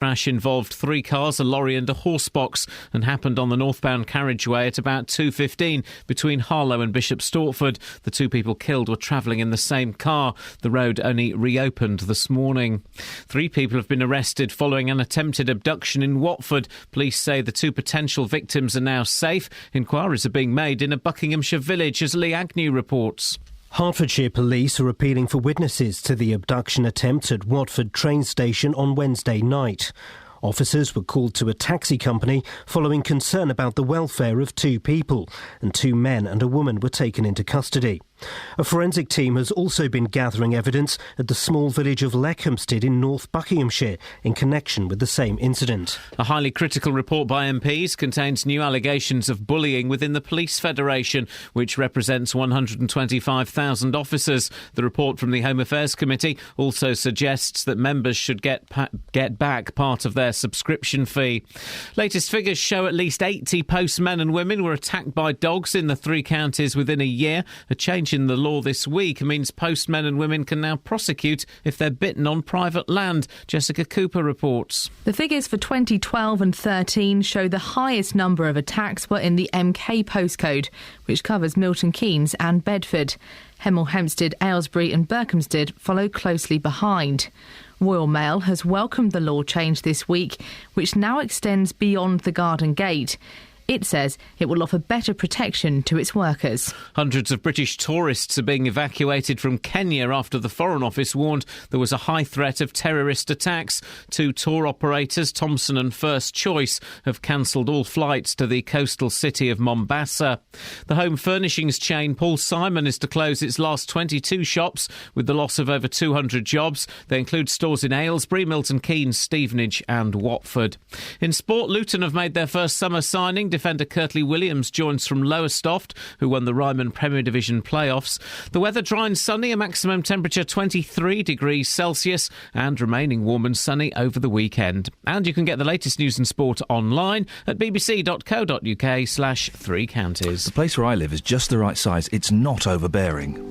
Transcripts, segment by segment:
Crash involved 3 cars, a lorry and a horse box and happened on the northbound carriageway at about 2:15 between Harlow and Bishop Stortford. The 2 people killed were travelling in the same car. The road only reopened this morning. 3 people have been arrested following an attempted abduction in Watford. Police say the 2 potential victims are now safe. Inquiries are being made in a Buckinghamshire village, as Lee Agnew reports. Hertfordshire police are appealing for witnesses to the abduction attempt at Watford train station on Wednesday night. Officers were called to a taxi company following concern about the welfare of 2 people, and 2 men and a woman were taken into custody. A forensic team has also been gathering evidence at the small village of Leckhamsted in North Buckinghamshire in connection with the same incident. A highly critical report by MPs contains new allegations of bullying within the Police Federation, which represents 125,000 officers. The report from the Home Affairs Committee also suggests that members should get back part of their subscription fee. Latest figures show at least 80 postmen and women were attacked by dogs in the 3 counties within a year. A change in the law this week means postmen and women can now prosecute if they're bitten on private land. Jessica Cooper reports. The figures for 2012 and 13 show the highest number of attacks were in the MK postcode, which covers Milton Keynes and Bedford. Hemel Hempstead, Aylesbury and Berkhamsted follow closely behind. Royal Mail has welcomed the law change this week, which now extends beyond the garden gate. It says it will offer better protection to its workers. Hundreds of British tourists are being evacuated from Kenya after the Foreign Office warned there was a high threat of terrorist attacks. 2 tour operators, Thomson and First Choice, have cancelled all flights to the coastal city of Mombasa. The home furnishings chain Paul Simon is to close its last 22 shops with the loss of over 200 jobs. They include stores in Aylesbury, Milton Keynes, Stevenage and Watford. In sport, Luton have made their first summer signing. Defender Curtly Williams joins from Lowestoft, who won the Ryman Premier Division playoffs. The weather dry and sunny, a maximum temperature 23 degrees Celsius, and remaining warm and sunny over the weekend. And you can get the latest news and sport online at bbc.co.uk/3 counties. The place where I live is just the right size. It's not overbearing.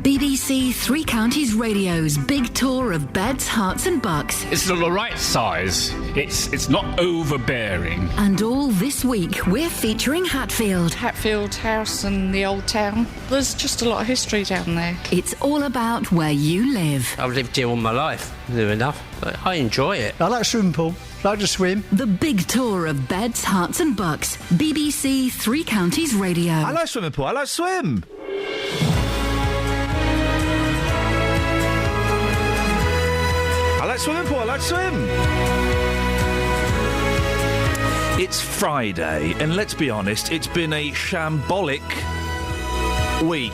BBC 3 Counties Radio's big tour of beds, hearts and bucks. It's the right size. It's not overbearing. And all this week, we're featuring Hatfield. Hatfield House and the Old Town. There's just a lot of history down there. It's all about where you live. I've lived here all my life. Near enough. But I enjoy it. I like swimming pool. I like to swim. The big tour of beds, hearts and bucks. BBC 3 Counties Radio. I like swimming pool. I like swim. I like swimming pool, I like swim. It's Friday, and let's be honest, it's been a shambolic week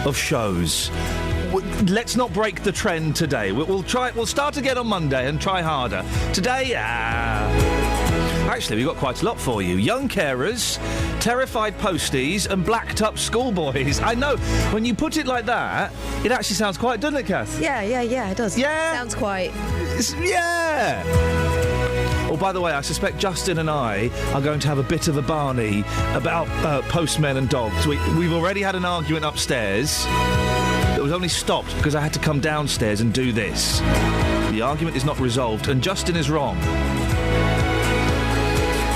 of shows. Let's not break the trend today. We'll start again on Monday and try harder. Today, actually, we've got quite a lot for you. Young carers, terrified posties and blacked-up schoolboys. I know, when you put it like that, it actually sounds quite, doesn't it, Kath? Yeah, it does. Yeah? Sounds quite... Yeah! Oh, by the way, I suspect Justin and I are going to have a bit of a Barney about postmen and dogs. We've already had an argument upstairs that was only stopped because I had to come downstairs and do this. The argument is not resolved, and Justin is wrong.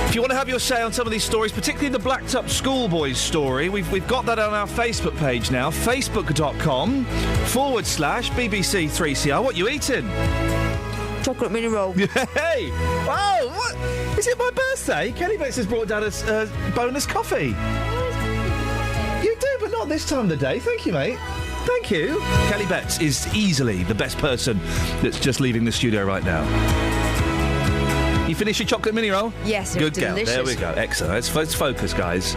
If you want to have your say on some of these stories, particularly the blacked-up schoolboys story, we've got that on our Facebook page now, facebook.com/BBC3CR. What you eating? Chocolate mini roll. Hey! Wow! What? Is it my birthday? Kelly Betts has brought down a bonus coffee. You do, but not this time of the day. Thank you, mate. Thank you. Kelly Betts is easily the best person that's just leaving the studio right now. You finished your chocolate mini roll? Yes, good girl. delicious. There we go. Excellent. Let's focus, guys.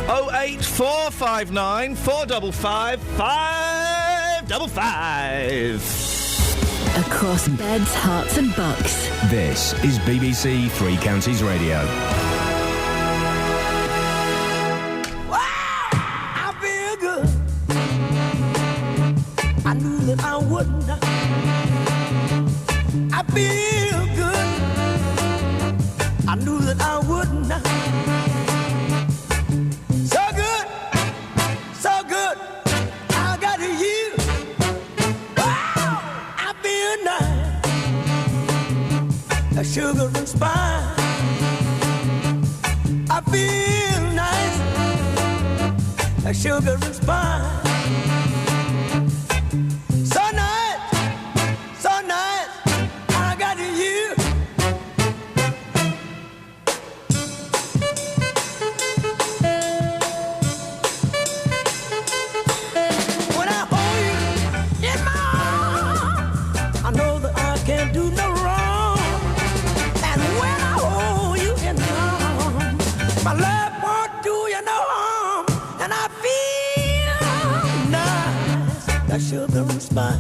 08459 455 555. Across beds, hearts and bucks. This is BBC 3 Counties Radio. Wow! I feel good. I knew that I wouldn't. I feel good. I knew that I wouldn't. So good. So good. I got you. Wow! I feel nice. Sugar sugar and spice. I feel nice like sugar and spice. So nice, so nice, I got you. When I hold you in my arms, I know that I can't do no wrong. And when I hold you in my arms, my love won't do you no harm. And I feel nice like sugar and spice.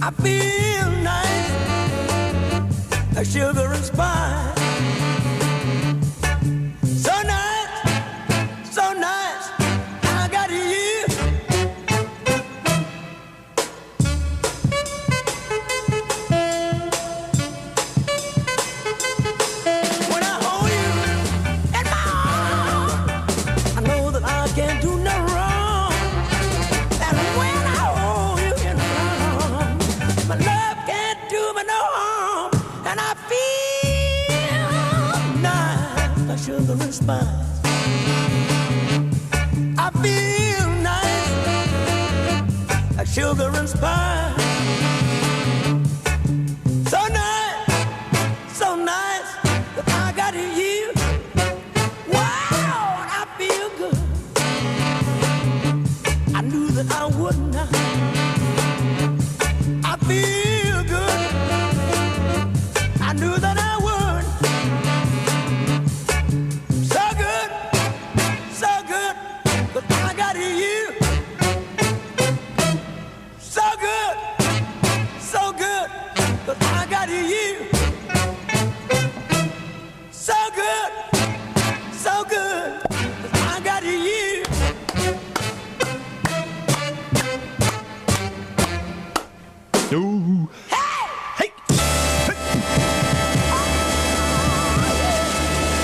I feel nice like sugar and spice. So nice, so nice, I got you. When I hold you in my arms, I know that I can't do no wrong. And when I hold you in my arms, my love can't do me no harm. And I feel nice like sugar and spice. I feel nice like sugar and spice. So nice that I got you. Wow, I feel good. I knew that I would not. I feel good. I knew that I would. So good, but I got you. So good, but I got you. So good, but I got you. Ooh. Hey!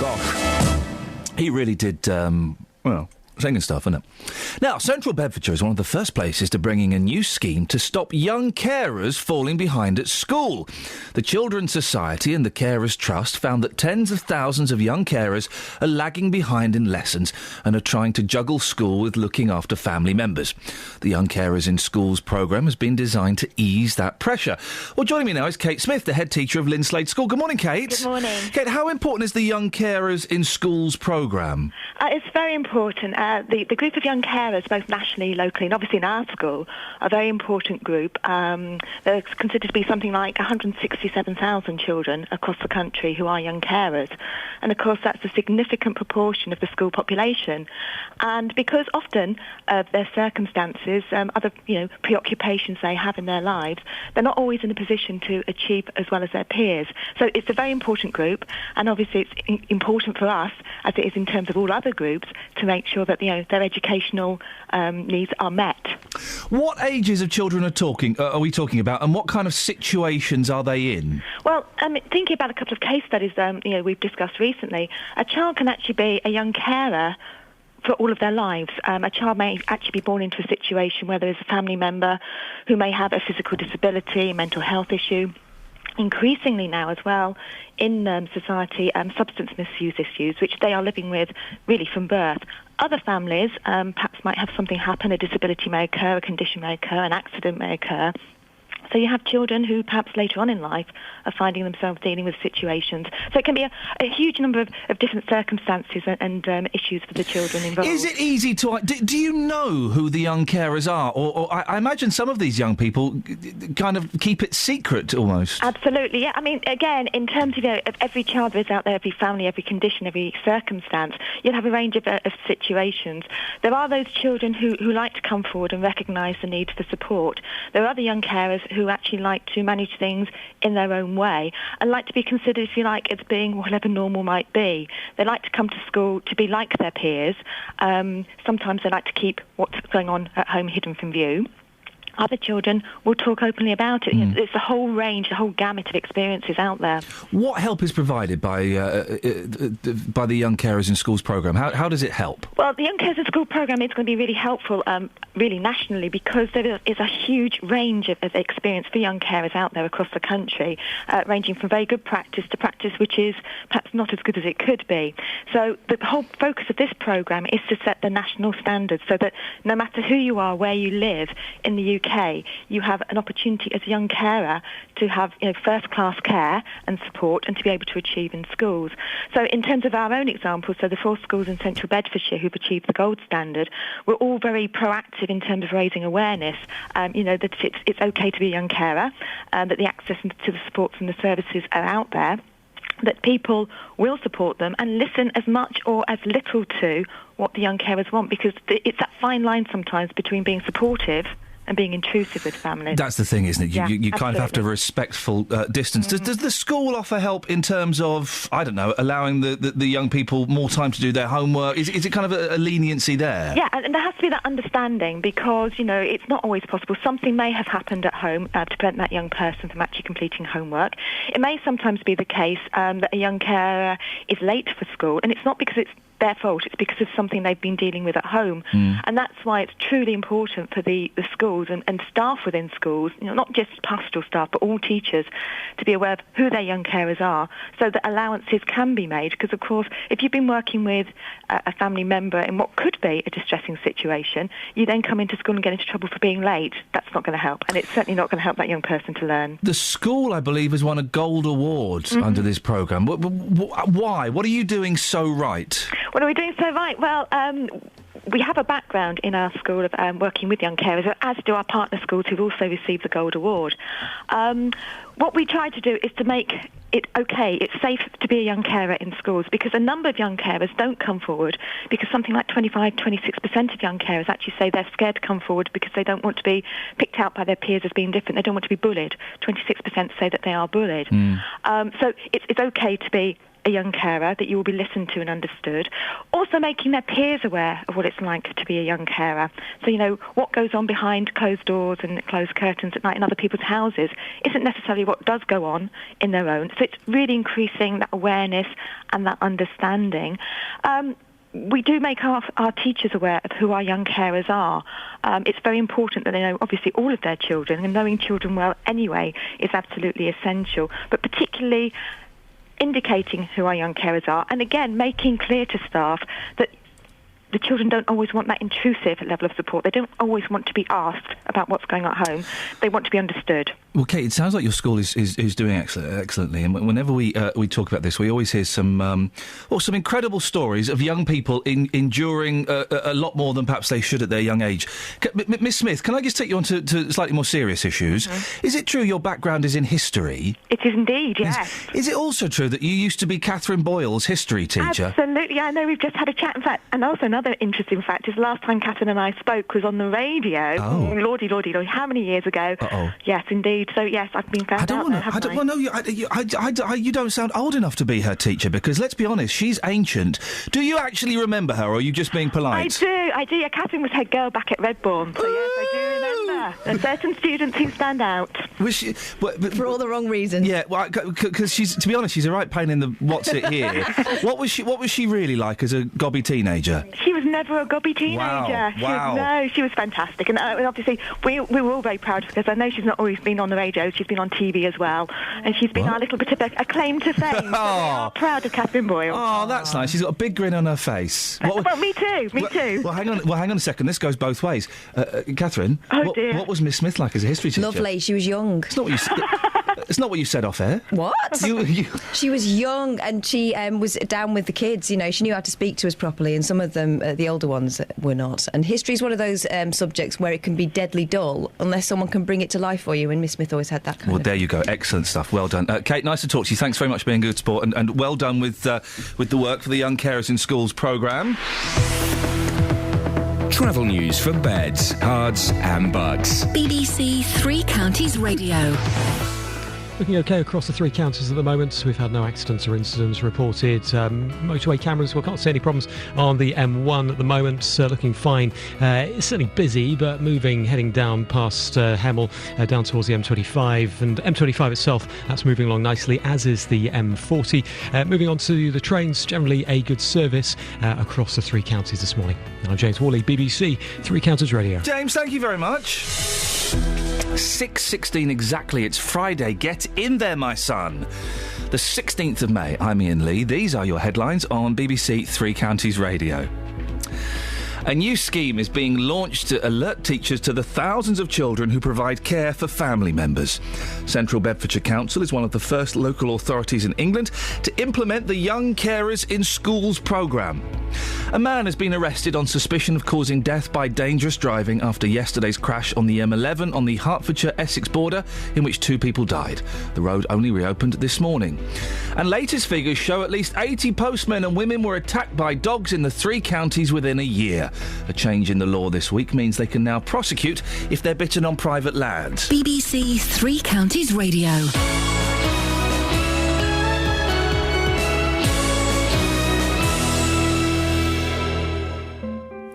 Gosh. He really did, singing stuff, isn't it? Now, Central Bedfordshire is one of the first places to bring in a new scheme to stop young carers falling behind at school. The Children's Society and the Carers Trust found that tens of thousands of young carers are lagging behind in lessons and are trying to juggle school with looking after family members. The Young Carers in Schools programme has been designed to ease that pressure. Well, joining me now is Kate Smith, the head teacher of Linslade School. Good morning, Kate. Good morning. Kate, how important is the Young Carers in Schools programme? It's very important. The group of young carers, both nationally, locally, and obviously in our school, are a very important group. There's considered to be something like 167,000 children across the country who are young carers. And, of course, that's a significant proportion of the school population. And because often of their circumstances, other preoccupations they have in their lives, they're not always in a position to achieve as well as their peers. So it's a very important group, and obviously it's important for us, as it is in terms of all other groups, to make sure that their educational needs are met. What ages of children are we talking about, and what kind of situations are they in? Well, thinking about a couple of case studies we've discussed recently, a child can actually be a young carer for all of their lives. A child may actually be born into a situation where there is a family member who may have a physical disability, mental health issue. Increasingly now as well in society, substance misuse issues, which they are living with really from birth. Other families perhaps might have something happen, a disability may occur, a condition may occur, an accident may occur. So you have children who perhaps later on in life are finding themselves dealing with situations. So it can be a huge number of different circumstances and issues for the children involved. Is it easy to... Do you know who the young carers are? Or I imagine some of these young people kind of keep it secret almost. Absolutely, yeah. I mean, again, in terms of every child there is out there, every family, every condition, every circumstance, you'll have a range of situations. There are those children who like to come forward and recognise the need for support. There are other young carers who actually like to manage things in their own way and like to be considered, if you like, as being whatever normal might be. They like to come to school to be like their peers. Sometimes they like to keep what's going on at home hidden from view. other children will talk openly about it. You know, it's the whole range, the whole gamut of experiences out there. What help is provided by the Young Carers in Schools programme? How does it help? Well, the Young Carers in School programme is going to be really helpful, really nationally, because there is a huge range of experience for young carers out there across the country, ranging from very good practice to practice which is perhaps not as good as it could be. So the whole focus of this programme is to set the national standards so that no matter who you are, where you live in the UK, you have an opportunity as a young carer to have first-class care and support and to be able to achieve in schools. So in terms of our own examples, so the 4 schools in central Bedfordshire who've achieved the gold standard, we're all very proactive in terms of raising awareness, that it's okay to be a young carer, that the access to the supports and the services are out there, that people will support them and listen as much or as little to what the young carers want, because it's that fine line sometimes between being supportive and being intrusive with families. That's the thing, isn't it? You kind of have to have a respectful distance. Does the school offer help in terms of, I don't know, allowing the young people more time to do their homework? Is it kind of a leniency there? Yeah, and there has to be that understanding because, it's not always possible. Something may have happened at home to prevent that young person from actually completing homework. It may sometimes be the case that a young carer is late for school, and it's not because it's their fault, it's because of something they've been dealing with at home. And that's why it's truly important for the schools and staff within schools, not just pastoral staff, but all teachers, to be aware of who their young carers are so that allowances can be made. Because, of course, if you've been working with a family member in what could be a distressing situation, you then come into school and get into trouble for being late. That's not going to help, and it's certainly not going to help that young person to learn. The school, I believe, has won a gold award under this programme. Why? What are you doing so right? What are we doing so right? Well, we have a background in our school of working with young carers, as do our partner schools who've also received the Gold Award. What we try to do is to make it okay, it's safe to be a young carer in schools, because a number of young carers don't come forward because something like 25-26% of young carers actually say they're scared to come forward because they don't want to be picked out by their peers as being different. They don't want to be bullied. 26% say that they are bullied. So it's okay to be a young carer, that you will be listened to and understood. Also making their peers aware of what it's like to be a young carer. So, what goes on behind closed doors and closed curtains at night in other people's houses isn't necessarily what does go on in their own. So it's really increasing that awareness and that understanding. We do make our teachers aware of who our young carers are. It's very important that they know, obviously, all of their children, and knowing children well anyway is absolutely essential, but particularly indicating who our young carers are, and again making clear to staff that the children don't always want that intrusive level of support. They don't always want to be asked about what's going on at home. They want to be understood. Well, Kate, it sounds like your school is doing excellently, and whenever we talk about this, we always hear some incredible stories of young people enduring a lot more than perhaps they should at their young age. Miss Smith, can I just take you on to slightly more serious issues? Is it true your background is in history? It is indeed, yes. Is it also true that you used to be Catherine Boyle's history teacher? Absolutely, I know. We've just had a chat, in fact, and also another interesting fact is last time Catherine and I spoke was on the radio. Oh. Lordy, how many years ago? Uh-oh. Yes, indeed. So, yes, I've been found out there, haven't I? You don't sound old enough to be her teacher, because, let's be honest, she's ancient. Do you actually remember her, or are you just being polite? I do. Yeah, Catherine was head girl back at Redbourne, so yes, I do remember. There are certain students who stand out. Was she, for all the wrong reasons. Yeah, well, because to be honest, she's a right pain in the what's it here. What was she really like as a gobby teenager? She was never a gobby teenager. Wow. She was fantastic, and obviously we were all very proud, because I know she's not always been on the radio. She's been on TV as well, and she's been our little bit of a claim to fame. So we are proud of Catherine Boyle. Oh, that's nice. She's got a big grin on her face. Well, me too. Well, hang on a second. This goes both ways. Catherine, dear. What was Miss Smith like as a history teacher? Lovely. She was young. It's not what you said. It's not what you said off air. What? You... She was young, and she was down with the kids. She knew how to speak to us properly, and some of them, the older ones, were not. And history is one of those subjects where it can be deadly dull unless someone can bring it to life for you, and Miss Smith always had that kind of... Well, there you go. Excellent stuff. Well done. Kate, nice to talk to you. Thanks very much for being a good sport, and well done with the work for the Young Carers in Schools programme. Travel news for beds, cards and bugs. BBC Three Counties Radio. Looking OK across the three counties at the moment. We've had no accidents or incidents reported. Motorway cameras, we can't see any problems on the M1 at the moment. Looking fine. It's certainly busy, but moving, heading down past Hemel, down towards the M25. And M25 itself, that's moving along nicely, as is the M40. Moving on to the trains, generally a good service across the three counties this morning. I'm James Worley, BBC Three Counties Radio. James, thank you very much. 6:16 exactly. It's Friday. Get in there, my son. The 16th of May. I'm Iain Lee. These are your headlines on BBC Three Counties Radio. A new scheme is being launched to alert teachers to the thousands of children who provide care for family members. Central Bedfordshire Council is one of the first local authorities in England to implement the Young Carers in Schools programme. A man has been arrested on suspicion of causing death by dangerous driving after yesterday's crash on the M11 on the Hertfordshire-Essex border, in which 2 people died. The road only reopened this morning. And latest figures show at least 80 postmen and women were attacked by dogs in the 3 counties within a year. A change in the law this week means they can now prosecute if they're bitten on private land. BBC Three Counties Radio.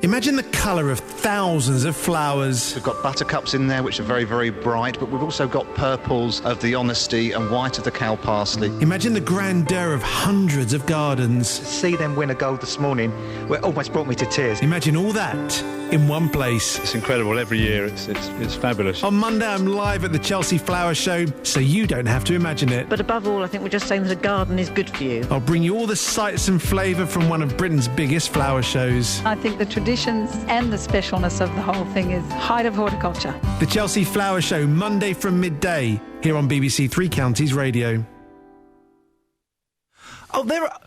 Imagine the colour of thousands of flowers. We've got buttercups in there, which are very, very bright, but we've also got purples of the honesty and white of the cow parsley. Imagine the grandeur of hundreds of gardens. To see them win a gold this morning, well, it almost brought me to tears. Imagine all that in one place. It's incredible. Every year, it's fabulous. On Monday, I'm live at the Chelsea Flower Show, so you don't have to imagine it. But above all, I think we're just saying that a garden is good for you. I'll bring you all the sights and flavour from one of Britain's biggest flower shows. I think the traditions and the specialness of the whole thing is height of horticulture. The Chelsea Flower Show, Monday from midday, here on BBC Three Counties Radio. Oh, there are...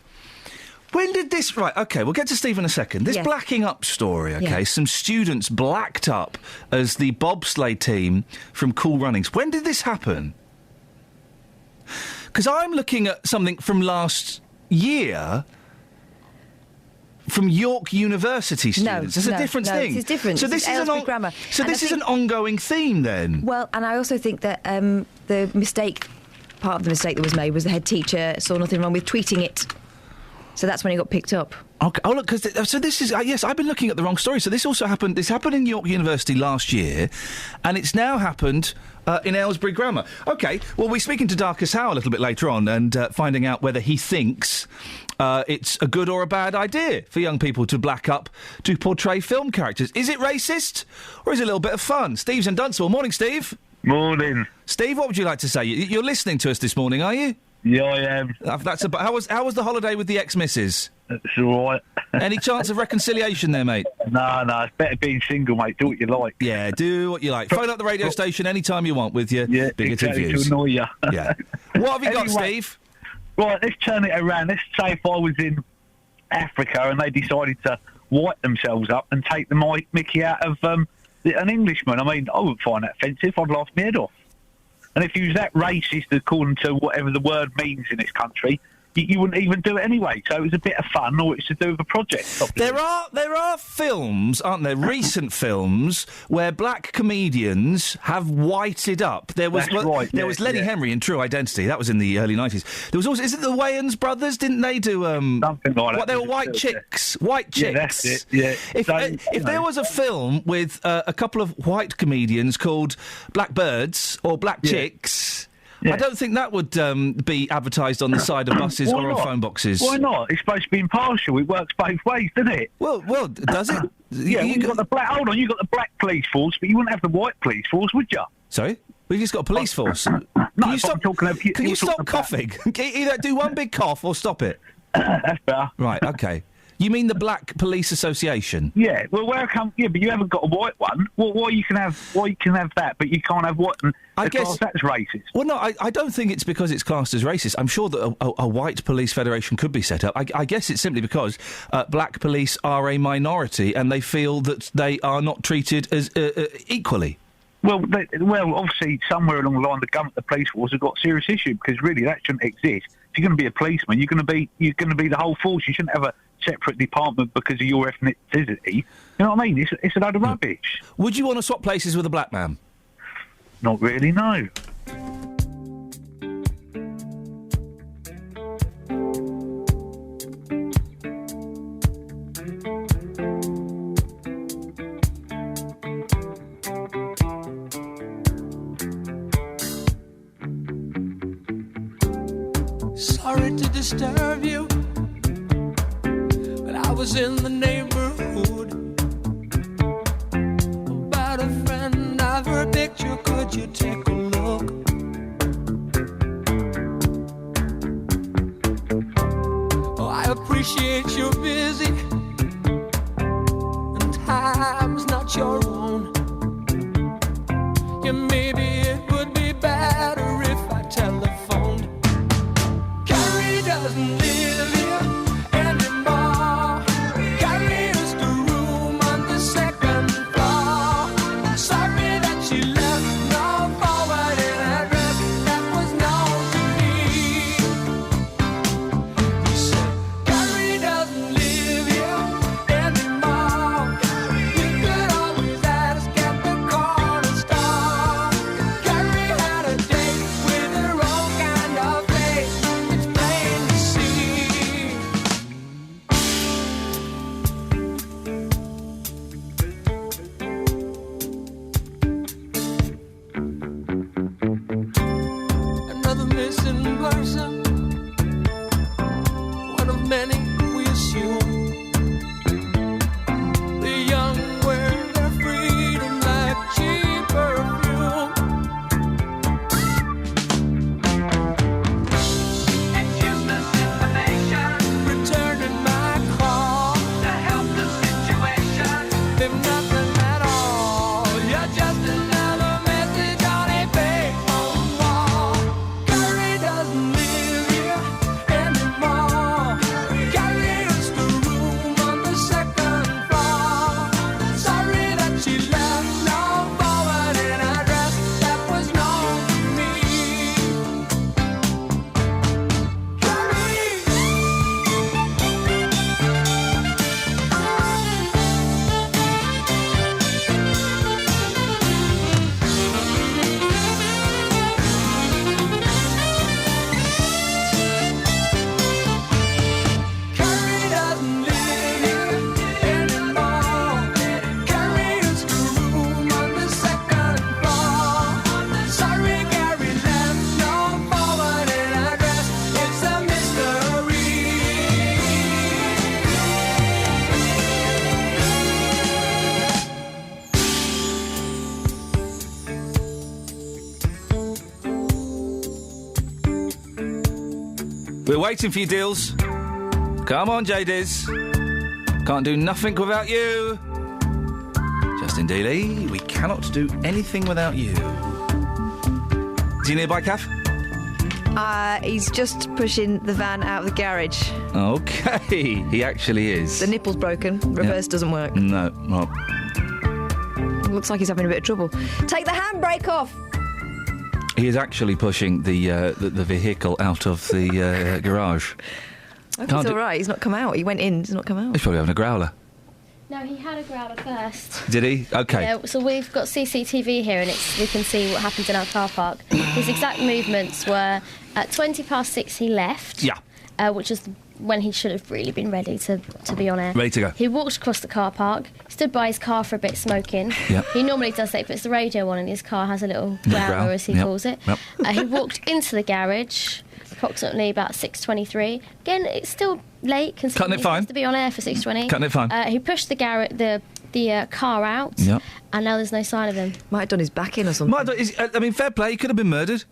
When did this... Right, OK, we'll get to Steve in a second. This blacking up story, OK, some students blacked up as the bobsleigh team from Cool Runnings. When did this happen? Because I'm looking at something from last year... From York University students. It's a different thing. It's different. So this is grammar. So this is an ongoing theme then? Well, and I also think that the mistake, part of the mistake that was made was the head teacher saw nothing wrong with tweeting it. So that's when it got picked up. Okay. Oh, look, so this is... yes, I've been looking at the wrong story. So this also happened... This happened in York University last year, and it's now happened in Aylesbury Grammar. OK, well, we're speaking to Darcus Howe a little bit later on and finding out whether he thinks it's a good or a bad idea for young people to black up to portray film characters. Is it racist, or is it a little bit of fun? Steve's in Dunstable. Morning, Steve. Morning. Steve, what would you like to say? You're listening to us this morning, are you? Yeah, I am. That's about, how was the holiday with the ex-missus? It's all right. Any chance of reconciliation there, mate? No, it's better being single, mate. Do what you like. Yeah, do what you like. Phone up the radio station any time you want with your bigoted views. To annoy you. Yeah. What have you got, Steve? Right, let's turn it around. Let's say if I was in Africa and they decided to white themselves up and take the mickey out of an Englishman. I mean, I wouldn't find that offensive. I'd laugh my head off. And if you was that racist according to whatever the word means in this country, you wouldn't even do it anyway. So it was a bit of fun, or it's to do with a project. There are films, aren't there, recent films, where black comedians have whited up. There was Lenny Henry in True Identity. That was in the early 90s. There was also, is it the Wayans brothers? Didn't they do... something like that. They were white chicks. White chicks. Yeah, that's it, yeah. If there was a film with a couple of white comedians called Black Birds or Black Chicks... Yeah. I don't think that would be advertised on the side of buses or on phone boxes. Why not? It's supposed to be impartial. It works both ways, doesn't it? Well, does it? You've got the black... Hold on, you've got the black police force, but you wouldn't have the white police force, would you? Sorry? We've just got a police force. Can you stop coughing? Either do one big cough or stop it. That's better. Right, OK. You mean the Black Police Association? Yeah. Well, but you haven't got a white one. Well, why you can have that, but you can't have white? I guess that's racist. Well, no, I don't think it's because it's classed as racist. I'm sure that a white police federation could be set up. I guess it's simply because black police are a minority and they feel that they are not treated as equally. Well, obviously, somewhere along the line, the government, the police force, have got a serious issue because really that shouldn't exist. If you're going to be a policeman, you're going to be the whole force. You shouldn't have a separate department because of your ethnicity. You know what I mean? It's a load of rubbish. Would you want to swap places with a black man? Not really, no. Sorry to disturb you, but I was in the neighborhood. About a friend, I've her picture, could you take a look? Oh, I appreciate you're busy, and time's not your own. Yeah, maybe it would be better if I telephoned. Carrie doesn't live here anymore. Carrie used to room on the second floor. Sorry that she left no forwarding address that was known to me. He said, Carrie doesn't live here anymore. You could always ask at the corner store. Carrie had a date with her own kind of face. It's plain to see. Another missing person, one of many we assume. The young wear their freedom like cheap perfume. It's useless information. Returning my call to help the situation. They've nothing at all. You're just another message on a payphone wall. Carrie doesn't live here anymore. Carrie used to room on the second floor. Sorry that she left no forwarding address that was known to me. Carrie doesn't live here anymore. Carrie used to room on the second floor. Sorry, Carrie left no forwarding address. It's a mystery. We're waiting for you, Deals. Come on, JDs. Can't do nothing without you. Justin Dealey, we cannot do anything without you. Is he nearby, Kath? He's just pushing the van out of the garage. Okay, he actually is. The nipple's broken. Reverse doesn't work. No, well, Looks like he's having a bit of trouble. Take the handbrake off. he is actually pushing the vehicle out of the garage. I think it's all right. He's not come out. He went in. He's not come out. He's probably having a growler. No, he had a growler first. Did he? Okay. Yeah, so we've got CCTV here, and we can see what happened in our car park. His exact movements were at 6:20 he left. Yeah. Which is when he should have really been ready to be on air. Ready to go. He walked across the car park, stood by his car for a bit smoking. Yep. He normally does that, he puts the radio on and his car has a little growler, as he calls it. Yep. He walked into the garage approximately about 6:23. Again, it's still late, considering Cutting it he fine. has to be on air for 6:20. Cutting it fine. He pushed the car out, Yep. and now there's no sign of him. Might have done his back in or something. I mean, fair play. He could have been murdered.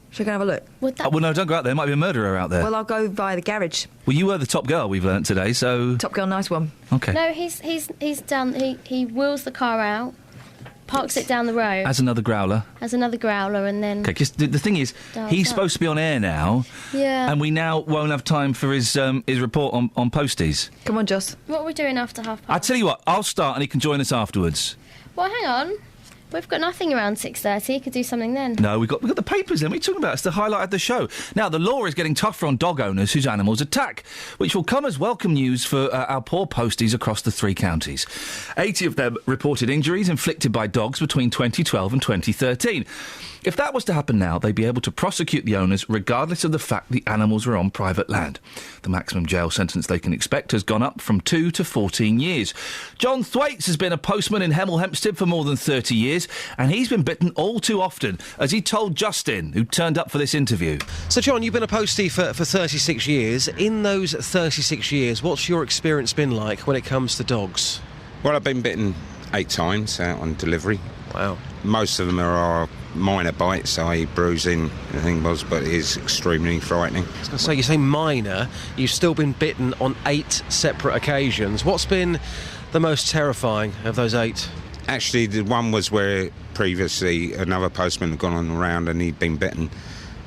Should we go and have a look? Well, no, don't go out there. There might be a murderer out there. Well, I'll go via the garage. Well, you were the top girl, we've learnt today, so... Top girl, nice one. Okay. No, he's done. He wheels the car out, parks it down the road, As another growler. has another growler, and then. Okay, because the thing is, Dials he's up. supposed to be on air now, Yeah. and we now won't have time for his report on posties. Come on, Joss. What are we doing after 5:30? I tell you what, I'll start and he can join us afterwards. Well, hang on. We've got nothing around 6:30. Could do something then. No, we've got the papers then. What are you talking about? It's the highlight of the show. Now, the law is getting tougher on dog owners whose animals attack, which will come as welcome news for our poor posties across the 3 counties. 80 of them reported injuries inflicted by dogs between 2012 and 2013. If that was to happen now, they'd be able to prosecute the owners regardless of the fact the animals were on private land. The maximum jail sentence they can expect has gone up from 2 to 14 years. John Thwaites has been a postman in Hemel Hempstead for more than 30 years. years, and he's been bitten all too often, as he told Justin, who turned up for this interview. So, John, you've been a postie for 36 years. In those 36 years, what's your experience been like when it comes to dogs? Well, I've been bitten 8 times out on delivery. Wow. Most of them are minor bites, i.e. bruising, the thing was, but it is extremely frightening. I was going to say, you say minor, you've still been bitten on 8 separate occasions. What's been the most terrifying of those 8? Actually, the one was where previously another postman had gone on around and he'd been bitten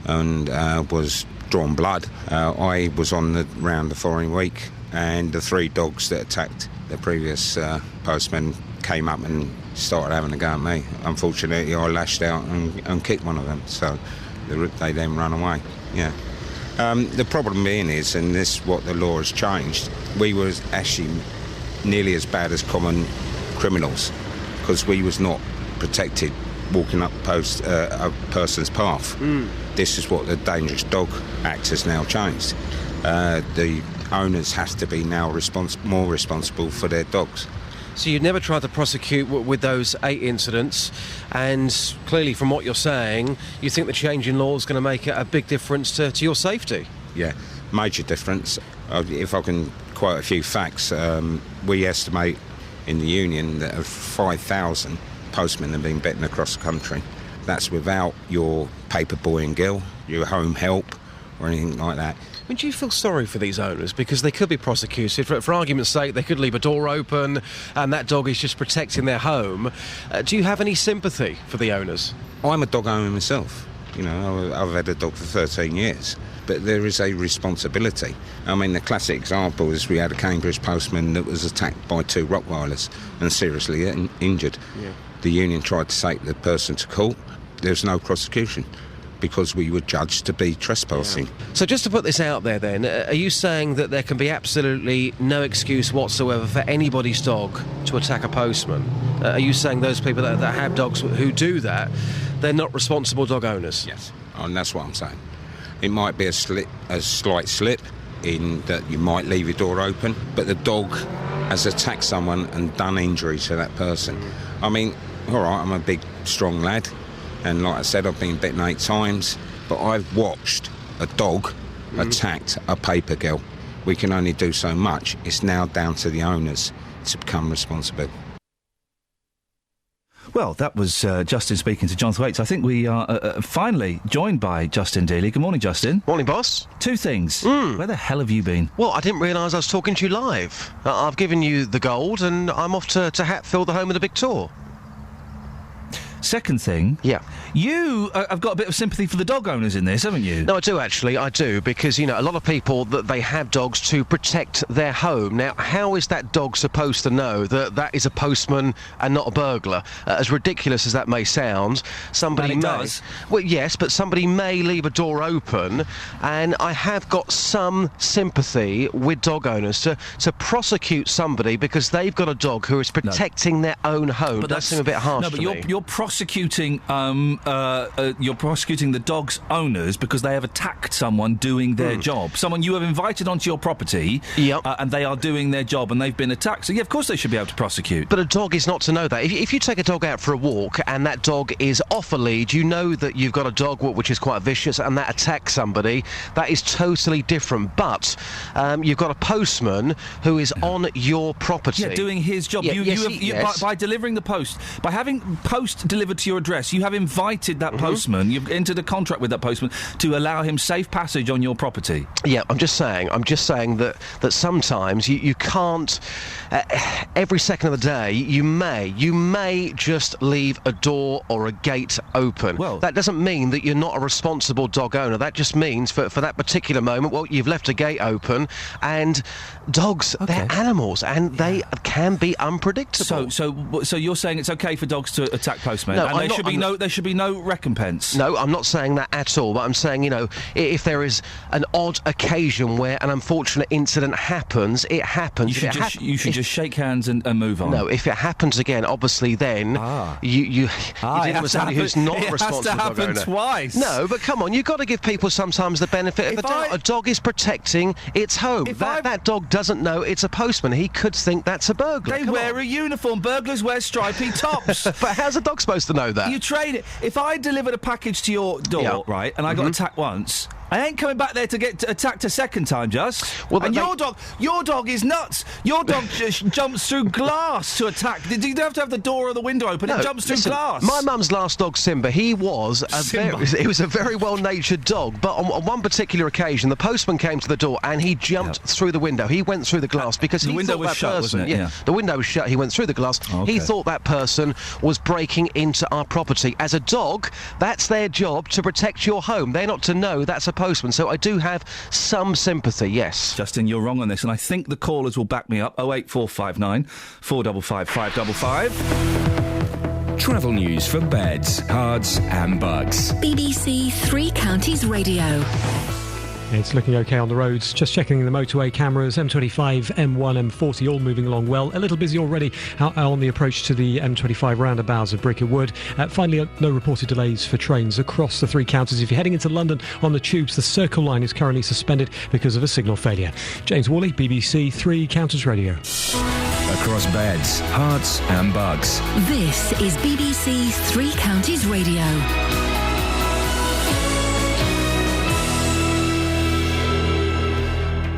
and was drawn blood. I was on the round the following week, and the 3 dogs that attacked the previous postman came up and started having a go at me. Unfortunately, I lashed out and kicked one of them, so they then ran away. Yeah. The problem being is, and this is what the law has changed, we were actually nearly as bad as common criminals, because we was not protected walking up a person's path. This is what the Dangerous Dog Act has now changed. The owners have to be now more responsible for their dogs. So you never tried to prosecute with those 8 incidents, and clearly from what you're saying, you think the change in law is going to make a big difference to your safety? Yeah, major difference. If I can quote a few facts, we estimate in the union that of 5,000 postmen have been bitten across the country. That's without your paper boy and girl, your home help, or anything like that. I mean, do you feel sorry for these owners? Because they could be prosecuted. For argument's sake, they could leave a door open and that dog is just protecting their home. Do you have any sympathy for the owners? I'm a dog owner myself. You know, I've had a dog for 13 years. But there is a responsibility. I mean, the classic example is we had a Cambridge postman that was attacked by 2 Rottweilers and seriously injured. Yeah. The union tried to take the person to court. There's no prosecution, because we were judged to be trespassing. Yeah. So just to put this out there then, are you saying that there can be absolutely no excuse whatsoever for anybody's dog to attack a postman? Are you saying those people that have dogs who do that, they're not responsible dog owners? Yes, and that's what I'm saying. It might be a slight slip in that you might leave your door open, but the dog has attacked someone and done injury to that person. I mean, all right, I'm a big, strong lad, and like I said, I've been bitten 8 times, but I've watched a dog attacked a paper girl. We can only do so much. It's now down to the owners to become responsible. Well, that was Justin speaking to John Thwaites. I think we are finally joined by Justin Dealey. Good morning, Justin. Morning, boss. 2 things. Where the hell have you been? Well, I didn't realise I was talking to you live. I've given you the gold and I'm off to Hatfield, the home of the big tour. Second thing, you have got a bit of sympathy for the dog owners in this, haven't you? No, I do actually, I do, because, you know, a lot of people, that they have dogs to protect their home. Now, how is that dog supposed to know that that is a postman and not a burglar? As ridiculous as that may sound, somebody does. Well, yes, but somebody may leave a door open, and I have got some sympathy with dog owners to prosecute somebody because they've got a dog who is protecting their own home. But that seems a bit harsh to me. No, but you're prosecuting the dog's owners because they have attacked someone doing their job. Someone you have invited onto your property, and they are doing their job and they've been attacked. So, yeah, of course they should be able to prosecute. But a dog is not to know that. If you take a dog out for a walk and that dog is off a lead, you know that you've got a dog which is quite vicious and that attacks somebody. That is totally different. But you've got a postman who is on your property. Yeah, doing his job. By delivering the post, by having post delivered to your address, you have invited that postman, you've entered a contract with that postman to allow him safe passage on your property. Yeah, I'm just saying that sometimes you can't, every second of the day, you may just leave a door or a gate open. Well, that doesn't mean that you're not a responsible dog owner. That just means for that particular moment, well, you've left a gate open, and dogs, they're animals, and they can be unpredictable. So you're saying it's okay for dogs to attack postmen? No, and there should be no recompense? No, I'm not saying that at all, but I'm saying, you know, if there is an odd occasion where an unfortunate incident happens, it happens. You should just shake hands and move on. No, if it happens again, obviously then you deal with somebody who's not a responsible dog owner. It has to happen twice. No, but come on, you've got to give people sometimes the benefit of the doubt. A dog is protecting its home. That dog doesn't know it's a postman. He could think that's a burglar. They wear a uniform. Burglars wear stripy tops. But how's a dog supposed supposed to know that? You train it. If I delivered a package to your door, right, and I got attacked once, I ain't coming back there to get attacked a second time, Just. Well, and your dog is nuts. Your dog just jumps through glass to attack. You don't have to have the door or the window open. It jumps through glass. My mum's last dog, Simba, he was a very well-natured dog. But on one particular occasion, the postman came to the door and he jumped through the window. He went through the glass because the window was shut, wasn't it? Yeah, the window was shut. He went through the glass. Oh, okay. He thought that person was breaking into our property. As a dog, that's their job, to protect your home. They're not to know that's a postman. So I do have some sympathy, yes. Justin, you're wrong on this, and I think the callers will back me up. 08459 455 555. Travel news for beds, cards and bugs. BBC Three Counties Radio. It's looking OK on the roads. Just checking the motorway cameras. M25, M1, M40 all moving along well. A little busy already out on the approach to the M25 roundabouts of Bricker Wood. Finally, no reported delays for trains across the three counties. If you're heading into London on the tubes, the Circle line is currently suspended because of a signal failure. James Worley, BBC Three Counties Radio. Across beds, hearts and bugs. This is BBC Three Counties Radio.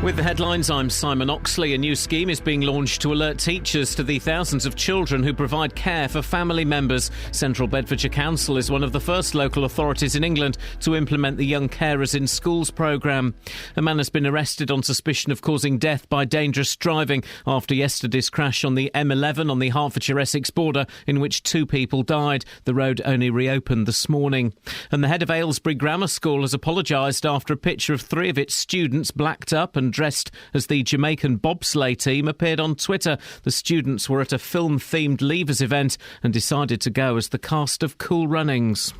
With the headlines, I'm Simon Oxley. A new scheme is being launched to alert teachers to the thousands of children who provide care for family members. Central Bedfordshire Council is one of the first local authorities in England to implement the Young Carers in Schools programme. A man has been arrested on suspicion of causing death by dangerous driving after yesterday's crash on the M11 on the Hertfordshire-Essex border, in which 2 people died. The road only reopened this morning. And the head of Aylesbury Grammar School has apologised after a picture of 3 of its students blacked up and dressed as the Jamaican bobsleigh team appeared on Twitter. The students were at a film-themed Leavers event and decided to go as the cast of Cool Runnings.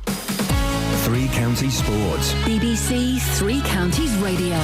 Three Counties Sports. BBC Three Counties Radio.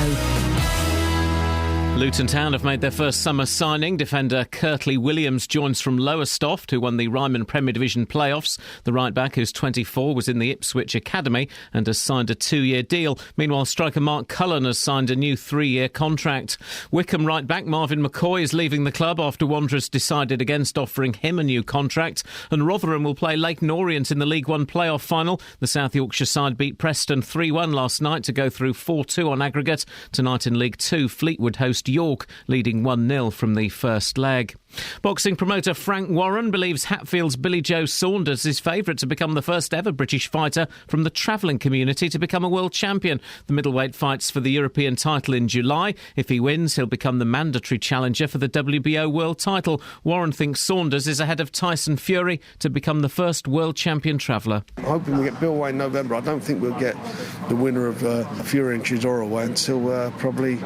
Luton Town have made their first summer signing. Defender Kirtley Williams joins from Lowestoft, who won the Ryman Premier Division playoffs. The right-back, who's 24, was in the Ipswich Academy and has signed a 2-year deal. Meanwhile, striker Mark Cullen has signed a new 3-year contract. Wycombe right-back Marvin McCoy is leaving the club after Wanderers decided against offering him a new contract. And Rotherham will play Leyton Orient in the League One playoff final. The South Yorkshire side beat Preston 3-1 last night to go through 4-2 on aggregate. Tonight in League Two, Fleetwood host York, leading 1-0 from the first leg. Boxing promoter Frank Warren believes Hatfield's Billy Joe Saunders is favourite to become the first ever British fighter from the travelling community to become a world champion. The middleweight fights for the European title in July. If he wins, he'll become the mandatory challenger for the WBO world title. Warren thinks Saunders is ahead of Tyson Fury to become the first world champion traveller. I'm hoping we get Bill away in November. I don't think we'll get the winner of Fury and Chisora away until probably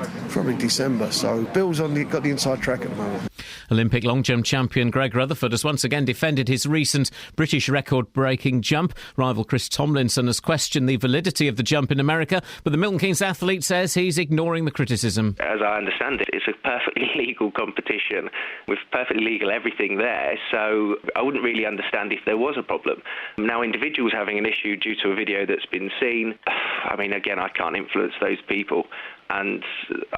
December. So Bill's got the inside track at the moment. Olympic long jump champion Greg Rutherford has once again defended his recent British record-breaking jump. Rival Chris Tomlinson has questioned the validity of the jump in America, but the Milton Keynes athlete says he's ignoring the criticism. As I understand it, it's a perfectly legal competition with perfectly legal everything there, so I wouldn't really understand if there was a problem. Now, individuals having an issue due to a video that's been seen, I mean, again, I can't influence those people, and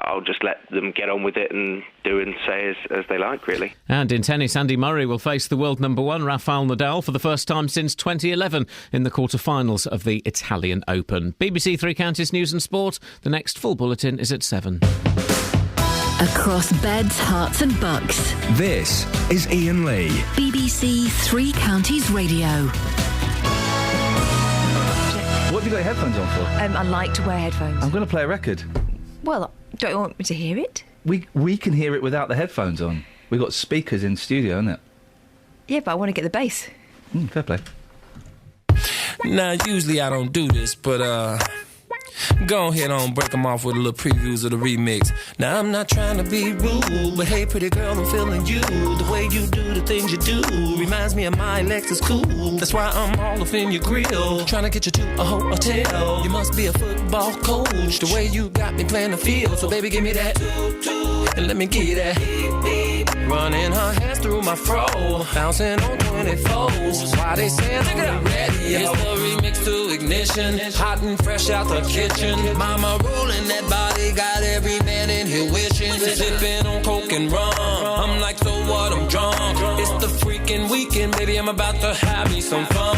I'll just let them get on with it and do and say as they like, really. And in tennis, Andy Murray will face the world number 1, Rafael Nadal, for the first time since 2011 in the quarter-finals of the Italian Open. BBC Three Counties News and Sport. The next full bulletin is at 7. Across beds, hearts and bucks. This is Iain Lee. BBC Three Counties Radio. What have you got your headphones on for? I like to wear headphones. I'm going to play a record. Well, don't you want me to hear it? We can hear it without the headphones on. We've got speakers in studio, isn't it? Yeah, but I want to get the bass. Fair play. Now, usually I don't do this, but go ahead on, break them off with a little previews of the remix. Now, I'm not trying to be rude, but hey, pretty girl, I'm feeling you. The way you do the things you do reminds me of my Lexus cool. That's why I'm all up in your grill, trying to get you to a hotel. You must be a football coach, the way you got me playing the field. So baby, give me that, and let me get that. Running her hands through my fro, bouncing on 24s. Why they saying I'm ready? It's the remix to Ignition, hot and fresh out the kitchen. Mama rolling that body, got every man in here wishing. Sipping on coke and rum, I'm like, so what, I'm drunk. It's the freaking weekend, baby, I'm about to have me some fun.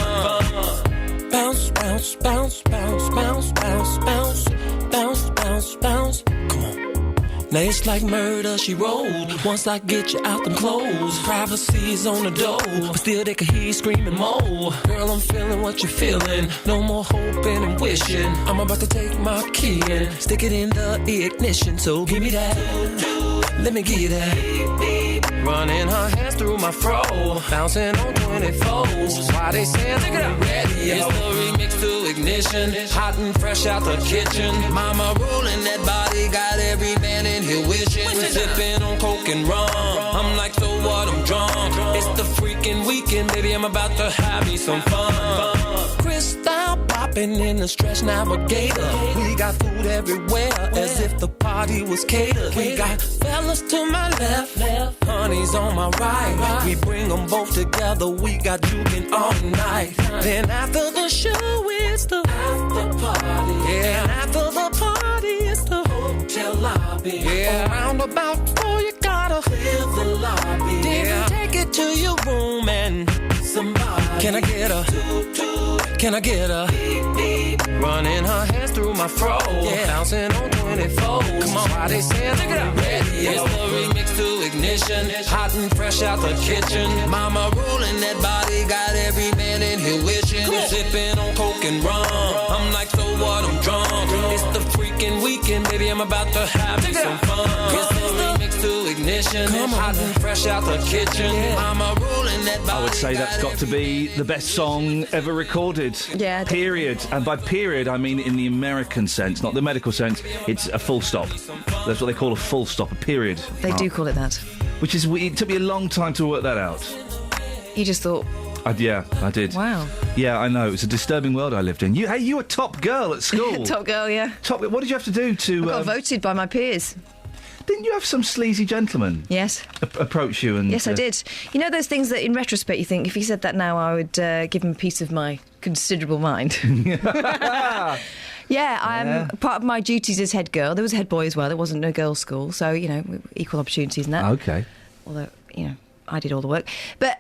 bounce, bounce. Come on. Now it's like murder, she wrote. Once I get you out them clothes, privacy's on the door, but still they can hear you screaming more. Girl, I'm feeling what you're feeling. No more hoping and wishing. I'm about to take my key and stick it in the ignition. So give me that. Let me give you that. Running her hands through my fro, bouncing on 24s. Why they saying look it up? Ready? It's the remix to ignition, hot and fresh out the kitchen. Mama rolling that body, got every man in here wishing. Sipping on coke and rum. I'm like, so what? I'm drunk. It's the freaking weekend, baby. I'm about to have me some fun. Crystal popping in the Stretch Navigator. We got food everywhere, as if the party was catered. We got fellas to my left, honey's on my right. We bring them both together, we got juking all night. Then after the show, it's the after party. Yeah, and after the party, it's the hotel lobby. Yeah, around about 4, you gotta clear the lobby. Then take it to your room and somebody. Can I get a can I get a running her hands through my fro, bouncing on 24. Come on, why they saying look it up? Ready? It's the remix to ignition, hot and fresh out the kitchen. Mama rolling that body, got every man in here wishing. Sipping on coke and rum. I'm like, so what? I'm drunk. It's the freaking weekend, baby. I'm about to have me some fun. It's the remix to ignition, hot and fresh out the kitchen. Mama rolling that body. I would say that's got to be the best song ever recorded. Yeah. Period. And by period, I mean in the American sense, not the medical sense. It's a full stop. That's what they call a full stop, a period. They do call it that. Which is, it took me a long time to work that out. You just thought... Yeah, I did. Wow. Yeah, I know. It's a disturbing world I lived in. You were top girl at school. Top girl, yeah. What did you have to do to... I got voted by my peers. Didn't you have some sleazy gentleman? Yes. Approach you and... Yes, I did. You know those things that in retrospect you think, if he said that now, I would give him a piece of my considerable mind. Yeah, part of my duties as head girl. There was a head boy as well. There wasn't no girls' school, so, equal opportunities and that. Okay. Although, I did all the work. But,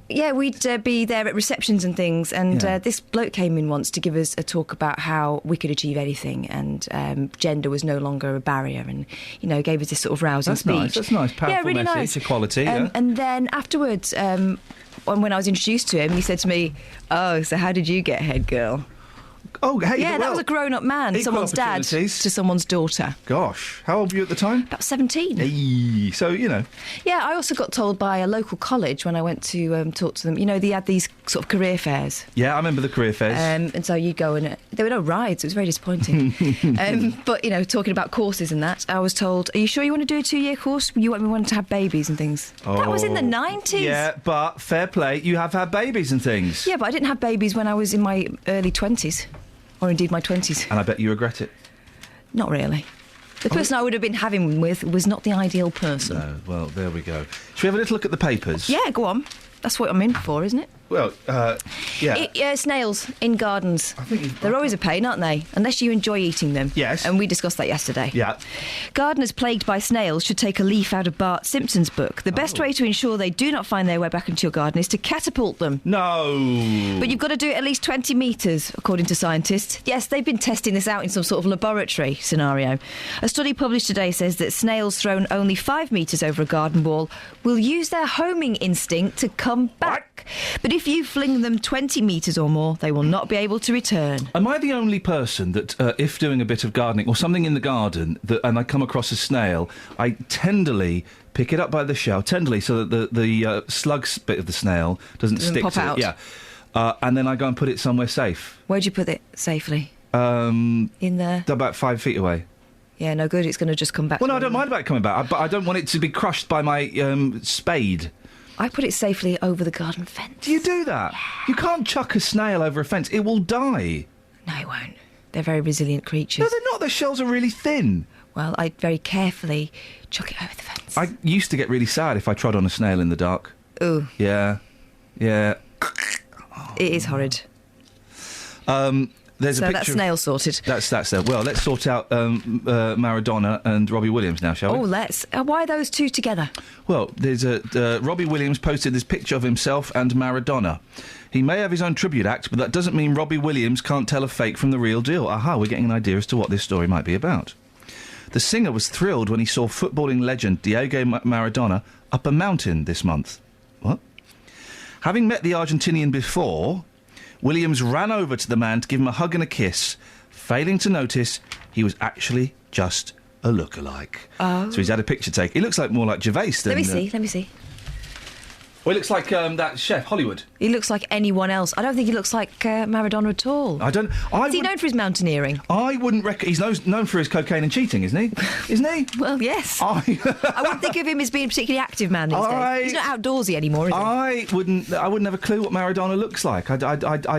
yeah, we'd be there at receptions and things, and this bloke came in once to give us a talk about how we could achieve anything, and gender was no longer a barrier, and, gave us this sort of rousing speech. Nice. That's nice. Powerful really message. Nice. Equality, And then afterwards, when I was introduced to him, he said to me, "Oh, so how did you get head girl?" Oh, hey, yeah, that was a grown-up man, someone's dad to someone's daughter. Gosh, how old were you at the time? About 17. Hey, so, Yeah, I also got told by a local college when I went to talk to them, they had these sort of career fairs. Yeah, I remember the career fairs. And so you go and there were no rides, it was very disappointing. But, talking about courses and that, I was told, are you sure you want to do a 2-year course? You want to have babies and things. Oh, that was in the 90s. Yeah, but fair play, you have had babies and things. Yeah, but I didn't have babies when I was in my early 20s. Or indeed my 20s. And I bet you regret it. Not really. The person I would have been having with was not the ideal person. No, well, there we go. Should we have a little look at the papers? Yeah, go on. That's what I'm in for, isn't it? Well, yeah. Snails in gardens. They're always a pain, aren't they? Unless you enjoy eating them. Yes. And we discussed that yesterday. Yeah. Gardeners plagued by snails should take a leaf out of Bart Simpson's book. The best way to ensure they do not find their way back into your garden is to catapult them. No. But you've got to do it at least 20 metres, according to scientists. Yes, they've been testing this out in some sort of laboratory scenario. A study published today says that snails thrown only 5 metres over a garden wall will use their homing instinct to come back. But if you fling them 20 metres or more, they will not be able to return. Am I the only person that, if doing a bit of gardening or something in the garden, and I come across a snail, I tenderly pick it up by the shell, tenderly, so that the slugs bit of the snail doesn't stick pop to out. it. Yeah. And then I go and put it somewhere safe. Where'd you put it safely? In there? About 5 feet away. Yeah, no good. It's going to just come back. Well, no, I don't mind about it coming back, but I don't want it to be crushed by my spade. I put it safely over the garden fence. Do you do that? Yeah. You can't chuck a snail over a fence. It will die. No, it won't. They're very resilient creatures. No, they're not. Their shells are really thin. Well, I very carefully chuck it over the fence. I used to get really sad if I trod on a snail in the dark. Ooh. Yeah. Yeah. It is horrid. There's a picture. That's snail sorted. That's there. Well, let's sort out Maradona and Robbie Williams now, shall we? Oh, let's. Why are those two together? Well, there's Robbie Williams posted this picture of himself and Maradona. He may have his own tribute act, but that doesn't mean Robbie Williams can't tell a fake from the real deal. Aha, we're getting an idea as to what this story might be about. The singer was thrilled when he saw footballing legend Diego Maradona up a mountain this month. What? Having met the Argentinian before, Williams ran over to the man to give him a hug and a kiss, failing to notice he was actually just a lookalike. Oh. So he's had a picture taken. He looks more like Gervais than... Let me see. Well, he looks like that chef, Hollywood. He looks like anyone else. I don't think he looks like Maradona at all. Is he known for his mountaineering? I wouldn't reckon... He's known for his cocaine and cheating, isn't he? Isn't he? Well, yes. I wouldn't think of him as being a particularly active man these days. He's not outdoorsy anymore, is he? I wouldn't have a clue what Maradona looks like. I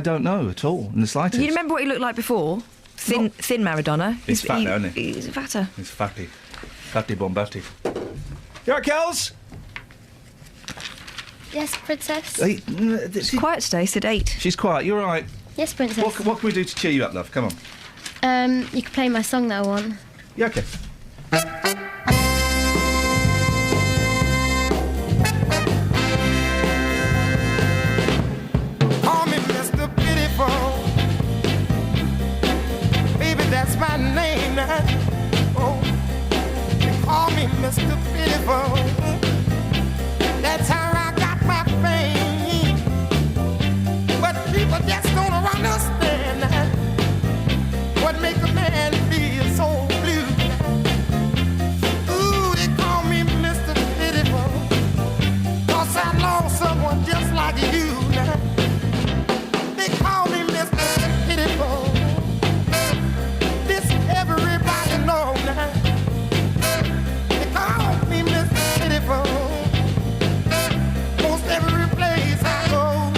don't know at all, in the slightest. You remember what he looked like before? Thin Maradona. He's fat now, isn't he? He's fatter. He's fatty. Fatty bombasti. You all right, Kels? Yes, Princess? She's quiet today, said 8. She's quiet, you're all right. Yes, Princess. What can we do to cheer you up, love? Come on. You can play my song that I want. Yeah, OK. Call me Mr. Pitiful. Baby, that's my name now. Oh, they call me Mr. Pitiful. That's how I got my fame. But people just don't understand what make a man feel so blue. Ooh, they call me Mr. Pitiful, 'cause I lost someone just like you now. They call me Mr. Pitiful. This everybody know now. They call me Mr. Pitiful. Every place I go,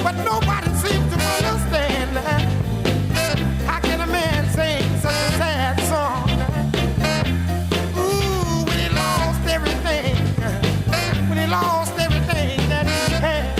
but nobody seems to understand. How can a man sing such a sad song? Ooh, when he lost everything, that he had.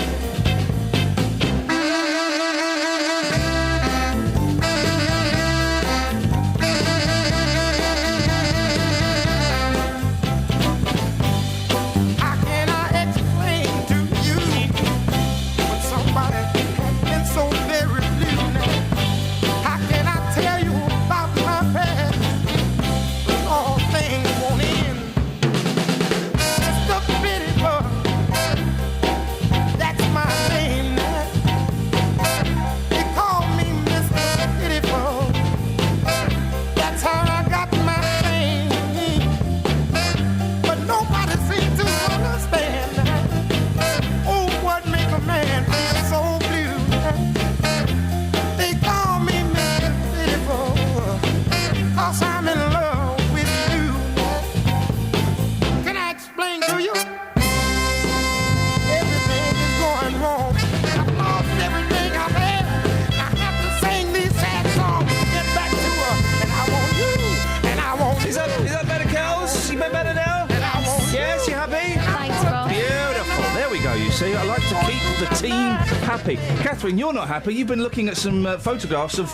See, I like to keep the team happy. Catherine, you're not happy. You've been looking at some photographs of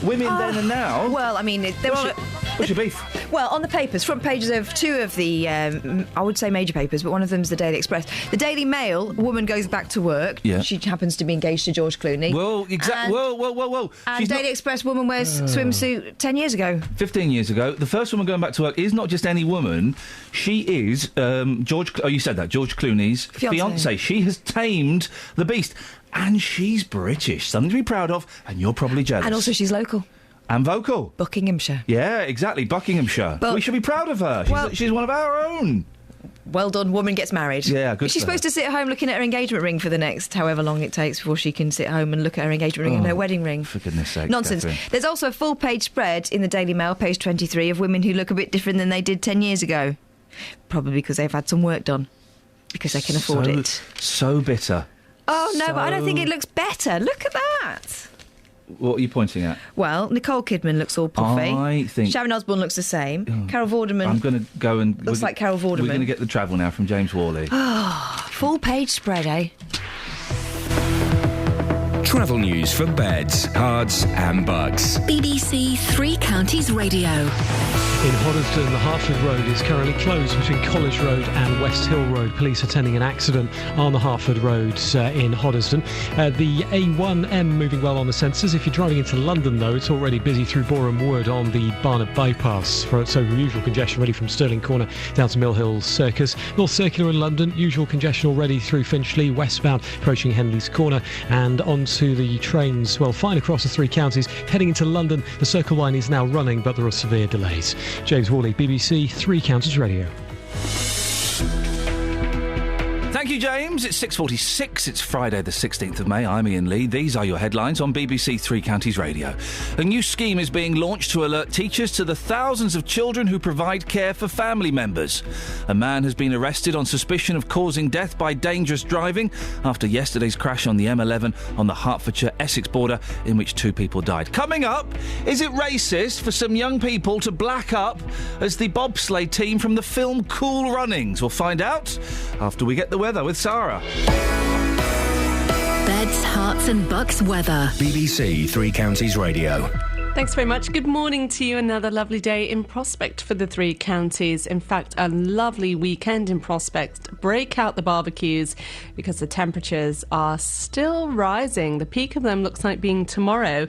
women then and now. Well, I mean, they're all... What's your beef? Well, on the papers, front pages of two of the, I would say major papers, but one of them's the Daily Express. The Daily Mail, a woman goes back to work. Yeah. She happens to be engaged to George Clooney. Well, exactly. Whoa. And Daily Express, woman wears swimsuit 10 years ago. 15 years ago. The first woman going back to work is not just any woman. She is George... Oh, you said that. George Clooney's fiancée. She has tamed the beast. And she's British. Something to be proud of. And you're probably jealous. And also she's local. And vocal. Buckinghamshire. Yeah, exactly, Buckinghamshire. But we should be proud of her. She's one of our own. Well done, woman gets married. Yeah, good. Is she supposed to sit at home looking at her engagement ring for the next however long it takes before she can sit home and look at her engagement ring and her wedding ring? For goodness sake. Nonsense. Catherine. There's also a full-page spread in the Daily Mail, page 23, of women who look a bit different than they did 10 years ago. Probably because they've had some work done. Because they can afford it. So bitter. Oh, no, but I don't think it looks better. Look at that. What are you pointing at? Well, Nicole Kidman looks all puffy. I think... Sharon Osbourne looks the same. Carol Vorderman... I'm going to go and... Looks like Carol Vorderman. We're going to get the travel now from James Worley. Full page spread, eh? Travel news for beds, cards and bugs. BBC Three Counties Radio. In Hoddesdon, the Hertford Road is currently closed between College Road and West Hill Road. Police attending an accident on the Hertford Road in Hoddesdon. The A1M moving well on the sensors. If you're driving into London, though, it's already busy through Boreham Wood on the Barnet Bypass. So usual congestion ready from Stirling Corner down to Mill Hill Circus. North Circular in London, usual congestion already through Finchley, westbound approaching Henley's Corner, and onto the trains, well, fine across the three counties. Heading into London, the Circle Line is now running, but there are severe delays. James Worley, BBC Three Counties Radio. Thank you, James. It's 6:46. It's Friday the 16th of May. I'm Iain Lee. These are your headlines on BBC Three Counties Radio. A new scheme is being launched to alert teachers to the thousands of children who provide care for family members. A man has been arrested on suspicion of causing death by dangerous driving after yesterday's crash on the M11 on the Hertfordshire-Essex border, in which 2 people died. Coming up, is it racist for some young people to black up as the bobsleigh team from the film Cool Runnings? We'll find out after we get the weather with Sarah. Beds, Herts and Bucks weather. BBC Three Counties Radio. Thanks very much. Good morning to you. Another lovely day in prospect for the three counties. In fact, a lovely weekend in prospect. Break out the barbecues because the temperatures are still rising. The peak of them looks like being tomorrow.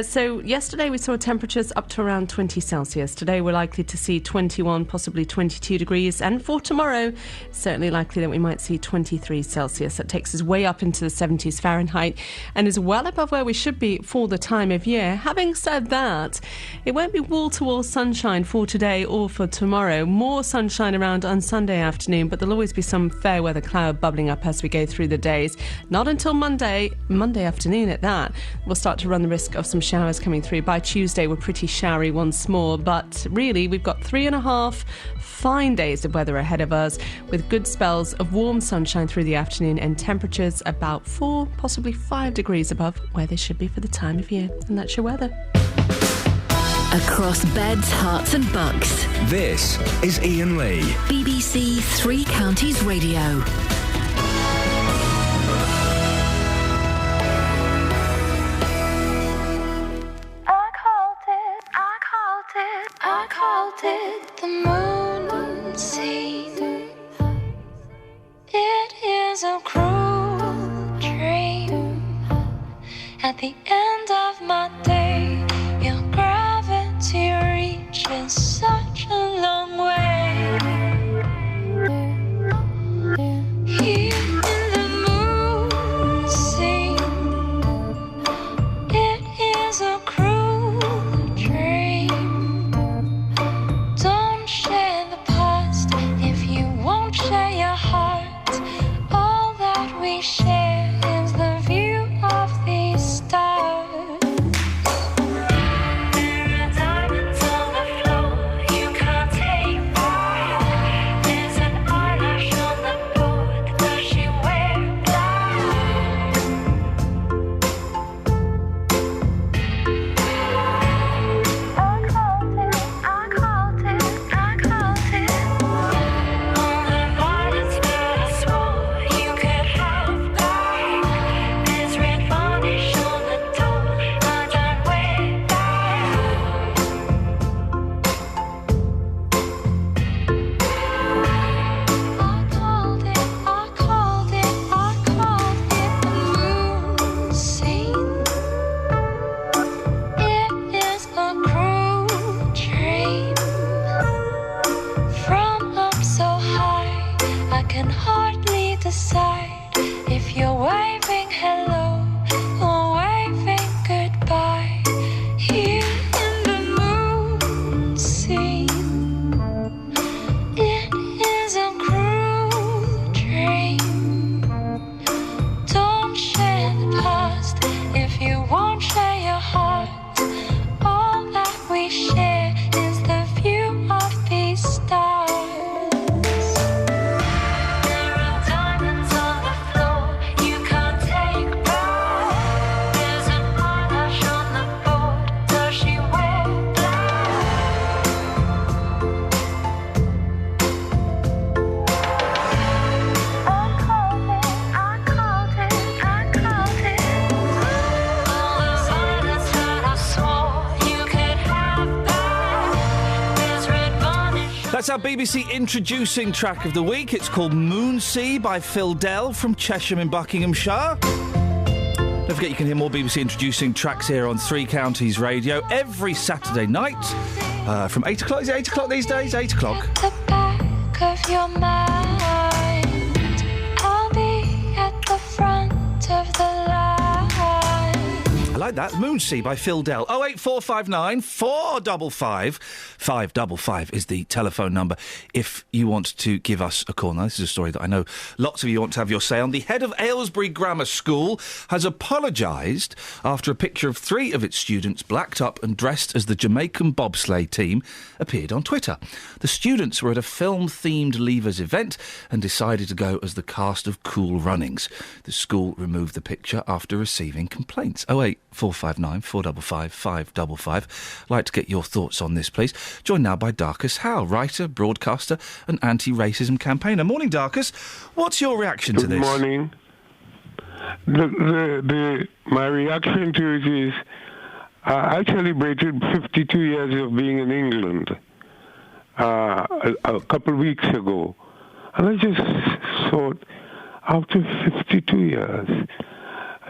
So yesterday we saw temperatures up to around 20 Celsius. Today we're likely to see 21, possibly 22 degrees. And for tomorrow, certainly likely that we might see 23 Celsius. That takes us way up into the 70s Fahrenheit and is well above where we should be for the time of year. Having said that, it won't be wall-to-wall sunshine for today or for tomorrow. More sunshine around on Sunday afternoon, but there'll always be some fair weather cloud bubbling up as we go through the days. Not until Monday afternoon at that, we'll start to run the risk of some showers coming through. By Tuesday, we're pretty showery once more, but really, we've got 3.5 fine days of weather ahead of us, with good spells of warm sunshine through the afternoon and temperatures about 4, possibly 5 degrees above where they should be for the time of year. And that's your weather. Across beds, Herts and bucks. This is Iain Lee. BBC Three Counties Radio. I called it the moon scene. It is a cruel dream. At the end of my day, your gravity reaches such a long way. Here in the moon scene, it is a cruel dream. Don't share the past if you won't share your heart. All that we share is the view of these stars. That's our BBC introducing track of the week. It's called Moonsea by Phil Dell from Chesham in Buckinghamshire. Don't forget you can hear more BBC introducing tracks here on Three Counties Radio every Saturday night from 8 o'clock. Is it 8 o'clock these days? 8 o'clock. At the back of your mind, I'll be at the front of the line. I like that. Moonsea by Phil Dell. 08459 455 555 is the telephone number if you want to give us a call. Now, this is a story that I know lots of you want to have your say on. The head of Aylesbury Grammar School has apologised after a picture of 3 of its students blacked up and dressed as the Jamaican bobsleigh team appeared on Twitter. The students were at a film-themed Leavers event and decided to go as the cast of Cool Runnings. The school removed the picture after receiving complaints. 08459 455 555. I'd like to get your thoughts on this, please. Joined now by Darcus Howe, writer, broadcaster and anti-racism campaigner. Morning, Darcus. What's your reaction to this? Good morning. My reaction to it is I celebrated 52 years of being in England a couple of weeks ago. And I just thought, after 52 years,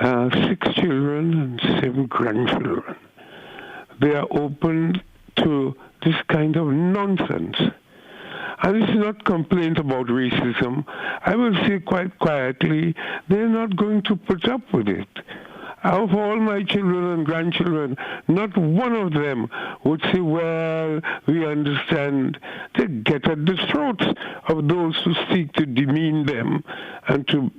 6 children and 7 grandchildren, they are open to this kind of nonsense. And it's not complaint about racism. I will say quite quietly, they're not going to put up with it. Of all my children and grandchildren, not one of them would say, well, we understand. They get at the throats of those who seek to demean them and to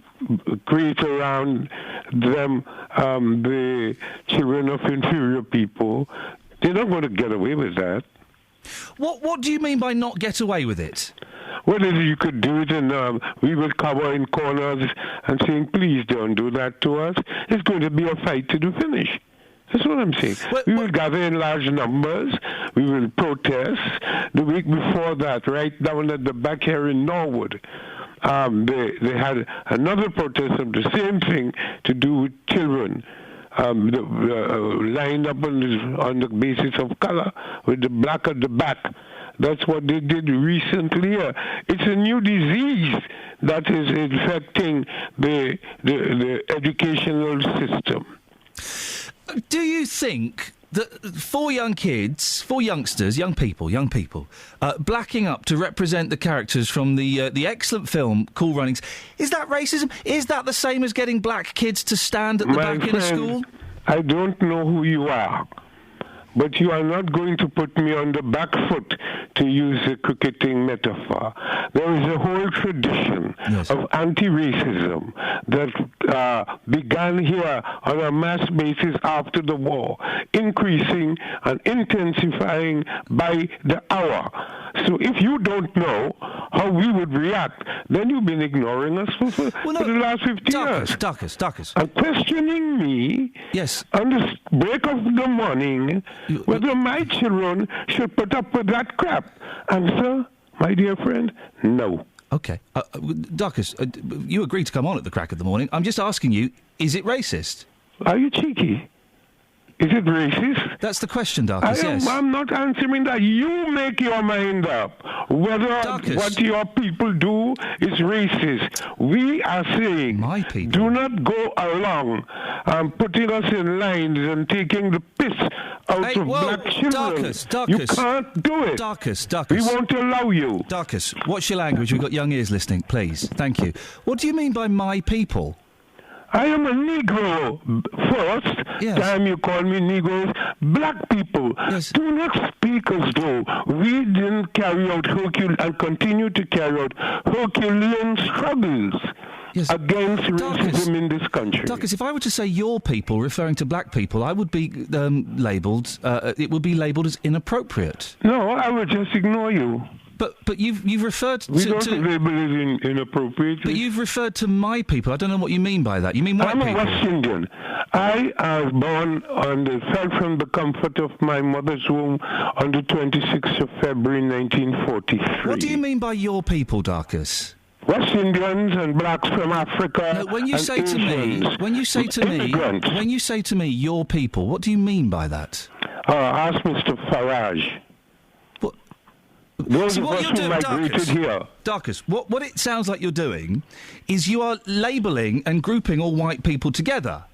create around them the children of inferior people. They're not going to get away with that. What do you mean by not get away with it? Well, you could do it and we will cover in corners and saying, please don't do that to us. It's going to be a fight to the finish. That's what I'm saying. We will gather in large numbers. We will protest. The week before that, right down at the back here in Norwood, they had another protest of the same thing to do with children. Lined up on the basis of colour with the black at the back. That's what they did recently. It's a new disease that is infecting the educational system. Do you think that 4 youngsters, young people, blacking up to represent the characters from the excellent film Cool Runnings, is that racism? Is that the same as getting black kids to stand at the back in a school? I don't know who you are, but you are not going to put me on the back foot, to use a cricketing metaphor. There is a whole tradition of anti-racism that began here on a mass basis after the war, increasing and intensifying by the hour. So if you don't know how we would react, then you've been ignoring us for the last 50 years. Darcus. And questioning me on the break of the morning whether my children should put up with that crap. Answer, my dear friend, no. OK. Darcus, you agreed to come on at the crack of the morning. I'm just asking you, is it racist? Are you cheeky? Is it racist? That's the question, Darcus, yes. I'm not answering that. You make your mind up whether what your people do is racist. We are saying, do not go along putting us in lines and taking the piss out of black children. Darcus. You can't do it. Darcus. We won't allow you. Darcus, watch your language. We've got young ears listening, please. Thank you. What do you mean by my people? I am a Negro first. Time you call me Negroes. Black people, do not speak as though we didn't carry out and continue to carry out Herculean struggles against racism in this country. Darcus, if I were to say your people referring to black people, I would be labelled. It would be labelled as inappropriate. No, I would just ignore you. But you've referred to... We don't label it inappropriate. But you've referred to my people. I don't know what you mean by that. You mean white people? I'm a West Indian. I was born fell from the comfort of my mother's womb on the 26th of February 1943. What do you mean by your people, Darcus? West Indians and blacks from Africa. No, when you say to me, your people, what do you mean by that? Ask Mr. Farage. Those See, of what us you're who doing, migrated here. Darkus, what it sounds like you're doing is you are labelling and grouping all white people together.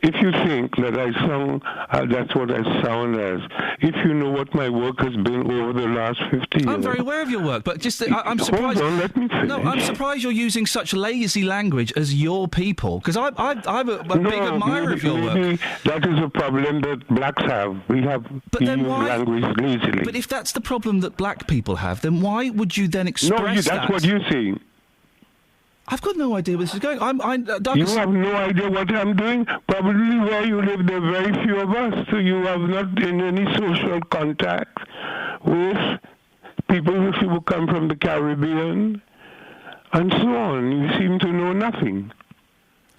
If you think that I sound, that's what I sound as. If you know what my work has been over the last 50 years. I'm very aware of your work, but just I'm surprised. Hold on, let me finish. No, I'm surprised you're using such lazy language as your people, because I'm a big admirer of your work. That is a problem that blacks have. We have language lazily. But if that's the problem that black people have, then why would you then express No, that's what you're saying. I've got no idea where this is going. You have no idea what I'm doing? Probably where you live, there are very few of us, so you have not in any social contact with people who come from the Caribbean, and so on. You seem to know nothing.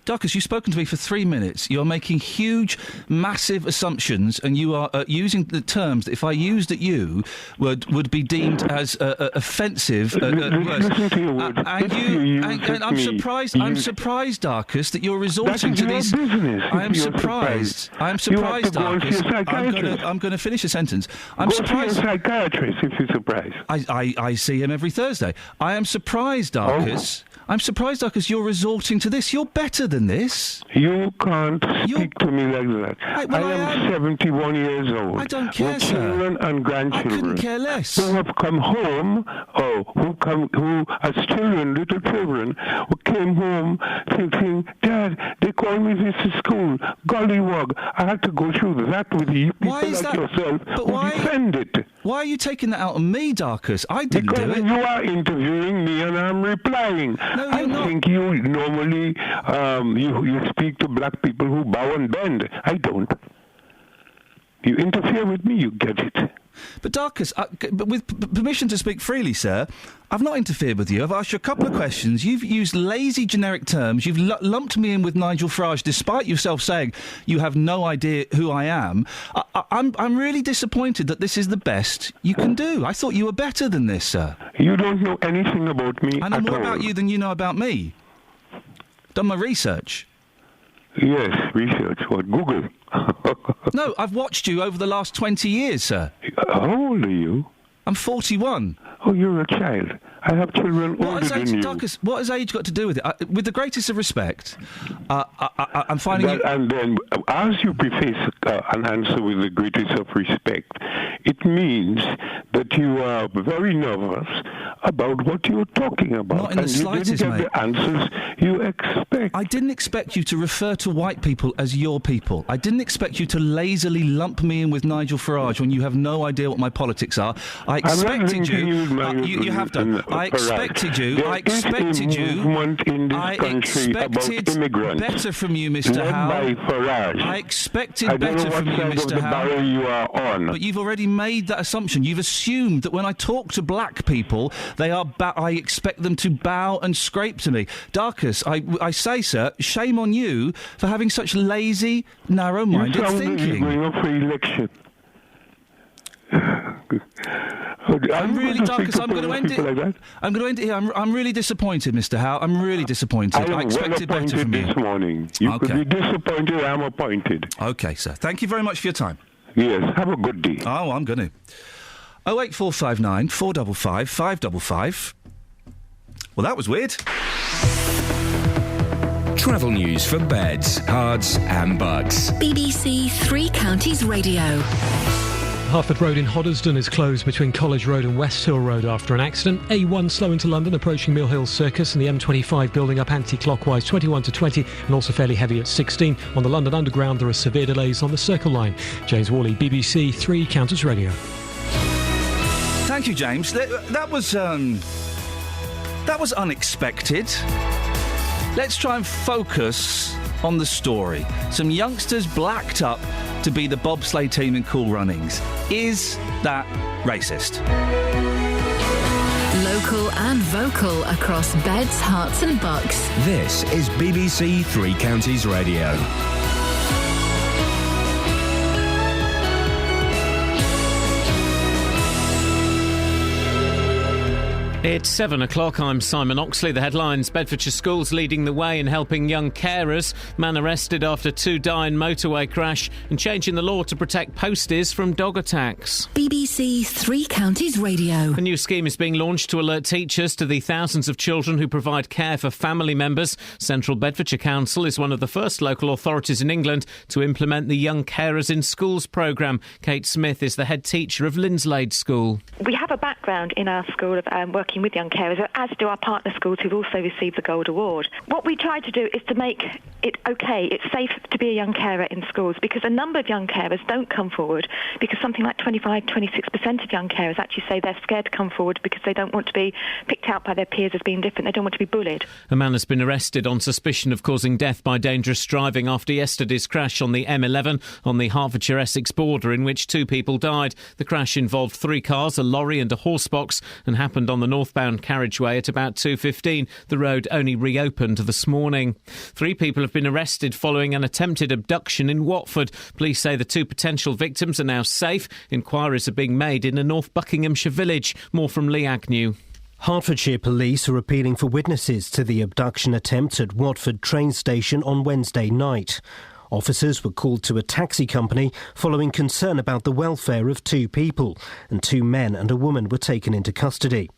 Darkus, you've spoken to me for 3 minutes. You're making huge, massive assumptions, and you are using the terms that, if I used at you, would be deemed as offensive. Listen to your words. And I'm surprised. I'm surprised, Darkus, that you're resorting to these. Business. I am surprised. I am surprised, Darkus. I'm going to finish a sentence. I'm surprised. Go to a psychiatrist if you're surprised. I see him every Thursday. I am surprised, Darkus. I'm surprised, Darkus, you're resorting to this. You're better than this. You can't speak to me like that. I am 71 years old. I don't care, with children and grandchildren. I couldn't care less. Who have come home, who as children, little children, who came home thinking, Dad, they called me this to school. Gollywog. I had to go through that with you. People like yourself who defend it. Why are you taking that out on me, Darkus? I didn't do it. Because you are interviewing me and I'm replying. No, you're not. I think you normally you speak to black people who bow and bend. I don't. You interfere with me, you get it. But Darkus, but with permission to speak freely, sir, I've not interfered with you. I've asked you a couple of questions. You've used lazy, generic terms. You've lumped me in with Nigel Farage, despite yourself saying you have no idea who I am. I'm really disappointed that this is the best you can do. I thought you were better than this, sir. You don't know anything about me. I know more about you than you know about me. Done my research. Yes, research. What, Google? No, I've watched you over the last 20 years, sir. How old are you? I'm 41. Oh, you're a child. I have children older than you. Darkus, what has age got to do with it? With the greatest of respect, I'm finding that, and then, as you preface an answer with the greatest of respect, it means that you are very nervous about what you're talking about. Not in the slightest, you didn't get the answers you expect. I didn't expect you to refer to white people as your people. I didn't expect you to lazily lump me in with Nigel Farage when you have no idea what my politics are. I expected you. You have done. I expected you. I expected better from you, Mr. Howe. I expected better from you, Mr. Howe. You are on. But you've already made that assumption. You've assumed that when I talk to black people, they are. I expect them to bow and scrape to me. Darkus, I say, sir, shame on you for having such lazy, narrow-minded thinking. You're going up for election. I'm really, Darkus, I'm going to end it. Like I'm going to end it here. I'm really disappointed, Mr. Howe. I'm really disappointed. I expected better from you. This morning. You could be disappointed. I'm appointed. Okay, sir. Thank you very much for your time. Yes. Have a good day. Oh, I'm going to. 08459 455 555. Well, that was weird. Travel news for beds, cards and bugs. BBC Three Counties Radio. Harford Road in Hoddesdon is closed between College Road and West Hill Road after an accident. A1 slow into London, approaching Mill Hill Circus, and the M25 building up anti-clockwise 21 to 20, and also fairly heavy at 16. On the London Underground, there are severe delays on the Circle Line. James Worley, BBC Three Counties Radio. Thank you, James. That was unexpected. Let's try and focus on the story. Some youngsters blacked up to be the bobsleigh team in Cool Runnings. Is that racist? Local and vocal across beds, hearts and bucks. This is BBC Three Counties Radio. It's 7 o'clock. I'm Simon Oxley. The headlines: Bedfordshire schools leading the way in helping young carers. Man arrested after 2 die in motorway crash. And changing the law to protect posties from dog attacks. BBC Three Counties Radio. A new scheme is being launched to alert teachers to the thousands of children who provide care for family members. Central Bedfordshire Council is one of the first local authorities in England to implement the Young Carers in Schools programme. Kate Smith is the head teacher of Linslade School. We have a background in our school of working with young carers, as do our partner schools who've also received the Gold Award. What we try to do is to make it okay, it's safe to be a young carer in schools, because a number of young carers don't come forward, because something like 25-26% of young carers actually say they're scared to come forward because they don't want to be picked out by their peers as being different. They don't want to be bullied. A man has been arrested on suspicion of causing death by dangerous driving after yesterday's crash on the M11 on the Hertfordshire-Essex border, in which 2 people died. The crash involved 3 cars, a lorry and a horse box, and happened on the northbound carriageway at about 2:15. The road only reopened this morning. 3 people have been arrested following an attempted abduction in Watford. Police say the 2 potential victims are now safe. Inquiries are being made in a North Buckinghamshire village. More from Lee Agnew. Hertfordshire police are appealing for witnesses to the abduction attempt at Watford train station on Wednesday night. Officers were called to a taxi company following concern about the welfare of 2 people, and 2 men and a woman were taken into custody.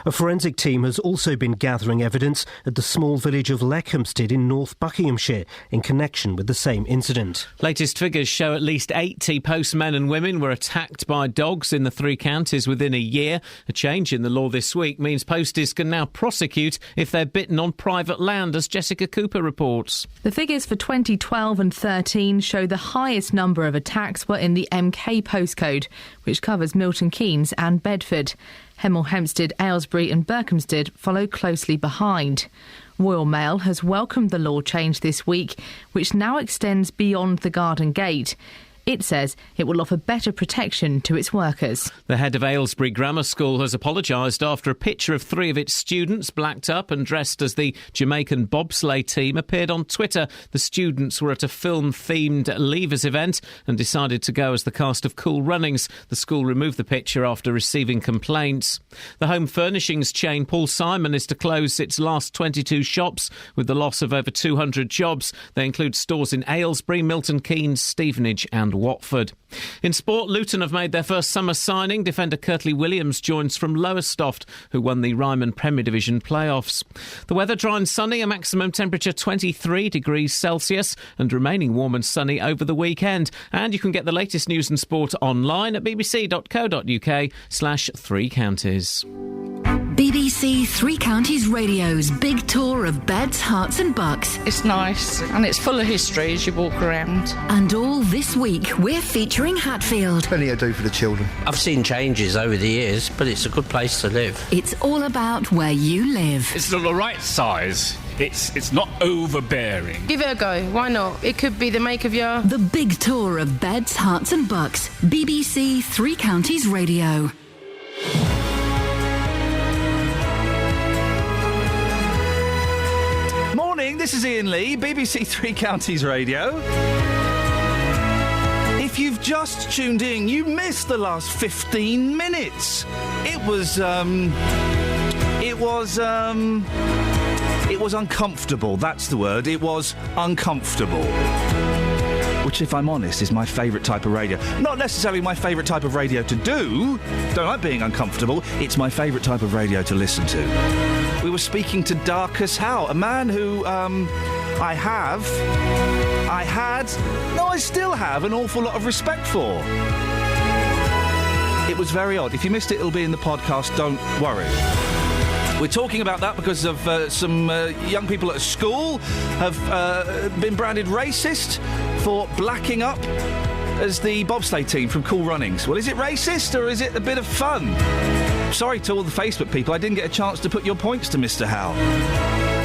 A forensic team has also been gathering evidence at the small village of Leckhamsted in North Buckinghamshire in connection with the same incident. Latest figures show at least 80 postmen and women were attacked by dogs in the 3 counties within a year. A change in the law this week means posties can now prosecute if they're bitten on private land, as Jessica Cooper reports. The figures for 2012 and 13 show the highest number of attacks were in the MK postcode, which covers Milton Keynes and Bedford. Hemel Hempstead, Aylesbury and Berkhamsted follow closely behind. Royal Mail has welcomed the law change this week, which now extends beyond the garden gate. It says it will offer better protection to its workers. The head of Aylesbury Grammar School has apologised after a picture of 3 of its students blacked up and dressed as the Jamaican bobsleigh team appeared on Twitter. The students were at a film-themed Leavers event and decided to go as the cast of Cool Runnings. The school removed the picture after receiving complaints. The home furnishings chain Paul Simon is to close its last 22 shops with the loss of over 200 jobs. They include stores in Aylesbury, Milton Keynes, Stevenage and Watford. In sport, Luton have made their first summer signing. Defender Curtly Williams joins from Lowestoft, who won the Ryman Premier Division playoffs. The weather dry and sunny, a maximum temperature 23 degrees Celsius, and remaining warm and sunny over the weekend. And you can get the latest news and sport online at bbc.co.uk/3 counties. BBC Three Counties Radio's big tour of beds, hearts and bucks. It's nice and it's full of history as you walk around. And all this week we're featuring Hatfield. Plenty to do for the children. I've seen changes over the years, but it's a good place to live. It's all about where you live. It's the right size. It's not overbearing. Give it a go. Why not? It could be the make of your... The big tour of beds, hearts and bucks. BBC Three Counties Radio. This is Iain Lee, BBC Three Counties Radio. If you've just tuned in, you missed the last 15 minutes. It was uncomfortable. That's the word. It was uncomfortable. Which, if I'm honest, is my favourite type of radio. Not necessarily my favourite type of radio to do. Don't like being uncomfortable. It's my favourite type of radio to listen to. We were speaking to Darcus Howe, a man who I still have an awful lot of respect for. It was very odd. If you missed it, it'll be in the podcast. Don't worry. We're talking about that because of some young people at a school have been branded racist for blacking up as the bobsleigh team from Cool Runnings. Well, is it racist or is it a bit of fun? Sorry to all the Facebook people, I didn't get a chance to put your points to Mr. Howe.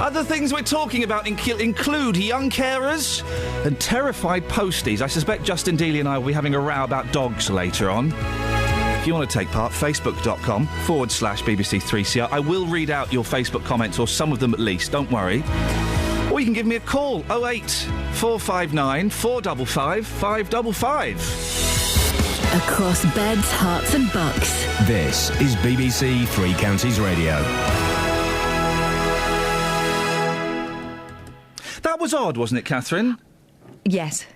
Other things we're talking about include young carers and terrified posties. I suspect Justin Dealey and I will be having a row about dogs later on. If you want to take part, facebook.com/BBC3CR. I will read out your Facebook comments, or some of them at least, don't worry. Or you can give me a call, 08 459 455 555. Across beds, hearts and bucks. This is BBC Three Counties Radio. That was odd, wasn't it, Catherine? Yes.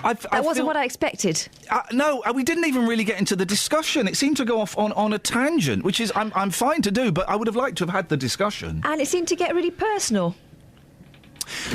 That wasn't what I expected. No, we didn't even really get into the discussion. It seemed to go off on a tangent, which is I'm fine to do, but I would have liked to have had the discussion. And it seemed to get really personal.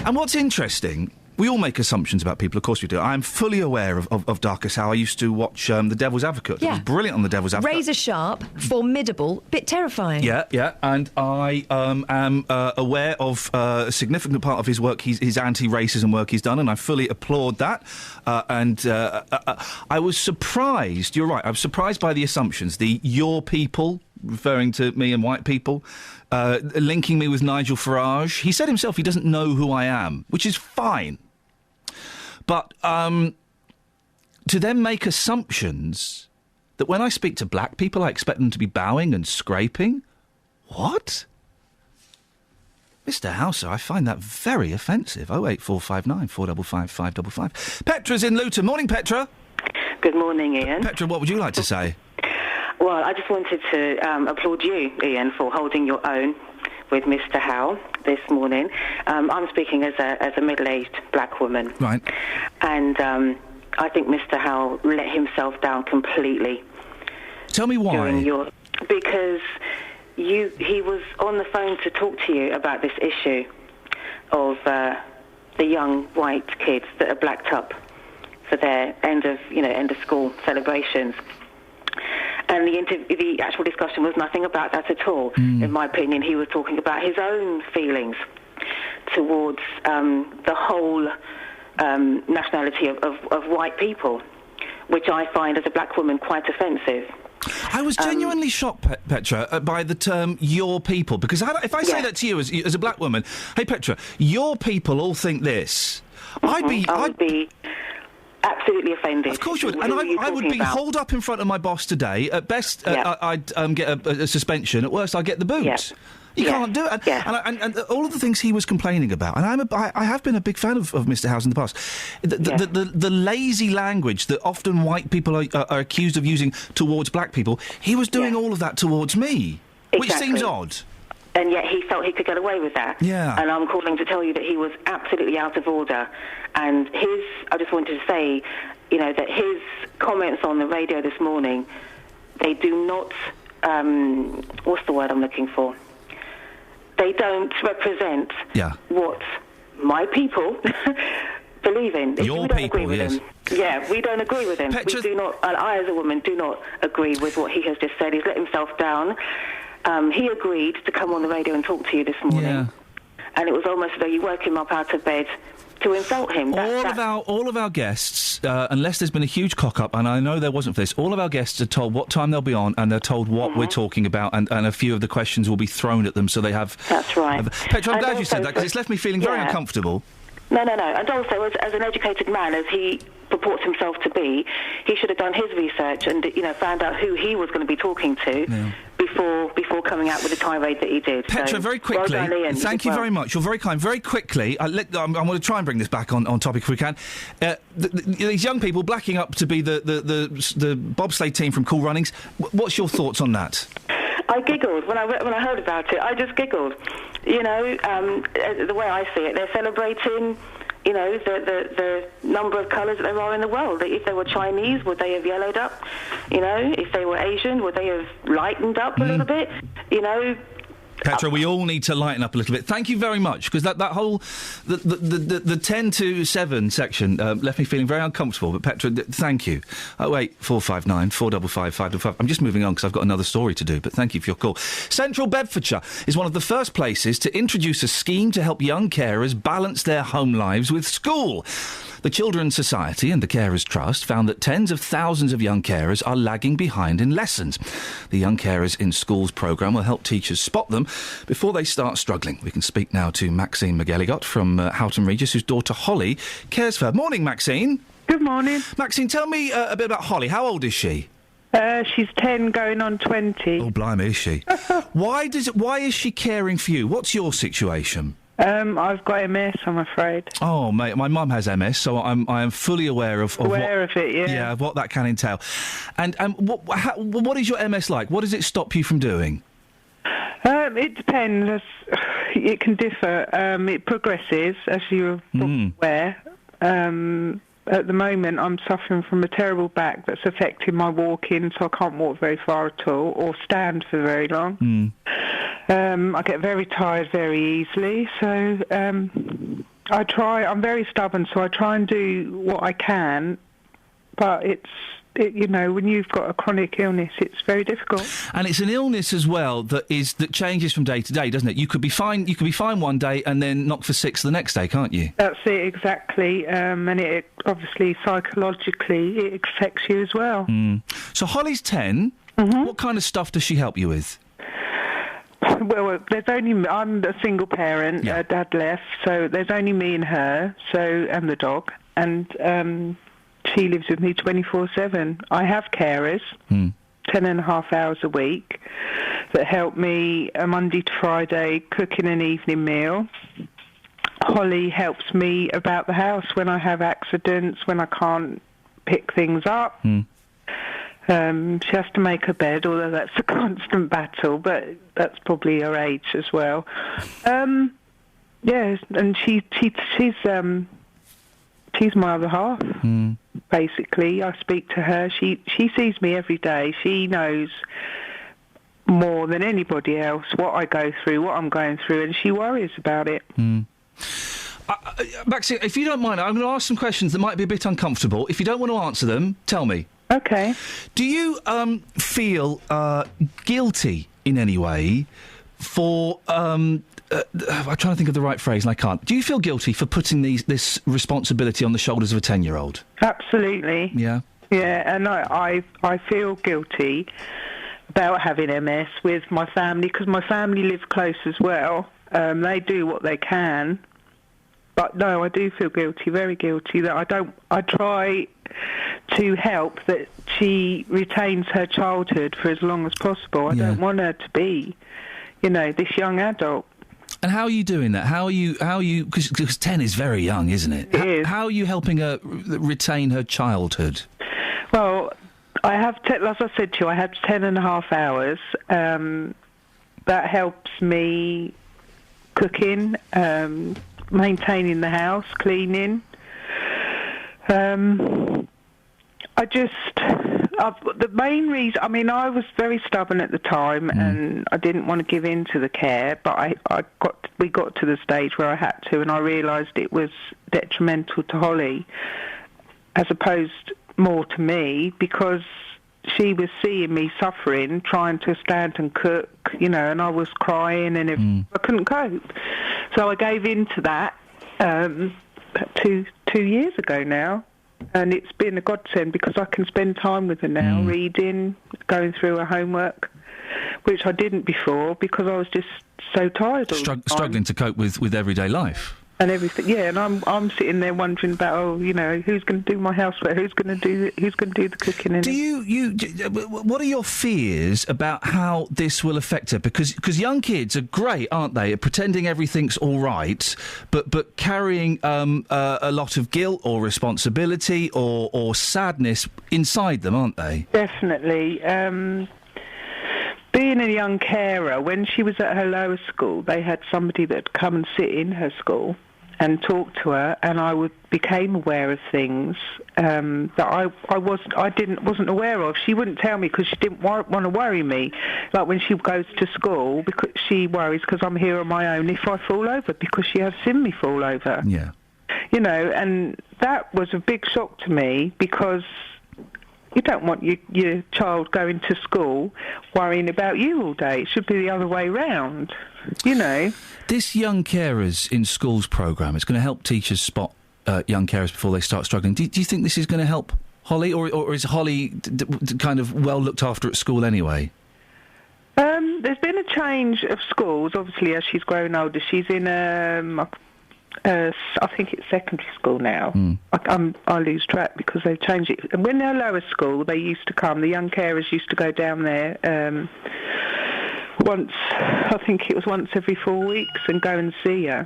And what's interesting, we all make assumptions about people, of course we do. I'm fully aware of Darkest Hour. I used to watch The Devil's Advocate. Yeah. It was brilliant on The Devil's Advocate. Razor sharp, formidable, bit terrifying. Yeah, and I am aware of a significant part of his work, his anti-racism work he's done, and I fully applaud that. I was surprised, you're right, I was surprised by the assumptions, your people, referring to me and white people, linking me with Nigel Farage. He said himself he doesn't know who I am, which is fine. But to then make assumptions that when I speak to black people, I expect them to be bowing and scraping? What? Mr. Houser, I find that very offensive. 08459 455 555. Petra's in Luton. Morning, Petra. Good morning, Iain. Petra, what would you like to say? Well, I just wanted to applaud you, Iain, for holding your own with Mr. Howe this morning. I'm speaking as a middle-aged black woman. Right. And I think Mr. Howe let himself down completely. Tell me why. Because he was on the phone to talk to you about this issue of the young white kids that are blacked up for their end of school celebrations. And the actual discussion was nothing about that at all. In my opinion, he was talking about his own feelings towards the whole nationality of white people, which I find as a black woman quite offensive. I was genuinely shocked, Petra, by the term "your people," because if I say that to you as a black woman, hey Petra, your people all think this, I would be absolutely offended. Of course you would. And I would be hauled up in front of my boss today. At best, I'd get a suspension. At worst, I'd get the boot. Yeah. You can't do it. And all of the things he was complaining about, and I have been a big fan of Mr. Howes in the past. The lazy language that often white people are accused of using towards black people, he was doing all of that towards me, which seems odd. And yet he felt he could get away with that. Yeah. And I'm calling to tell you that he was absolutely out of order. And I just wanted to say, that his comments on the radio this morning, they do not, what's the word I'm looking for? They don't represent what my people believe in. Your people, yes. Yeah, we don't agree with him. We do not, and I as a woman do not agree with what he has just said. He's let himself down. He agreed to come on the radio and talk to you this morning, and it was almost as though you woke him up out of bed to insult him. All of our guests, unless there's been a huge cock-up, and I know there wasn't for this, all of our guests are told what time they'll be on, and they're told what we're talking about, and a few of the questions will be thrown at them, so they have... That's right. Petra, I'm glad you said that, because it's left me feeling very uncomfortable. No. And also, as an educated man, as he purports himself to be, he should have done his research and, found out who he was going to be be to before coming out with the tirade that he did. Petra, very quickly, well done, Iain, thank you very much. You're very kind. Very quickly, I want to try and bring this back on topic if we can. These young people blacking up to be the bobsleigh team from Cool Runnings. What's your thoughts on that? I giggled when I heard about it. I just giggled. The way I see it, they're celebrating, the number of colours that there are in the world. If they were Chinese, would they have yellowed up? If they were Asian, would they have lightened up a little bit? Petra, we all need to lighten up a little bit. Thank you very much, because that whole the 10 to 7 section left me feeling very uncomfortable. But Petra, thank you. 08459 455 555. I'm just moving on because I've got another story to do. But thank you for your call. Central Bedfordshire is one of the first places to introduce a scheme to help young carers balance their home lives with school. The Children's Society and the Carers Trust found that tens of thousands of young carers are lagging behind in lessons. The Young Carers in Schools programme will help teachers spot them before they start struggling. We can speak now to Maxine McGilligot from Houghton Regis, whose daughter Holly cares for her. Morning, Maxine. Good morning. Maxine, tell me a bit about Holly. How old is she? She's 10 going on 20. Oh, blimey, is she? Why is she caring for you? What's your situation? I've got MS, I'm afraid. Oh, mate, my mum has MS, so I am fully aware of Aware of it, yeah. Yeah, of what that can entail. And what is your MS like? What does it stop you from doing? It depends. It can differ. It progresses, as you're aware. At the moment, I'm suffering from a terrible back that's affecting my walking, so I can't walk very far at all, or stand for very long. I get very tired very easily, so I'm very stubborn, so I try and do what I can, but when you've got a chronic illness, it's very difficult. And it's an illness as well that changes from day to day, doesn't it? You could be fine one day and then knock for six the next day, can't you? That's it, exactly. And it obviously psychologically it affects you as well. So Holly's 10. What kind of stuff does she help you with? Well, I'm a single parent. Dad left, so there's only me and her, and the dog, and she lives with me 24/7. I have carers, 10.5 hours a week, that help me Monday to Friday cooking an evening meal. Holly helps me about the house when I have accidents, when I can't pick things up. She has to make her bed, although that's a constant battle, but that's probably her age as well. Yes, and she's my other half. Basically, I speak to her. She sees me every day. She knows more than anybody else what I go through, what I'm going through, and she worries about it. Maxie, if you don't mind, I'm going to ask some questions that might be a bit uncomfortable. If you don't want to answer them, tell me. Okay. Do you feel guilty in any way for... I'm trying to think of the right phrase and I can't. Do you feel guilty for putting this responsibility on the shoulders of a 10-year-old? Absolutely. Yeah? Yeah, and I feel guilty about having MS with my family, because my family live close as well. They do what they can. But no, I do feel guilty, very guilty, that I try to help that she retains her childhood for as long as possible. I don't want her to be, this young adult. And how are you doing that? How are you? Because 10 is very young, isn't it? It is. How are you helping her retain her childhood? Well, I have, as I said to you, I have 10.5 hours. That helps me cooking, maintaining the house, cleaning. The main reason, I was very stubborn at the time, and I didn't want to give in to the care, but we got to the stage where I had to, and I realised it was detrimental to Holly, as opposed more to me, because she was seeing me suffering, trying to stand and cook, and I was crying and I couldn't cope. So I gave in to that 2 years ago now. And it's been a godsend because I can spend time with her now, reading, going through her homework, which I didn't before because I was just so tired. Struggling to cope with everyday life. And everything, yeah. And I'm sitting there wondering about, who's going to do my housework, who's going to do the cooking. And what are your fears about how this will affect her? Because young kids are great, aren't they, at pretending everything's all right, but carrying a lot of guilt or responsibility or sadness inside them, aren't they? Definitely. Being a young carer, when she was at her lower school, they had somebody that'd come and sit in her school and talk to her, and I became aware of things that I wasn't aware of. She wouldn't tell me because she didn't want to worry me. Like when she goes to school, because she worries because I'm here on my own if I fall over, because she has seen me fall over. Yeah. And that was a big shock to me, because you don't want your child going to school worrying about you all day. It should be the other way round, This Young Carers in Schools programme is going to help teachers spot young carers before they start struggling. Do you think this is going to help Holly, or is Holly kind of well looked after at school anyway? There's been a change of schools, obviously, as she's grown older. She's in I think it's secondary school now. I lose track because they've changed it. And when they're lower school, they used to come. The young carers used to go down there I think it was once every 4 weeks, and go and see her.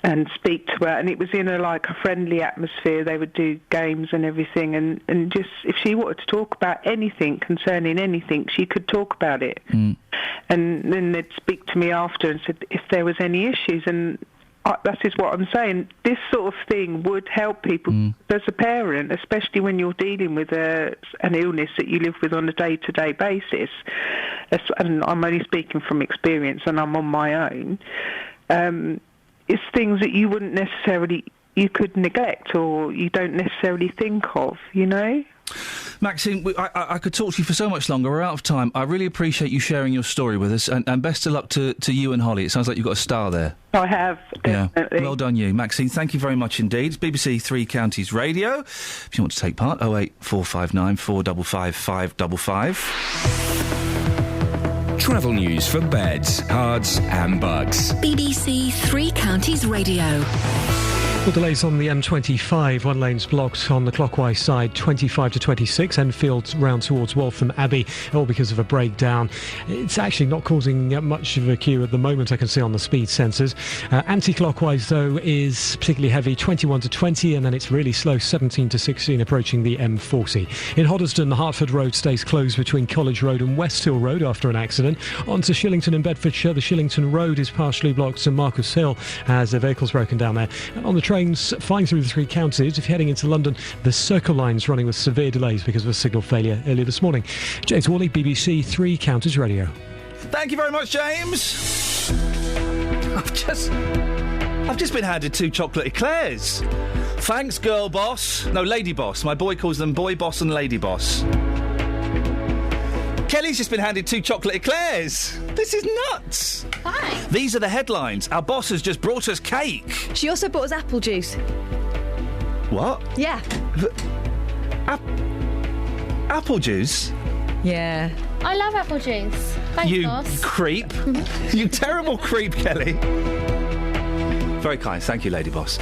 And speak to her, and it was in a friendly atmosphere. They would do games and everything, and just if she wanted to talk about anything concerning anything, she could talk about it. And then they'd speak to me after and said if there was any issues, and that is what I'm saying. This sort of thing would help people as a parent, especially when you're dealing with an illness that you live with on a day-to-day basis. And I'm only speaking from experience, and I'm on my own. It's things that you could neglect, or you don't necessarily think of, you know? Maxine, I could talk to you for so much longer. We're out of time. I really appreciate you sharing your story with us, and best of luck to you and Holly. It sounds like you've got a star there. I have, definitely. Yeah. Well done, you. Maxine, thank you very much indeed. It's BBC Three Counties Radio. If you want to take part, 08459 455 555. Travel news for beds, cards and bugs. BBC Three Counties Radio. Well, delays on the M25. One lane's blocked on the clockwise side, 25 to 26, Enfield round towards Waltham Abbey, all because of a breakdown. It's actually not causing much of a queue at the moment, I can see on the speed sensors. Anti-clockwise, though, is particularly heavy, 21 to 20, and then it's really slow, 17 to 16, approaching the M40. In Hoddesdon, the Hertford Road stays closed between College Road and West Hill Road after an accident. On to Shillington in Bedfordshire, the Shillington Road is partially blocked to Marcus Hill as a vehicle's broken down there. And on the trains flying through the three counties, if you're heading into London, the Circle Line's running with severe delays because of a signal failure earlier this morning. James Worley, BBC Three Counties Radio. Thank you very much, James. I've just been handed 2 chocolate eclairs. Thanks, girl boss. No, lady boss. My boy calls them boy boss and lady boss. Kelly's just been handed 2 chocolate eclairs. This is nuts. Fine. These are the headlines. Our boss has just brought us cake. She also brought us apple juice. What? Yeah. Apple juice? Yeah. I love apple juice. Thanks, You boss. creep. You terrible creep, Kelly. Very kind. Thank you, Lady Boss.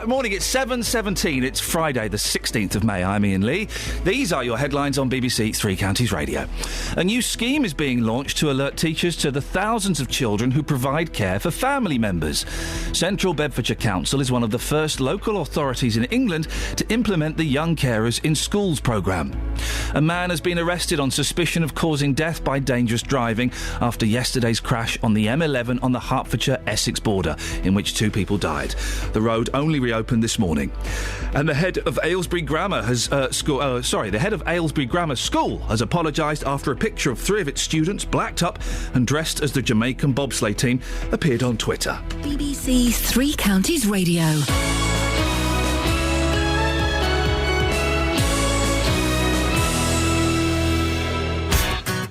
Morning, it's 7:17. It's Friday, the 16th of May. I'm Iain Lee. These are your headlines on BBC Three Counties Radio. A new scheme is being launched to alert teachers to the thousands of children who provide care for family members. Central Bedfordshire Council is one of the first local authorities in England to implement the Young Carers in Schools programme. A man has been arrested on suspicion of causing death by dangerous driving after yesterday's crash on the M11 on the Hertfordshire-Essex border, in which 2 people died. The road only reopened this morning. And the head of Aylesbury Grammar the head of Aylesbury Grammar School has apologised after a picture of 3 of its students blacked up and dressed as the Jamaican bobsleigh team appeared on Twitter. BBC Three Counties Radio.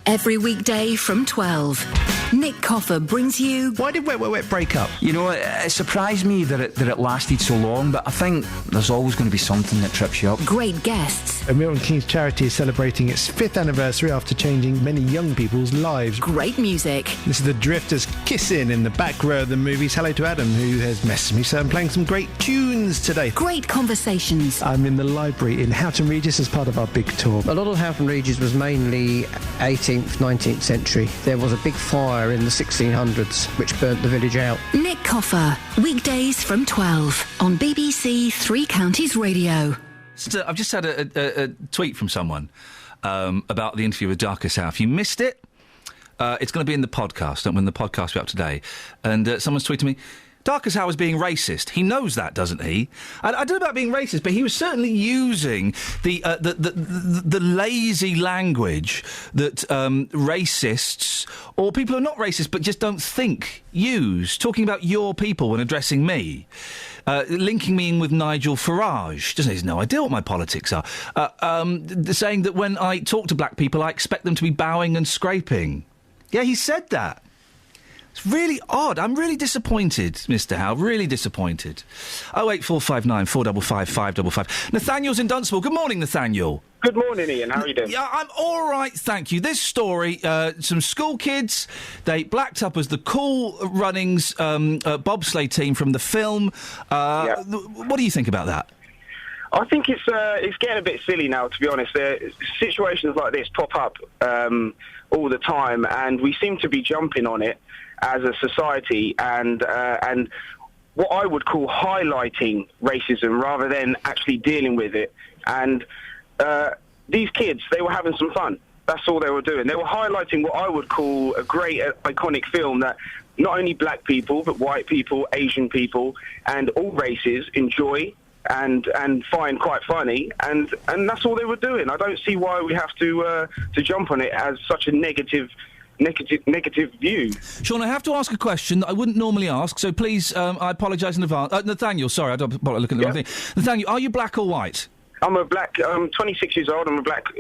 Every weekday from 12. Nick Coffer brings you... Why did Wet Wet Wet break up? You know, it surprised me that it lasted so long, but I think there's always going to be something that trips you up. Great guests. Milton Keynes charity is celebrating its 5th anniversary after changing many young people's lives. Great music. This is the Drifters kissing in the back row of the movies. Hello to Adam, who has messaged me, so I'm playing some great tunes today. Great conversations. I'm in the library in Houghton Regis as part of our big tour. A lot of Houghton Regis was mainly 18th, 19th century. There was a big fire in the 1600s which burnt the village out. Nick Coffer, weekdays from 12 on BBC Three Counties Radio. I've just had a tweet from someone about the interview with Darcus Howe. If you missed it, it's going to be in the podcast, when the podcast will be up today. And someone's tweeted me, Darcus Howe is being racist. He knows that, doesn't he? I don't know about being racist, but he was certainly using the lazy language that racists, or people who are not racist but just don't think, use, talking about your people when addressing me. Linking me in with Nigel Farage. Doesn't he? He has no idea what my politics are. Saying that when I talk to black people, I expect them to be bowing and scraping. Yeah, he said that. It's really odd. I'm really disappointed, Mr. Howe. Really disappointed. 08459 455 555. Nathaniel's in Dunstable. Good morning, Nathaniel. Good morning, Ian. How are you doing? Yeah, I'm all right, thank you. This story, some school kids, they blacked up as the Cool Runnings bobsleigh team from the film. What do you think about that? I think it's getting a bit silly now, to be honest. Situations like this pop up all the time, and we seem to be jumping on it as a society, and what I would call highlighting racism rather than actually dealing with it. And these kids, they were having some fun. That's all they were doing. They were highlighting what I would call a great, iconic film that not only black people, but white people, Asian people, and all races enjoy and find quite funny. And that's all they were doing. I don't see why we have to jump on it as such a negative view. Sean, I have to ask a question that I wouldn't normally ask, so please, I apologise in advance. Nathaniel, sorry, I don't look at the wrong thing. Nathaniel, are you black or white? I'm 26 years old. I'm a black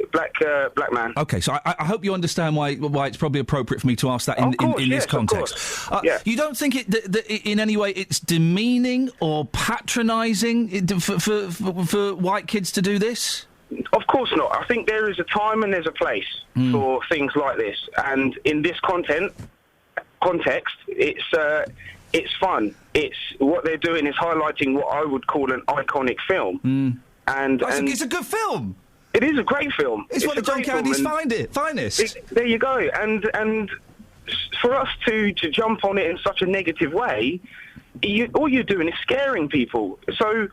man. Okay, so I hope you understand why it's probably appropriate for me to ask that in this context. You don't think that in any way it's demeaning or patronising for white kids to do this? Of course not. I think there is a time and there's a place for things like this, and in this context, it's fun. It's what they're doing is highlighting what I would call an iconic film. And it's a good film. It is a great film. It's one of John Candy's finest. There you go. And for us to jump on it in such a negative way, all you're doing is scaring people. So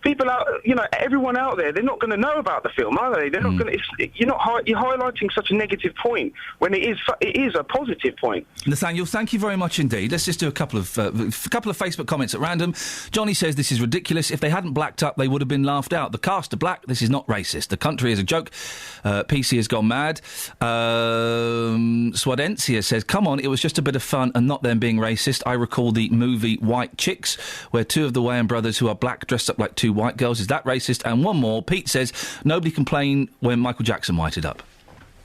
people out, everyone out there, they're not going to know about the film, are they? They're not going to. You're highlighting such a negative point when it is a positive point. Nathaniel, thank you very much indeed. Let's just do a couple of Facebook comments at random. Johnny says this is ridiculous. If they hadn't blacked up, they would have been laughed out. The cast are black. This is not racist. The country is a joke. PC has gone mad. Swadencia says, come on, it was just a bit of fun and not them being racist. I recall the movie White Chicks, where two of the Wayans brothers who are black dressed up like two white girls. Is that racist? And one more. Pete says, nobody complained when Michael Jackson whited up.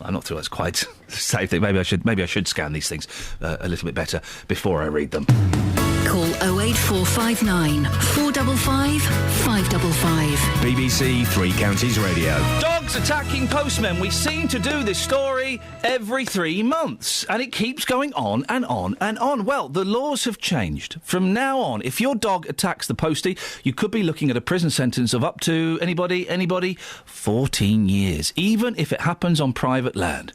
I'm not sure that's quite the same thing. Maybe I should scan these things a little bit better before I read them. Call 08459 455 555. BBC Three Counties Radio. Dogs attacking postmen. We seem to do this story every 3 months, and it keeps going on and on and on. Well, the laws have changed. From now on, if your dog attacks the postie, you could be looking at a prison sentence of up to, anybody, 14 years, even if it happens on private land.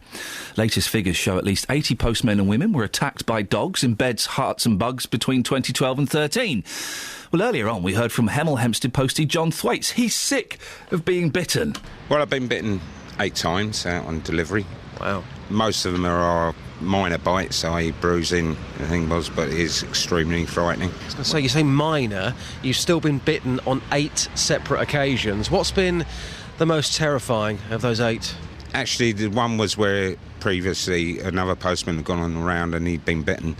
Latest figures show at least 80 postmen and women were attacked by dogs in beds, hearts and bugs between 2012 and 13. Well, earlier on, we heard from Hemel Hempstead postie John Thwaites. He's sick of being bitten. Well, I've been bitten 8 times out on delivery. Wow. Most of them are minor bites, i.e. bruising, the thing was, but it is extremely frightening. I was going to say, you say minor, you've still been bitten on 8 separate occasions. What's been the most terrifying of those 8? Actually, the one was where previously another postman had gone on around and he'd been bitten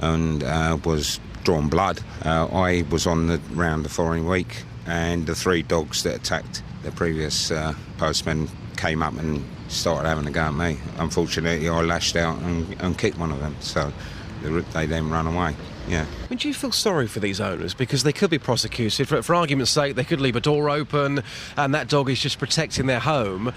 and was drawn blood. I was on the round the following week, and the 3 dogs that attacked the previous postman came up and started having a go at me. Unfortunately, I lashed out and kicked one of them, so they then ran away. Yeah. Would you feel sorry for these owners? Because they could be prosecuted. For argument's sake, they could leave a door open and that dog is just protecting their home.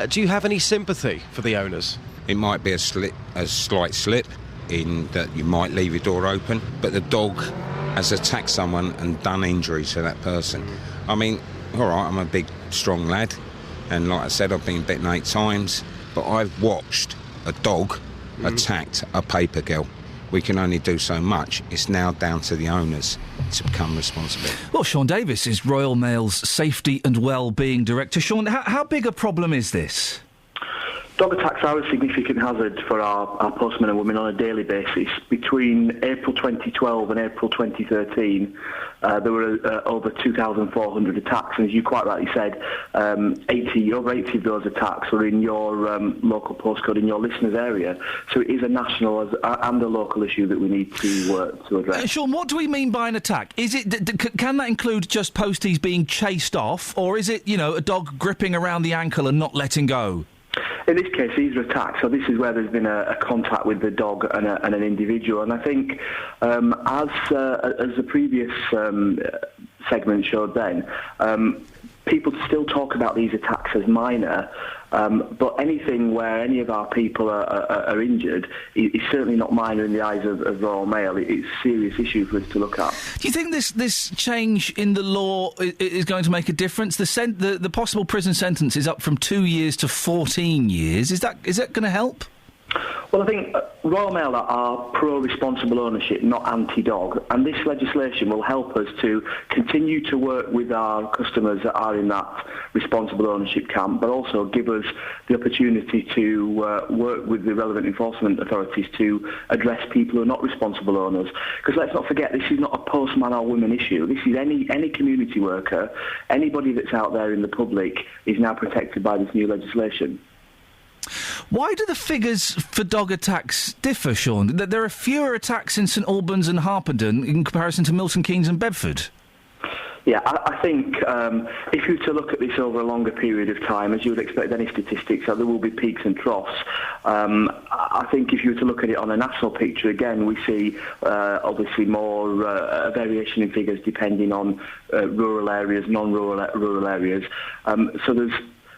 Do you have any sympathy for the owners? It might be a slight slip in that you might leave your door open, but the dog has attacked someone and done injury to that person. I mean, all right, I'm a big, strong lad, and like I said, I've been bitten 8 times, but I've watched a dog attacked a paper girl. We can only do so much. It's now down to the owners to become responsible. Well, Sean Davis is Royal Mail's Safety and Wellbeing Director. Sean, how big a problem is this? Dog attacks are a significant hazard for our postmen and women on a daily basis. Between April 2012 and April 2013, there were over 2,400 attacks, and as you quite rightly said, over 80 of those attacks were in your local postcode, in your listeners' area. So it is a national and a local issue that we need to address. Sean, what do we mean by an attack? Is it can that include just posties being chased off, or is it, a dog gripping around the ankle and not letting go? In this case, these are attacks, so this is where there's been a contact with the dog and an individual. And I think, as the previous segment showed then, people still talk about these attacks as minor, but anything where any of our people are injured is certainly not minor in the eyes of Royal Mail. It's a serious issue for us to look at. Do you think this change in the law is going to make a difference? The possible prison sentence is up from 2 years to 14 years. Is that going to help? Well, I think Royal Mail are pro-responsible ownership, not anti-dog, and this legislation will help us to continue to work with our customers that are in that responsible ownership camp, but also give us the opportunity to work with the relevant enforcement authorities to address people who are not responsible owners. Because let's not forget, this is not a postman or woman issue. This is any community worker, anybody that's out there in the public is now protected by this new legislation. Why do the figures for dog attacks differ, Sean? There are fewer attacks in St Albans and Harpenden in comparison to Milton Keynes and Bedford. Yeah, I think if you were to look at this over a longer period of time, as you would expect any statistics, there will be peaks and troughs. I think if you were to look at it on a national picture, again, we see obviously more variation in figures depending on rural areas, non-rural areas. So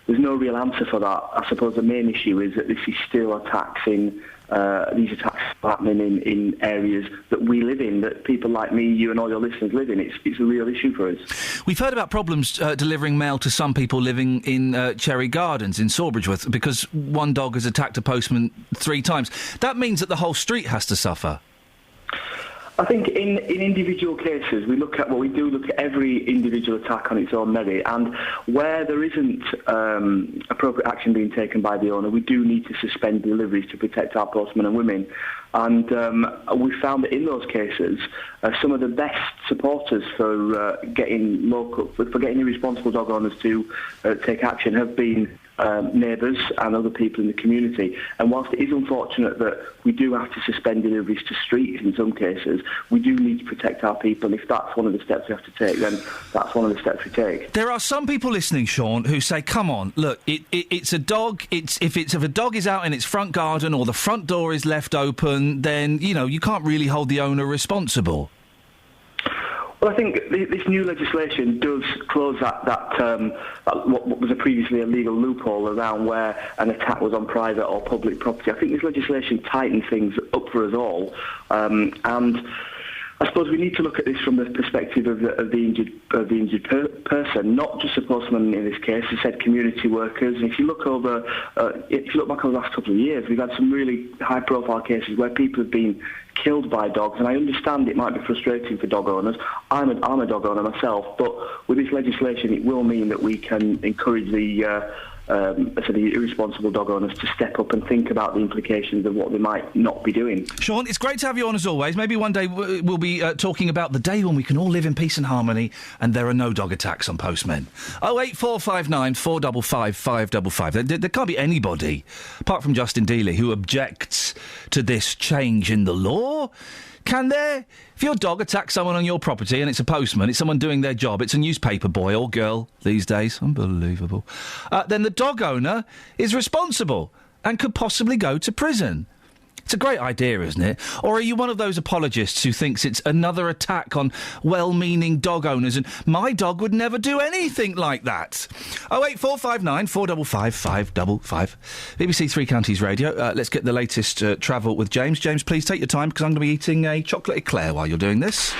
there's no real answer for that. I suppose the main issue is that this is still these attacks happening in areas that we live in, that people like me, you and all your listeners live in. It's a real issue for us. We've heard about problems delivering mail to some people living in Cherry Gardens in Sawbridgeworth because one dog has attacked a postman 3 times. That means that the whole street has to suffer. I think in individual cases, we do look at every individual attack on its own merit, and where there isn't appropriate action being taken by the owner, we do need to suspend deliveries to protect our postmen and women. And we found that in those cases, some of the best supporters for getting irresponsible dog owners to take action have been neighbours and other people in the community. And whilst it is unfortunate that we do have to suspend deliveries to streets in some cases, we do need to protect our people. If that's one of the steps we have to take, then that's one of the steps we take. There are some people listening, Sean, who say, come on, look, it's a dog. If a dog is out in its front garden or the front door is left open, then, you can't really hold the owner responsible. Well, I think this new legislation does close that what was previously a legal loophole around where an attack was on private or public property. I think this legislation tightens things up for us all, and I suppose we need to look at this from the perspective of the injured person, not just the postman in this case. As I said, community workers. And if you look back over the last couple of years, we've had some really high-profile cases where people have been killed by dogs, and I understand it might be frustrating for dog owners. I'm a dog owner myself, but with this legislation, it will mean that we can encourage the irresponsible dog owners to step up and think about the implications of what they might not be doing. Sean, it's great to have you on as always. Maybe one day we'll be talking about the day when we can all live in peace and harmony and there are no dog attacks on postmen. 08459 455 555. There can't be anybody, apart from Justin Dealey, who objects to this change in the law. Can there? If your dog attacks someone on your property and it's a postman, it's someone doing their job, it's a newspaper boy or girl these days, unbelievable, then the dog owner is responsible and could possibly go to prison. It's a great idea, isn't it? Or are you one of those apologists who thinks it's another attack on well-meaning dog owners and my dog would never do anything like that? 08459 455 555. BBC Three Counties Radio. Let's get the latest travel with James. James, please take your time because I'm going to be eating a chocolate eclair while you're doing this.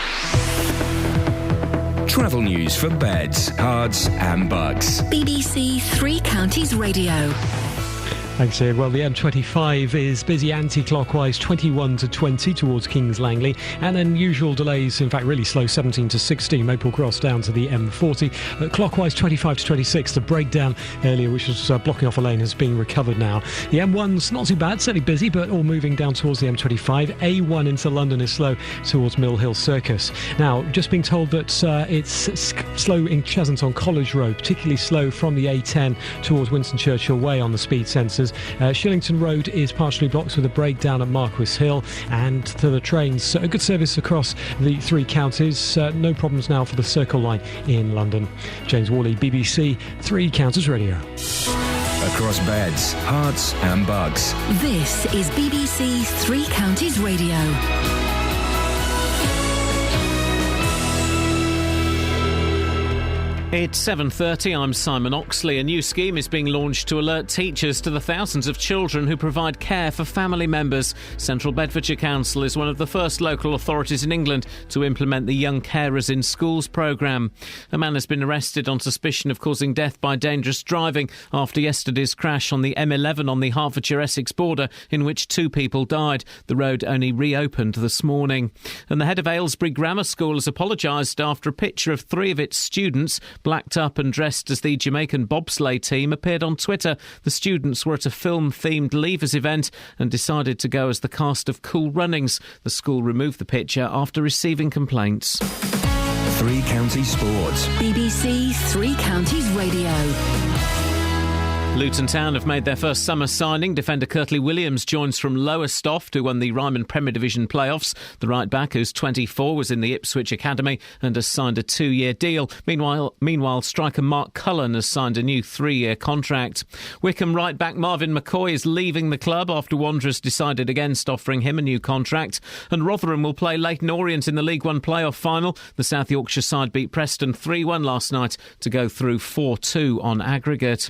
Travel news for beds, cards and bugs. BBC Three Counties Radio. Thanks, Iain. Well, the M25 is busy anti-clockwise 21 to 20 towards Kings Langley, and unusual delays, in fact really slow, 17 to 16 Maple Cross down to the M40. Clockwise 25 to 26, the breakdown earlier which was blocking off a lane has been recovered now. The M1's not too bad, certainly busy, but all moving down towards the M25. A1 into London is slow towards Mill Hill Circus. Now, just being told that it's slow in Cheshunt on College Road, particularly slow from the A10 towards Winston Churchill Way on the speed sensors. Shillington Road is partially blocked with a breakdown at Marquis Hill, and to the trains, a good service across the three counties. No problems now for the Circle Line in London. James Worley, BBC Three Counties Radio. Across beds, hearts and bugs. This is BBC Three Counties Radio. It's 7:30, I'm Simon Oxley. A new scheme is being launched to alert teachers to the thousands of children who provide care for family members. Central Bedfordshire Council is one of the first local authorities in England to implement the Young Carers in Schools programme. A man has been arrested on suspicion of causing death by dangerous driving after yesterday's crash on the M11 on the Hertfordshire-Essex border, in which 2 people died. The road only reopened this morning. And the head of Aylesbury Grammar School has apologised after a picture of 3 of its students blacked up and dressed as the Jamaican bobsleigh team appeared on Twitter. The students were at a film-themed Leavers event and decided to go as the cast of Cool Runnings. The school removed the picture after receiving complaints. 3 Counties Sports. BBC 3 Counties Radio. Luton Town have made their first summer signing. Defender Curtly Williams joins from Lowestoft, who won the Ryman Premier Division playoffs. The right-back, who's 24, was in the Ipswich Academy and has signed a 2-year deal. Meanwhile, striker Mark Cullen has signed a new 3-year contract. Wycombe right-back Marvin McCoy is leaving the club after Wanderers decided against offering him a new contract. And Rotherham will play Leyton Orient in the League One playoff final. The South Yorkshire side beat Preston 3-1 last night to go through 4-2 on aggregate.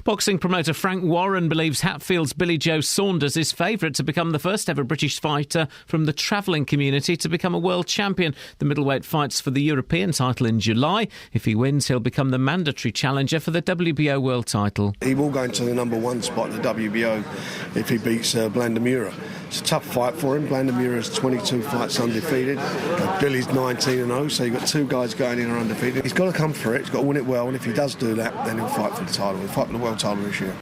Boxing promoter Frank Warren believes Hatfield's Billy Joe Saunders is favourite to become the first ever British fighter from the travelling community to become a world champion. The middleweight fights for the European title in July. If he wins, he'll become the mandatory challenger for the WBO world title. He will go into the number 1 spot in the WBO if he beats Blandamura. It's a tough fight for him. Blandamura's 22 fights undefeated. Billy's 19-0, so you've got 2 guys going in are undefeated. He's got to come for it. He's got to win it well, and if he does do that, then he'll fight for the title. He'll fight for the world title this year.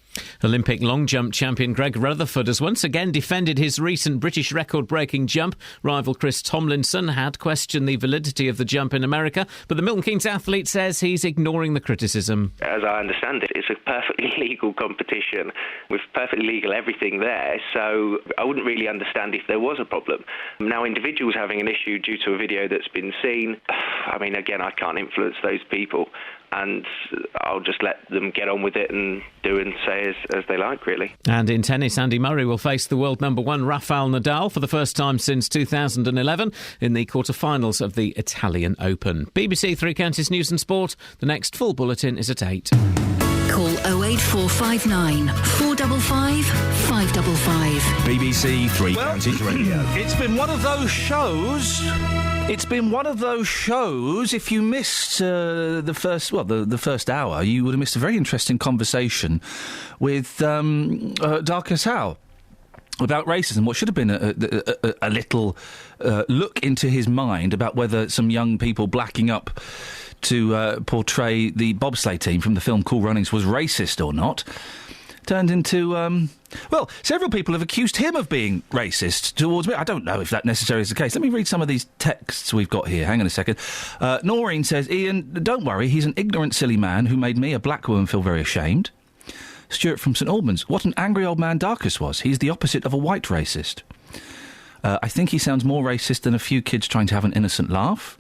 Olympic long jump champion Greg Rutherford has once again defended his recent British record-breaking jump. Rival Chris Tomlinson had questioned the validity of the jump in America, but the Milton Keynes athlete says he's ignoring the criticism. As I understand it, it's a perfectly legal competition with perfectly legal everything there, so I wouldn't really understand if there was a problem. Now, individuals having an issue due to a video that's been seen, I mean, again, I can't influence those people, and I'll just let them get on with it and do and say as they like, really. And in tennis, Andy Murray will face the world number 1 Rafael Nadal for the first time since 2011 in the quarter-finals of the Italian Open. BBC 3 Counties News and Sport. The next full bulletin is at 8. Call 08459 455 555. BBC 3 Counties Radio. It's been one of those shows. If you missed the first hour, you would have missed a very interesting conversation with Darcus Howe about racism. What should have been a little look into his mind about whether some young people blacking up to portray the bobsleigh team from the film Cool Runnings was racist or not, turned into, several people have accused him of being racist towards me. I don't know if that necessarily is the case. Let me read some of these texts we've got here. Hang on a second. Noreen says, Ian, don't worry, he's an ignorant, silly man who made me, a black woman, feel very ashamed. Stuart from St Albans, what an angry old man Darcus was. He's the opposite of a white racist. I think he sounds more racist than a few kids trying to have an innocent laugh.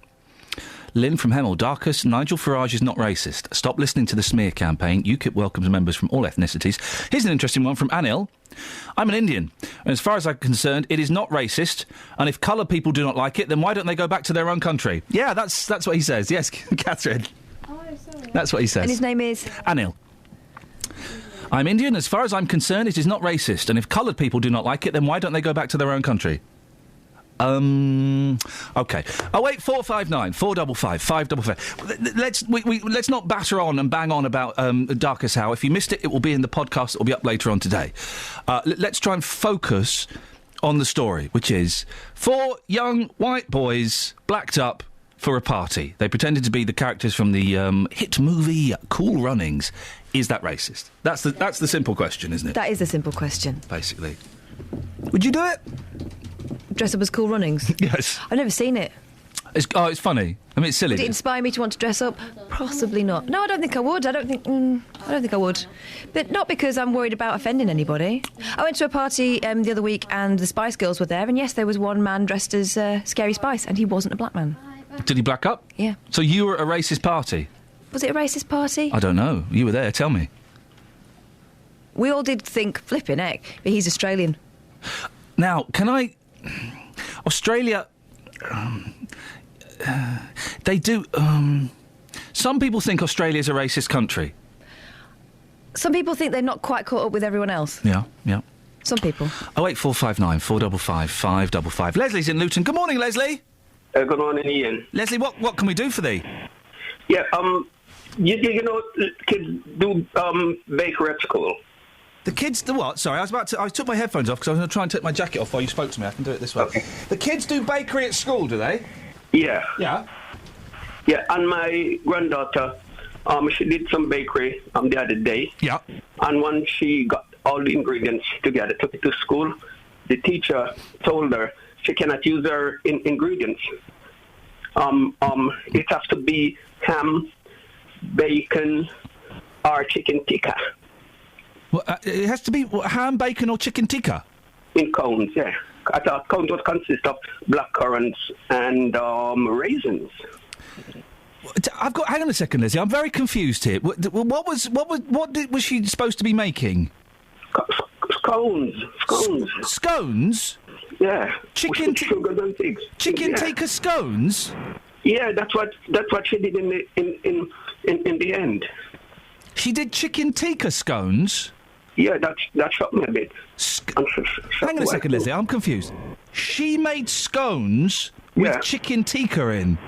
Lynn from Hemel, Darcus, Nigel Farage is not racist. Stop listening to the smear campaign. UKIP welcomes members from all ethnicities. Here's an interesting one from Anil. I'm an Indian, and as far as I'm concerned, it is not racist, and if coloured people do not like it, then why don't they go back to their own country? Yeah, that's what he says. Yes, Catherine. Oh, sorry. That's what he says. And his name is? Anil. I'm Indian, as far as I'm concerned, it is not racist, and if coloured people do not like it, then why don't they go back to their own country? Okay. 08459 455 555. Let's not batter on and bang on about Darcus Howe. If you missed it, it will be in the podcast. It will be up later on today. Let's try and focus on the story, which is 4 young white boys blacked up for a party. They pretended to be the characters from the hit movie Cool Runnings. Is that racist? That's the simple question, isn't it? That is a simple question. Basically. Would you do it? Dress up as Cool Runnings? Yes. I've never seen it. It's funny. I mean, it's silly. Would it inspire me to want to dress up? Possibly not. No, I don't think I would. I don't think I would. But not because I'm worried about offending anybody. I went to a party the other week and the Spice Girls were there, and yes, there was one man dressed as Scary Spice, and he wasn't a black man. Did he black up? Yeah. So you were at a racist party? Was it a racist party? I don't know. You were there. Tell me. We all did think, flipping heck, but he's Australian. Now, can I... Australia... they do... some people think Australia's a racist country. Some people think they're not quite caught up with everyone else. Yeah. Some people. 08459 455 555. Leslie's in Luton. Good morning, Leslie. Good morning, Ian. Leslie, what can we do for thee? Yeah, you know, kids do bakery at school. The kids do what? Sorry, I took my headphones off because I was going to try and take my jacket off while you spoke to me. I can do it this way. Okay. The kids do bakery at school, do they? Yeah. Yeah. Yeah, and my granddaughter, she did some bakery the other day. Yeah. And when she got all the ingredients together, took it to school, the teacher told her she cannot use her ingredients. It has to be ham, bacon, or chicken tikka. Well, it has to be ham, bacon, or chicken tikka? In cones, yeah. I thought cones would consist of blackcurrants and raisins. Hang on a second, Leslie. I'm very confused here. What was she supposed to be making? Scones. Scones? Yeah. Chicken sugars and figs. Chicken tikka scones? Yeah, that's what she did in the end. She did chicken tikka scones? Yeah, that shocked me a bit. Hang on a second, Leslie. I'm confused. She made scones with chicken tikka in.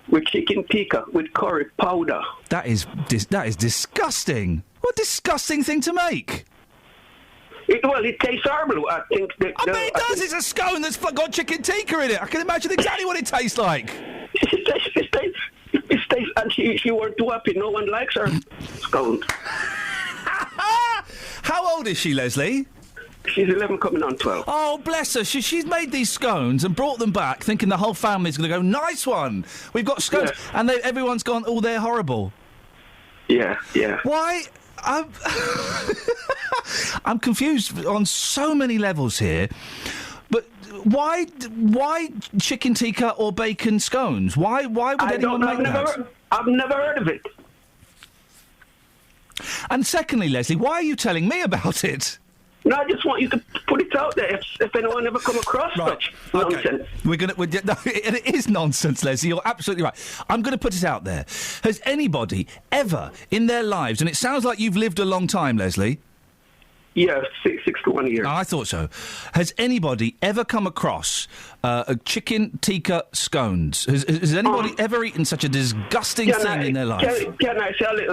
With chicken tikka, with curry powder. That is disgusting. What a disgusting thing to make. It tastes horrible. I think. It does. It's a scone that's got chicken tikka in it. I can imagine exactly what it tastes like. It tastes, and she weren't too happy. No one likes her scones. How old is she, Leslie? She's 11 coming on 12. Oh, bless her. She's made these scones and brought them back thinking the whole family's going to go, nice one. We've got scones. Yeah. And everyone's gone, oh, they're horrible. Yeah. Why? I'm confused on so many levels here. But why chicken tikka or bacon scones? Why would anyone make that? I've never heard of it. And secondly, Leslie, why are you telling me about it? No, I just want you to put it out there if anyone ever come across such nonsense. No, it is nonsense, Leslie. You're absolutely right. I'm going to put it out there. Has anybody ever in their lives, and it sounds like you've lived a long time, Leslie. Yeah, 61 years. I thought so. Has anybody ever come across a chicken tikka scones? Has anybody ever eaten such a disgusting thing in their life? Can I say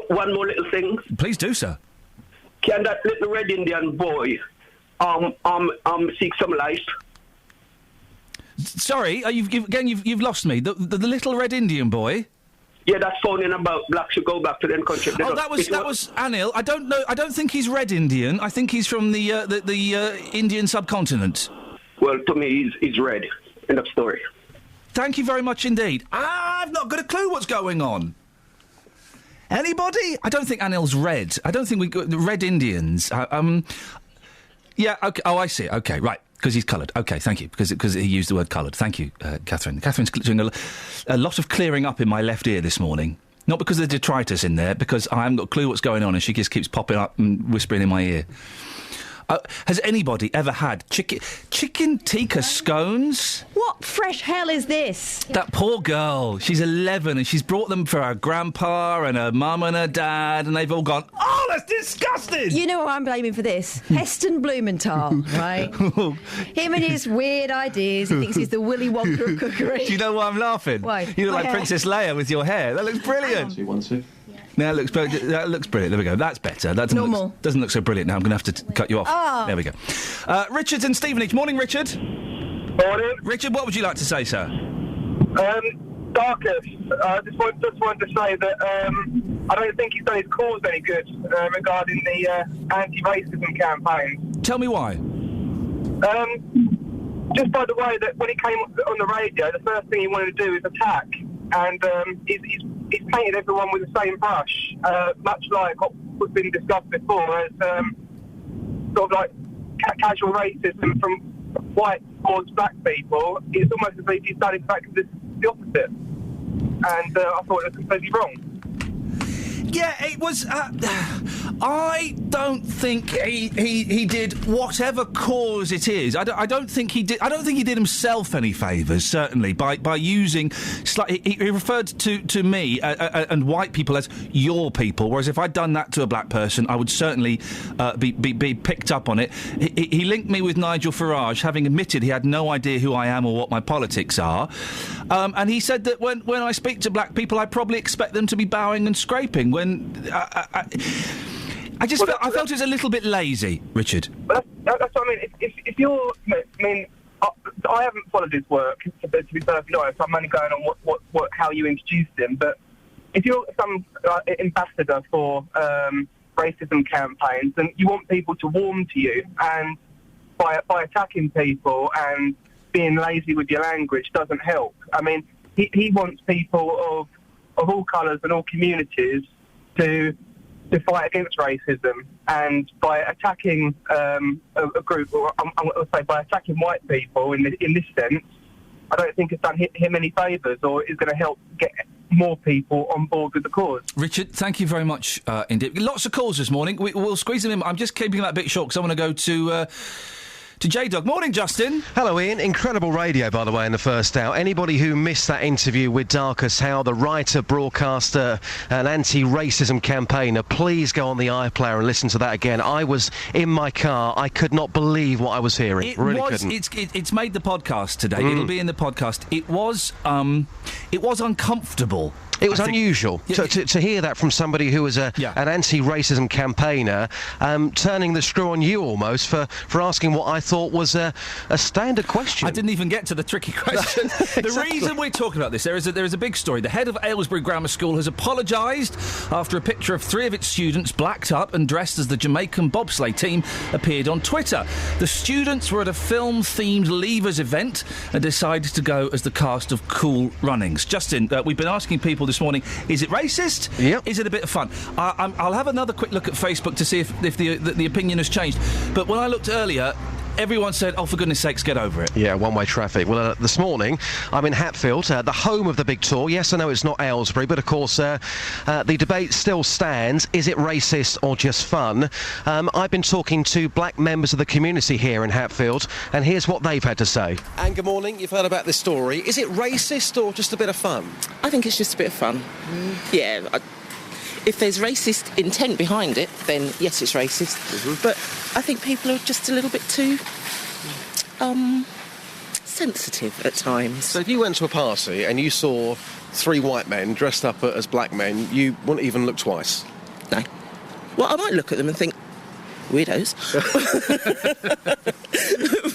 one more little thing? Please do, sir. Can that little red Indian boy seek some life? Sorry, you've lost me. The little red Indian boy. Yeah, that's phoning about blacks who go back to them country. That was Anil. I don't know. I don't think he's red Indian. I think he's from the Indian subcontinent. Well, to me, he's red. End of story. Thank you very much indeed. I've not got a clue what's going on. Anybody? I don't think Anil's red. I don't think we got red Indians. Yeah. Okay. Oh, I see. Okay. Right. Because he's coloured. Okay, thank you. Because he used the word coloured. Thank you, Catherine. Catherine's doing a lot of clearing up in my left ear this morning. Not because there's detritus in there, because I haven't got a clue what's going on and she just keeps popping up and whispering in my ear. Has anybody ever had chicken tikka scones? What fresh hell is this? That poor girl. She's 11 and she's brought them for her grandpa and her mum and her dad and they've all gone, oh, that's disgusting! You know what I'm blaming for this? Heston Blumenthal, right? Him and his weird ideas. He thinks he's the Willy Wonka of cookery. Do you know why I'm laughing? Why? You look like Princess Leia with your hair. That looks brilliant. 2, 1, 2. Now that looks brilliant. There we go. That's better. That doesn't look so brilliant now. I'm going to have to cut you off. Oh. There we go. Richard's in Stevenage. Morning, Richard. Morning. Richard, what would you like to say, sir? Darkus. Just wanted to say that I don't think he's done his cause any good regarding the anti-racism campaign. Tell me why. Just by the way that when he came on the radio, the first thing he wanted to do is attack, and he's painted everyone with the same brush, much like what's been discussed before as sort of like casual racism from white towards black people. It's almost as if he's done exactly the opposite, and I thought it was completely wrong. Yeah, it was. I don't think he did whatever cause it is. I don't think he did. I don't think he did himself any favours. Certainly by using. He referred to me and white people as your people. Whereas if I'd done that to a black person, I would certainly be picked up on it. He linked me with Nigel Farage, having admitted he had no idea who I am or what my politics are. And he said that when I speak to black people, I probably expect them to be bowing and scraping. When I felt it was a little bit lazy, Richard. That's what I mean. If you're, I haven't followed his work to be perfectly honest. I'm only going on what how you introduced him. But if you're some ambassador for racism campaigns, and you want people to warm to you, and by attacking people and being lazy with your language doesn't help. I mean, he wants people of all colours and all communities to fight against racism, and by attacking a group, or I'm going to say by attacking white people in this sense, I don't think it's done him any favours, or is going to help get more people on board with the cause. Richard, thank you very much indeed. Lots of calls this morning. We'll squeeze them in. I'm just keeping that a bit short because I want to go to J-Dog. Morning, Justin. Hello, Ian. Incredible radio, by the way, in the first hour. Anybody who missed that interview with Darcus Howe, the writer, broadcaster and anti-racism campaigner, please go on the iPlayer and listen to that again. I was in my car. I could not believe what I was hearing. Couldn't. It's made the podcast today. It'll be in the podcast. It was uncomfortable. It was unusual to hear that from somebody who was an anti-racism campaigner, turning the screw on you almost for asking what I thought was a standard question. I didn't even get to the tricky question. Exactly. The reason we're talking about this, there is a big story. The head of Aylesbury Grammar School has apologised after a picture of 3 of its students blacked up and dressed as the Jamaican bobsleigh team appeared on Twitter. The students were at a film-themed Leavers event and decided to go as the cast of Cool Runnings. Justin, we've been asking people this morning, is it racist? Yep. Is it a bit of fun? I'll have another quick look at Facebook to see if the opinion has changed. But when I looked earlier, everyone said, oh, for goodness sakes, get over it. Yeah, one-way traffic. Well, this morning, I'm in Hatfield, the home of the big tour. Yes, I know it's not Aylesbury, but of course, the debate still stands. Is it racist or just fun? I've been talking to black members of the community here in Hatfield, and here's what they've had to say. And good morning. You've heard about this story. Is it racist or just a bit of fun? I think it's just a bit of fun. Yeah. If there's racist intent behind it, then yes, it's racist. But I think people are just a little bit too sensitive at times. So if you went to a party and you saw 3 white men dressed up as black men, you wouldn't even look twice? No. Well, I might look at them and think, weirdos.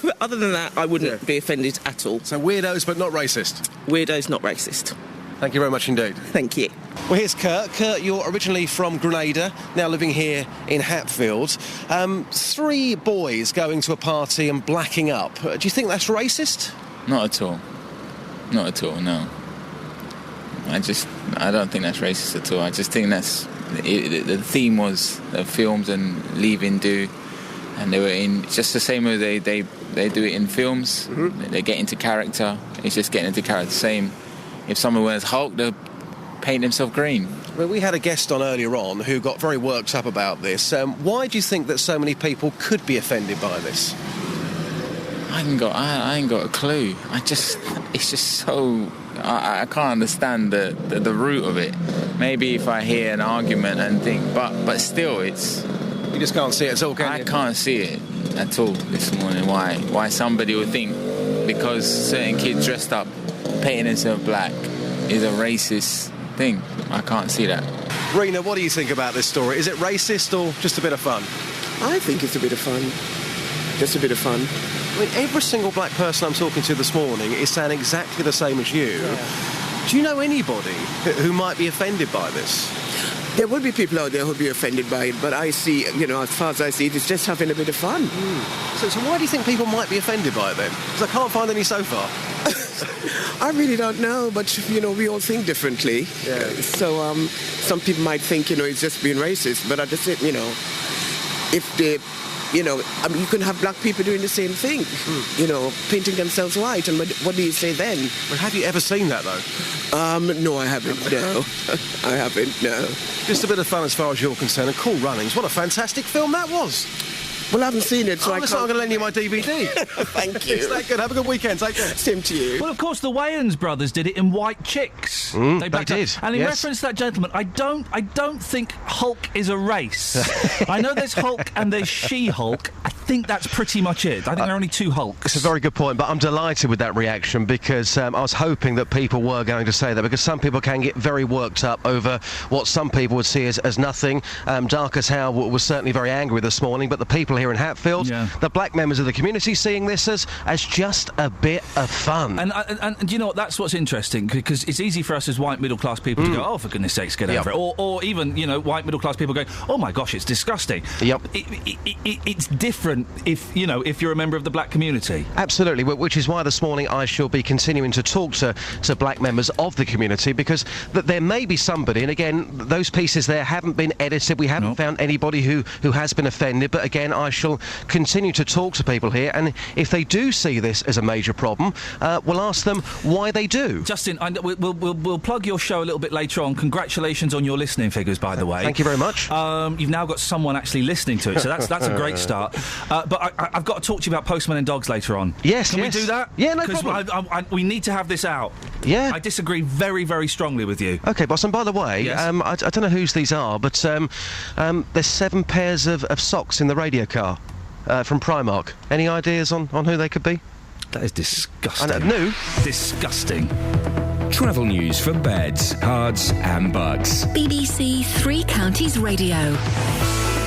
But other than that, I wouldn't be offended at all. So weirdos, but not racist? Weirdos, not racist. Thank you very much indeed. Thank you. Well, here's Kurt. Kurt, you're originally from Grenada, now living here in Hatfield. 3 boys going to a party and blacking up. Do you think that's racist? Not at all. Not at all, no. I don't think that's racist at all. I just think the theme was films and leaving do, and they were in just the same way they do it in films. They get into character. It's just getting into character. Same. If someone wears Hulk, they'll paint themselves green. Well, we had a guest on earlier on who got very worked up about this. Why do you think that so many people could be offended by this? I ain't got a clue. It's just so... I can't understand the root of it. Maybe if I hear an argument and think, but still, it's... You just can't see it at all, can you? I can't see it at all this morning. Why somebody would think because certain kids dressed up, painting themselves black, is a racist thing. I can't see that. Rena, what do you think about this story? Is it racist or just a bit of fun? I think it's a bit of fun. Just a bit of fun. I mean, every single black person I'm talking to this morning is saying exactly the same as you. Yeah. Do you know anybody who might be offended by this? There will be people out there who will be offended by it, but I see, as far as I see it, it's just having a bit of fun. So why do you think people might be offended by it then? Because I can't find any so far. I really don't know, but, we all think differently. Yeah. So some people might think, it's just being racist, but at the same, if the You know, I mean, you can have black people doing the same thing, you know, painting themselves white. And what do you say then? Well, have you ever seen that, though? No, I haven't, no. I haven't, no. Just a bit of fun as far as you're concerned, and Cool Runnings. What a fantastic film that was. Well, I haven't seen it, so I can't... I'm going to lend you my DVD. Thank you. It's that good. Have a good weekend. Take care. Same to you. Well, of course, the Wayans brothers did it in White Chicks. They did. And in yes. reference to that gentleman, I don't think Hulk is a race. I know there's Hulk and there's She-Hulk. I think that's pretty much it. I think there are only two Hulks. It's a very good point, but I'm delighted with that reaction because I was hoping that people were going to say that, because some people can get very worked up over what some people would see as nothing. Darkest Hal was certainly very angry this morning, but the people here in Hatfield, the black members of the community, seeing this as just a bit of fun. And do you know what? That's what's interesting, because it's easy for us as white middle-class people to go, oh, for goodness sakes, get over it. Or even, you know, white middle-class people going, oh, my gosh, it's disgusting. Yep. It's different if you're a member of the black community. Absolutely, which is why this morning I shall be continuing to talk to black members of the community, because there may be somebody, and again, those pieces there haven't been edited, we haven't found anybody who has been offended, but again, I shall continue to talk to people here, and if they do see this as a major problem, we'll ask them why they do. Justin, we'll plug your show a little bit later on. Congratulations on your listening figures, by the way. Thank you very much. You've now got someone actually listening to it, so that's a great start. But I've got to talk to you about Postmen and Dogs later on. Yes, Can we do that? Yeah, no problem. Because we need to have this out. Yeah. I disagree very, very strongly with you. OK, boss, and by the way, yes? I don't know whose these are, but there's 7 pairs of socks in the radio car from Primark. Any ideas on who they could be? That is disgusting. I know. Disgusting. Travel news for beds, cards and bugs. BBC Three Counties Radio.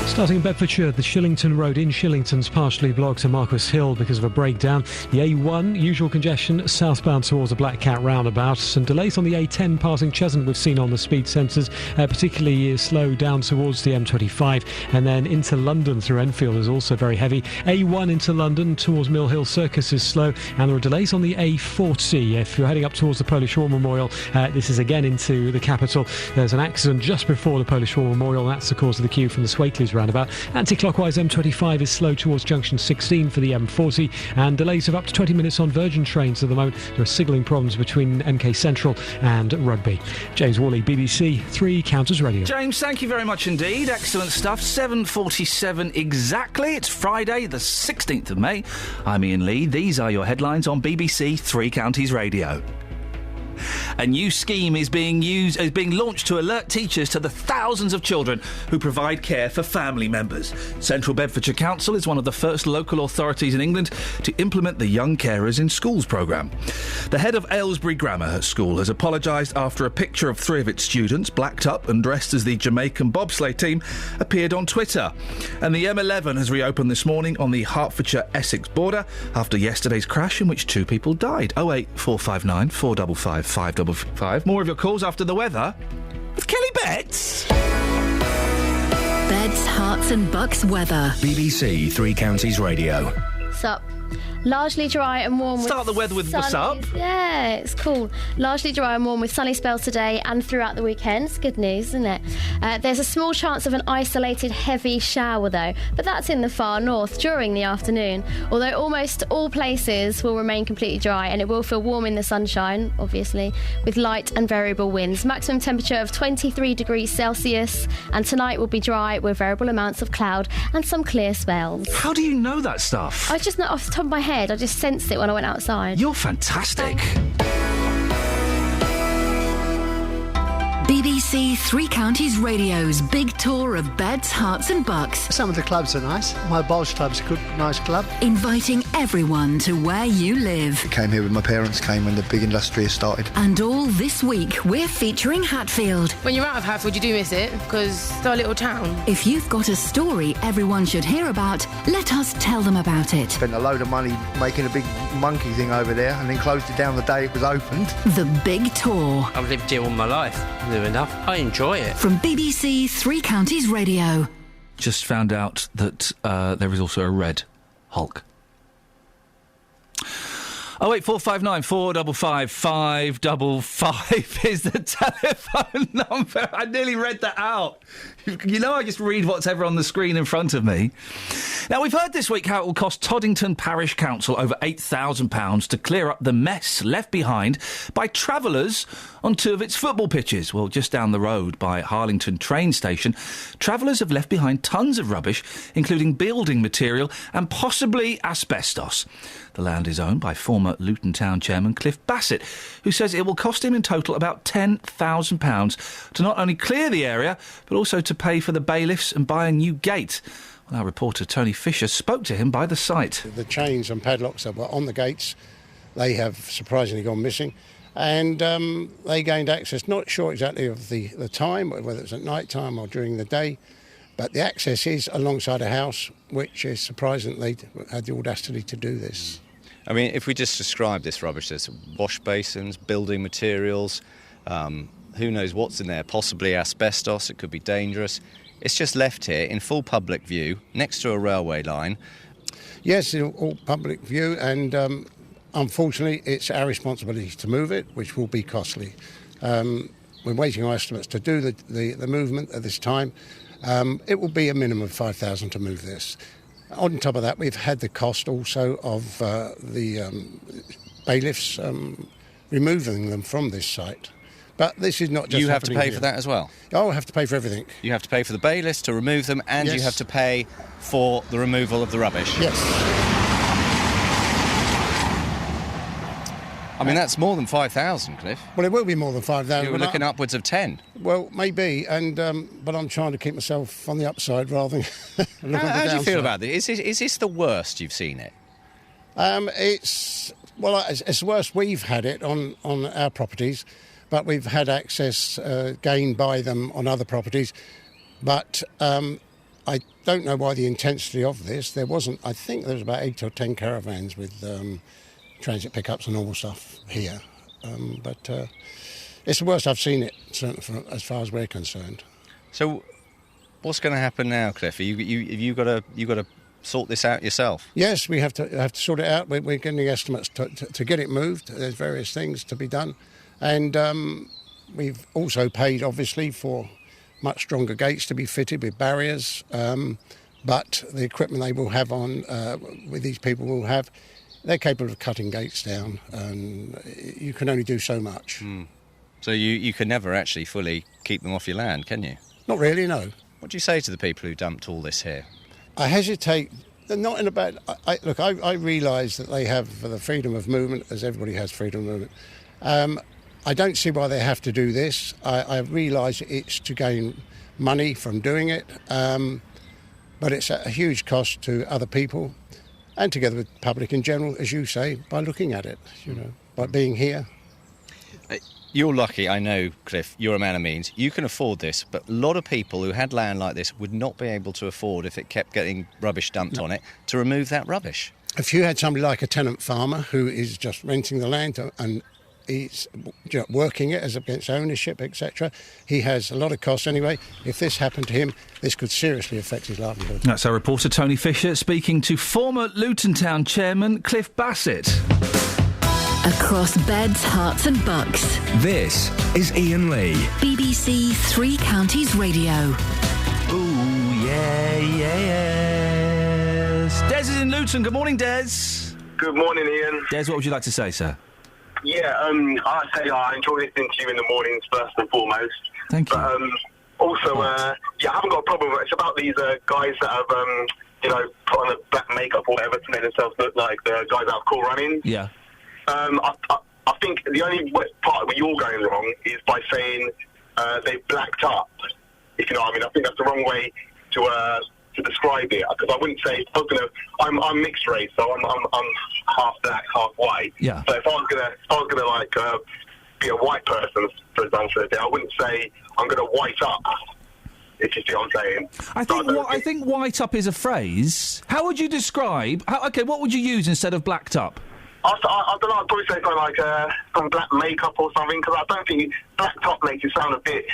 Starting in Bedfordshire, the Shillington Road in Shillington's partially blocked to Marquis Hill because of a breakdown. The A1, usual congestion southbound towards the Black Cat roundabout. Some delays on the A10 passing Cheshunt we've seen on the speed sensors, particularly slow down towards the M25. And then into London through Enfield is also very heavy. A1 into London towards Mill Hill Circus is slow. And there are delays on the A40. If you're heading up towards the Polish War Memorial, this is again into the capital. There's an accident just before the Polish War Memorial. That's the cause of the queue from the Swakeleys roundabout. Anti-clockwise M25 is slow towards junction 16 for the M40, and delays of up to 20 minutes on Virgin trains at the moment. There are signalling problems between MK Central and Rugby. James Worley, BBC Three Counties Radio. James, thank you very much indeed. Excellent stuff. 7:47 exactly. It's Friday, the 16th of May. I'm Iain Lee. These are your headlines on BBC Three Counties Radio. A new scheme is being launched to alert teachers to the thousands of children who provide care for family members. Central Bedfordshire Council is one of the first local authorities in England to implement the Young Carers in Schools programme. The head of Aylesbury Grammar School has apologised after a picture of 3 of its students, blacked up and dressed as the Jamaican bobsleigh team, appeared on Twitter. And the M11 has reopened this morning on the Hertfordshire-Essex border after yesterday's crash in which 2 people died. 08459 455 555. More of your calls after the weather with Kelly Betts. Beds, Hearts and Bucks weather. BBC Three Counties Radio. Sup. Largely dry and warm. Start the weather with what's up. Yeah, it's cool. Largely dry and warm with sunny spells today and throughout the weekend. It's good news, isn't it? There's a small chance of an isolated heavy shower, though, but that's in the far north during the afternoon. Although almost all places will remain completely dry and it will feel warm in the sunshine, obviously, with light and variable winds. Maximum temperature of 23 degrees Celsius, and tonight will be dry with variable amounts of cloud and some clear spells. How do you know that stuff? I just know off the top of my head. I just sensed it when I went outside. You're fantastic. BBC Three Counties Radio's big tour of Beds, Hearts and Bucks. Some of the clubs are nice. My bowls club's a good, nice club. Inviting everyone to where you live. I came here with my parents, came when the big industry started. And all this week, we're featuring Hatfield. When you're out of Hatfield, you do miss it, because it's our little town. If you've got a story everyone should hear about, let us tell them about it. Spent a load of money making a big monkey thing over there, and then closed it down the day it was opened. The Big Tour. I've lived here all my life. Enough. I enjoy it. From BBC Three Counties Radio. Just found out that there is also a red Hulk. 08459 455 555 is the telephone number. I nearly read that out. You know, I just read what's ever on the screen in front of me. Now, we've heard this week how it will cost Toddington Parish Council over £8,000 to clear up the mess left behind by travellers on two of its football pitches. Well, just down the road by Harlington train station, travellers have left behind tons of rubbish, including building material and possibly asbestos. The land is owned by former Luton Town chairman Cliff Bassett, who says it will cost him in total about £10,000 to not only clear the area, but also to pay for the bailiffs and buy a new gate. Well, our reporter Tony Fisher spoke to him by the site. The chains and padlocks that were on the gates, they have surprisingly gone missing. And they gained access, not sure exactly of the time, whether it's at night time or during the day, but the access is alongside a house, which is surprisingly had the audacity to do this. I mean, if we just describe this rubbish as wash basins, building materials, who knows what's in there, possibly asbestos, it could be dangerous. It's just left here in full public view, next to a railway line. Yes, in all public view, and unfortunately it's our responsibility to move it, which will be costly. We're waiting on estimates to do the movement at this time. It will be a minimum of $5,000 to move this. On top of that, we've had the cost also of the bailiffs removing them from this site. But this is not just You have to pay here. for that as well? Oh, I have to pay for everything. You have to pay for the bailiffs to remove them, and Yes. you have to pay for the removal of the rubbish? Yes. I mean, that's more than 5,000, Cliff. Well, it will be more than 5,000. You were looking upwards of 10. Well, maybe, and but I'm trying to keep myself on the upside rather than look at the How do you feel downside. about this? Is this the worst you've seen it? It's the worst we've had it on our properties, but we've had access gained by them on other properties. But I don't know why the intensity of this. There wasn't. I think there was about 8 or 10 caravans with transit pickups and all stuff here. But it's the worst I've seen it, certainly as far as we're concerned. So, what's going to happen now, Cliff? You got to sort this out yourself. Yes, we have to sort it out. We're getting estimates to get it moved. There's various things to be done, and we've also paid, obviously, for much stronger gates to be fitted with barriers. But the equipment they will have on, with these people will have, they're capable of cutting gates down, and you can only do so much. So you can never actually fully keep them off your land, can you? Not really, no. What do you say to the people who dumped all this here? I hesitate. Not in a bad. I realise that they have the freedom of movement, as everybody has freedom of movement. I don't see why they have to do this. I realise it's to gain money from doing it, but it's a huge cost to other people, and together with the public in general, as you say, by looking at it, by being here. You're lucky, I know, Cliff, you're a man of means. You can afford this, but a lot of people who had land like this would not be able to afford, if it kept getting rubbish dumped on it, to remove that rubbish. If you had somebody like a tenant farmer who is just renting the land and he's working it as against ownership, etc., he has a lot of costs anyway. If this happened to him, this could seriously affect his livelihood. That's our reporter Tony Fisher speaking to former Luton Town chairman Cliff Bassett. Across beds, hearts and bucks. This is Iain Lee. BBC Three Counties Radio. Ooh, yes. Des is in Luton. Good morning, Des. Good morning, Ian. Des, what would you like to say, sir? Yeah, I say I enjoy listening to you in the mornings first and foremost. Thank you. But also, I haven't got a problem with it. It's about these guys that have, put on the black makeup or whatever to make themselves look like the guys that have Cool Runnings. Yeah. I think the only part where you're going wrong is by saying they blacked up. If you know what I mean, I think that's the wrong way to describe it. Because I wouldn't say I'm mixed race, so I'm half black, half white. Yeah. So if I was gonna be a white person, for example, I wouldn't say I'm gonna white up. If you see what I'm saying. I think white up is a phrase. How would you describe? What would you use instead of blacked up? I don't know, I'd probably say something like some black makeup or something, because I don't think black top makes it sound a bit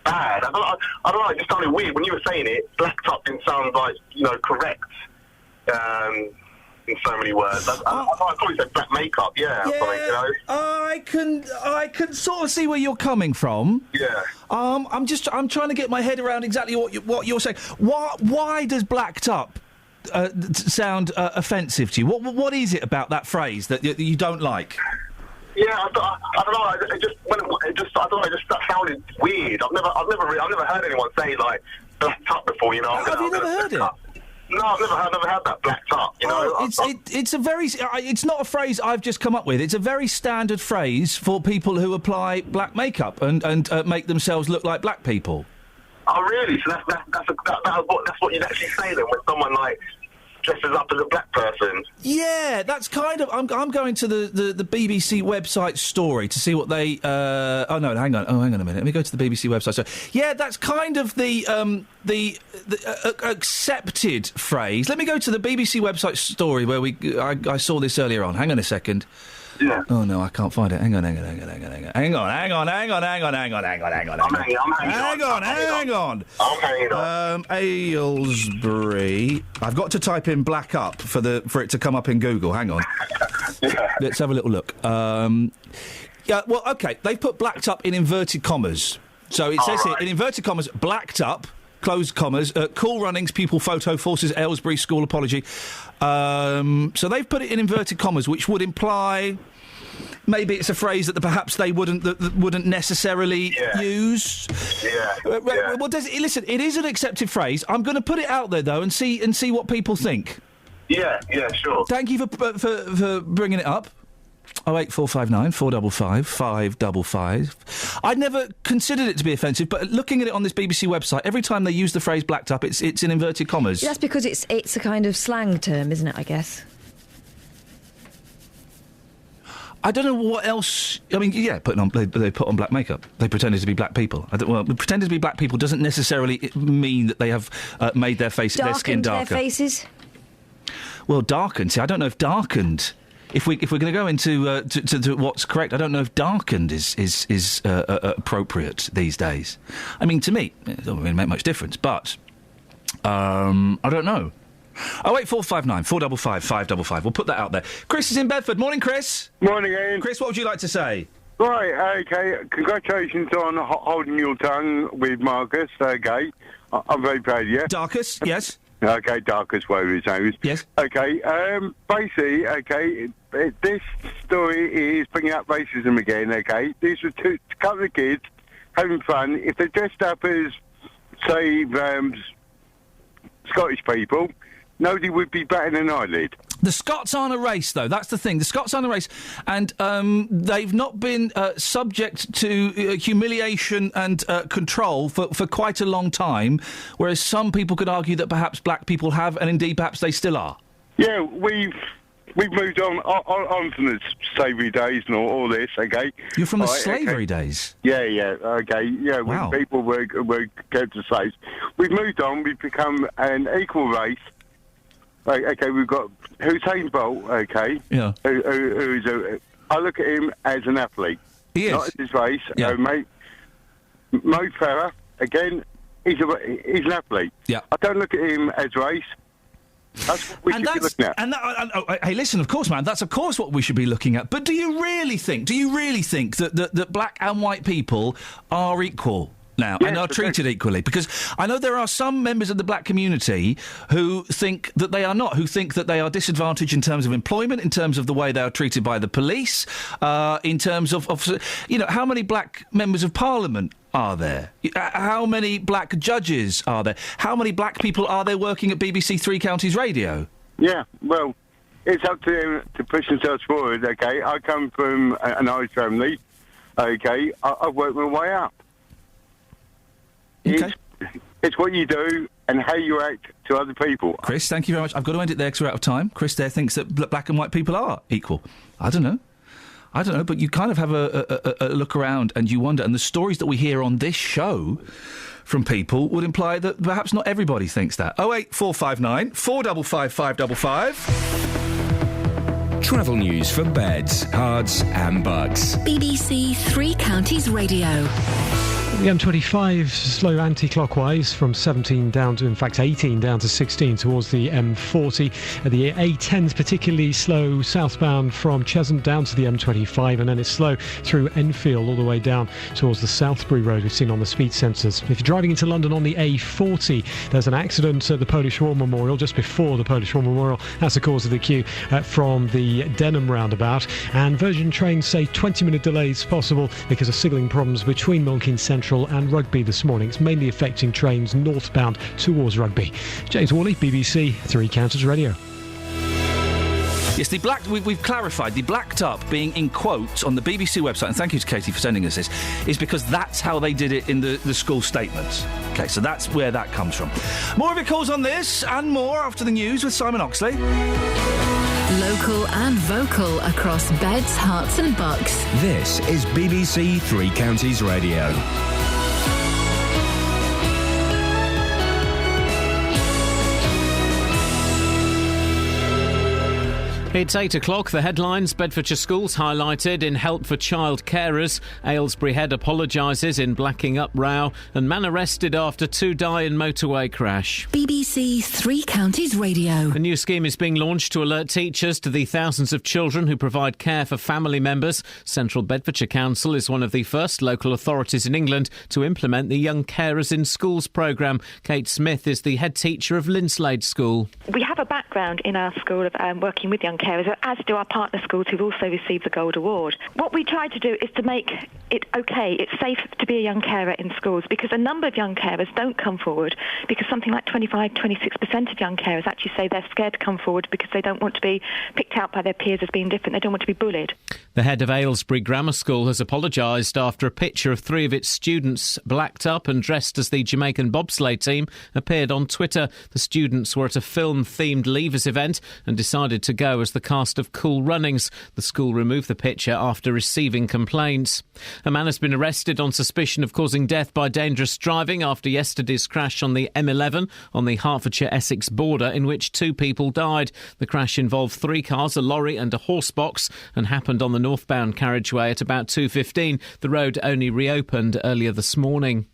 bad. I don't know, it just sounded weird. When you were saying it, black top didn't sound like, correct. in so many words. I'd probably say black makeup, or something, you know? I can sort of see where you're coming from. Yeah. I'm trying to get my head around exactly what you're saying. Why does blacked up sound offensive to you? What is it about that phrase that you don't like? Yeah, I don't know. It just sounded weird. I've never heard anyone say like blacked up before. You know? Have you never heard it? No, I've never had that blacked up. You know, it's not a phrase I've just come up with. It's a very standard phrase for people who apply black makeup and make themselves look like black people. Oh, really? So that's what you'd actually say then when someone like dresses up as a black person. Yeah, that's kind of. I'm going to the BBC website story to see what they. Oh no, hang on a minute. Let me go to the BBC website. So, yeah, that's kind of the accepted phrase. Let me go to the BBC website story where I saw this earlier on. Hang on a second. Yeah. Oh no, I can't find it. Hang on. Hang on. I'm hanging on. Aylesbury. I've got to type in black up for it to come up in Google. Hang on. Let's have a little look. Yeah. Well, okay. They've put blacked up in inverted commas. So it says here in inverted commas, blacked up. Closed commas. Cool Runnings pupil photo forces Aylesbury school apology. So they've put it in inverted commas, which would imply maybe it's a phrase that perhaps they wouldn't necessarily use. Yeah. Well, listen, it is an accepted phrase. I'm going to put it out there though and see what people think. Yeah, sure. Thank you for bringing it up. 08459 455 555. I'd never considered it to be offensive, but looking at it on this BBC website, every time they use the phrase blacked up, it's in inverted commas. That's because it's a kind of slang term, isn't it, I guess? I don't know what else. I mean, yeah, they put on black makeup. They pretended to be black people. Pretending to be black people doesn't necessarily mean that they have made their skin darker. Their faces? Well, darkened. See, I don't know if darkened. If we're going to go into to what's correct, I don't know if darkened is appropriate these days. I mean, to me, it doesn't really make much difference. But I don't know. 08459 455 555. We'll put that out there. Chris is in Bedford. Morning, Chris. Morning, Ian. Chris, what would you like to say? Right, okay. Congratulations on holding your tongue with Marcus, okay. I'm very proud of you. Darkus, yes. Okay, Darkus, whatever his name is. Yes. Okay, basically, okay, this story is bringing up racism again, okay. These were two couple of kids having fun. If they're dressed up as, say, Scottish people, nobody would be batting an eyelid. The Scots aren't a race, though. That's the thing. The Scots aren't a race, and they've not been subject to humiliation and control for quite a long time, whereas some people could argue that perhaps black people have, and indeed perhaps they still are. Yeah, we've moved on from the slavery days and all this, okay? You're from the slavery days? Yeah, okay. Yeah, wow. When people were kept as slaves. We've moved on. We've become an equal race. Okay, we've got Usain Bolt, okay? Yeah. Who is I look at him as an athlete. He is. Not as his race. Yeah. Mate, Mo Farah, again, he's an athlete. Yeah. I don't look at him as race. That's what we should be looking at. Hey, listen, of course, man, that's of course what we should be looking at. But do you really think that black and white people are equal now and are treated equally? Because I know there are some members of the black community who think that they are not, who think that they are disadvantaged in terms of employment, in terms of the way they are treated by the police, in terms of how many black members of parliament are there? How many black judges are there? How many black people are there working at BBC Three Counties Radio? Yeah, well, it's up to them to push themselves forward, okay? I come from an Irish family, okay? I've worked my way up. Okay. It's what you do and how you act to other people. Chris, thank you very much. I've got to end it there because we're out of time. Chris there thinks that black and white people are equal. I don't know, but you kind of have a look around and you wonder, and the stories that we hear on this show from people would imply that perhaps not everybody thinks that. 08459 455 555. Travel news for beds, cards and bugs. BBC Three Counties Radio. The M25 slow anti-clockwise from 17 down to, in fact, 18 down to 16 towards the M40. The A10's particularly slow southbound from Cheshunt down to the M25, and then it's slow through Enfield all the way down towards the Southbury Road we've seen on the speed sensors. If you're driving into London on the A40, there's an accident at the Polish War Memorial, just before the Polish War Memorial. That's the cause of the queue from the Denham roundabout. And Virgin trains say 20-minute delays possible because of signalling problems between Milton Keynes Central and Rugby this morning. It's mainly affecting trains northbound towards Rugby. James Worley, BBC Three Counties Radio. Yes, we've clarified the blacked up being in quotes on the BBC website, and thank you to Katie for sending us this, is because that's how they did it in the school statements. OK, so that's where that comes from. More of your calls on this and more after the news with Simon Oxley. Local and vocal across Beds, Herts and Bucks. This is BBC Three Counties Radio. It's 8 o'clock. The headlines: Bedfordshire schools highlighted in help for child carers. Aylesbury Head apologises in blacking up row. And man arrested after 2 die in motorway crash. BBC Three Counties Radio. A new scheme is being launched to alert teachers to the thousands of children who provide care for family members. Central Bedfordshire Council is one of the first local authorities in England to implement the Young Carers in Schools programme. Kate Smith is the head teacher of Linslade School. We have a background in our school of working with young carers, as do our partner schools who've also received the Gold Award. What we try to do is to make it okay, it's safe to be a young carer in schools, because a number of young carers don't come forward because something like 26% of young carers actually say they're scared to come forward because they don't want to be picked out by their peers as being different. They don't want to be bullied. The head of Aylesbury Grammar School has apologised after a picture of 3 of its students blacked up and dressed as the Jamaican bobsleigh team appeared on Twitter. The students were at a film-themed Leavers event and decided to go as the cast of Cool Runnings. The school removed the picture after receiving complaints. A man has been arrested on suspicion of causing death by dangerous driving after yesterday's crash on the M11 on the Hertfordshire-Essex border, in which 2 people died. The crash involved 3 cars, a lorry and a horse box, and happened on the northbound carriageway at about 2:15. The road only reopened earlier this morning.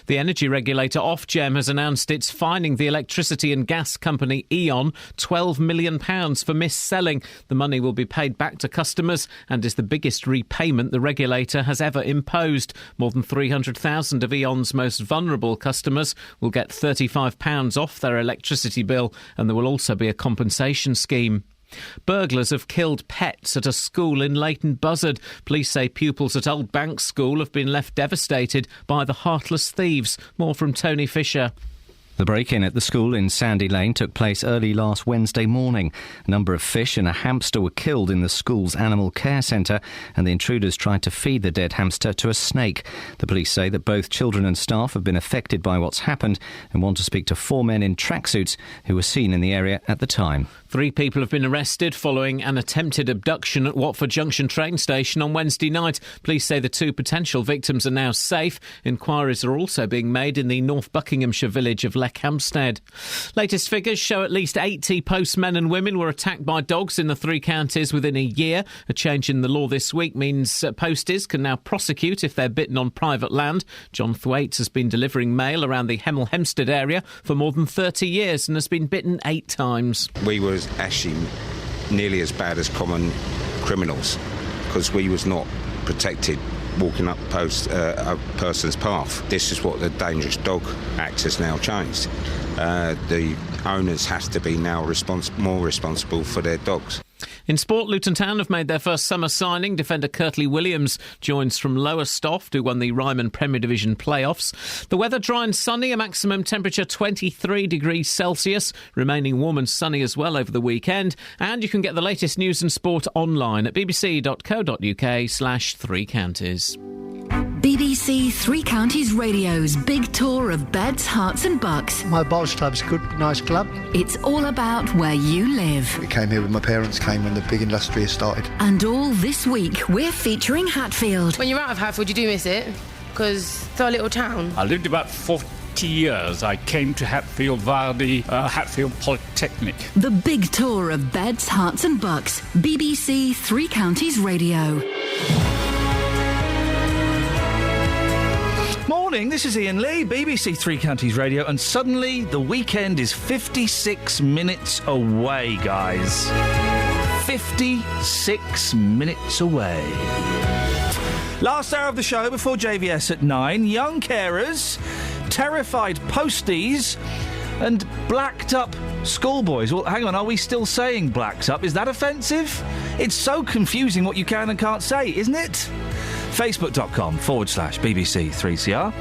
The energy regulator Ofgem has announced it's fining the electricity and gas company Iain £12 million for mis-selling. The money will be paid back to customers and is the biggest repayment the regulator has ever imposed. More than 300,000 of Iain's most vulnerable customers will get £35 off their electricity bill, and there will also be a compensation scheme. Burglars have killed pets at a school in Leighton Buzzard. Police say pupils at Old Bank School have been left devastated by the heartless thieves. More from Tony Fisher. The break-in at the school in Sandy Lane took place early last Wednesday morning. A number of fish and a hamster were killed in the school's animal care centre, and the intruders tried to feed the dead hamster to a snake. The police say that both children and staff have been affected by what's happened and want to speak to 4 men in tracksuits who were seen in the area at the time. 3 people have been arrested following an attempted abduction at Watford Junction train station on Wednesday night. Police say the 2 potential victims are now safe. Inquiries are also being made in the North Buckinghamshire village of Leckhampstead. Latest figures show at least 80 postmen and women were attacked by dogs in the 3 counties within a year. A change in the law this week means posties can now prosecute if they're bitten on private land. John Thwaites has been delivering mail around the Hemel Hempstead area for more than 30 years and has been bitten 8 times. We were actually nearly as bad as common criminals because we was not protected walking up a person's path. This is what the Dangerous Dog Act has now changed. The owners have to be now more responsible for their dogs. In sport, Luton Town have made their first summer signing. Defender Curtly Williams joins from Lowestoft, who won the Ryman Premier Division playoffs. The weather dry and sunny, a maximum temperature 23 degrees Celsius, remaining warm and sunny as well over the weekend. And you can get the latest news and sport online at bbc.co.uk/3 counties. BBC Three Counties Radio's big tour of Beds, Herts and Bucks. My bowls club's a good, nice club. It's all about where you live. We came here with my parents, came when the big industry started. And all this week, we're featuring Hatfield. When you're out of Hatfield, you do miss it, because it's our little town. I lived about 40 years. I came to Hatfield via the Hatfield Polytechnic. The big tour of Beds, Herts and Bucks. BBC Three Counties Radio. morning, this is Iain Lee, BBC Three Counties Radio, and suddenly the weekend is 56 minutes away, guys. 56 minutes away. Last hour of the show before JVS at 9. Young carers, terrified posties, and blacked up schoolboys. Well, hang on, are we still saying blacked up? Is that offensive? It's so confusing what you can and can't say, isn't it? Facebook.com/BBC 3CR.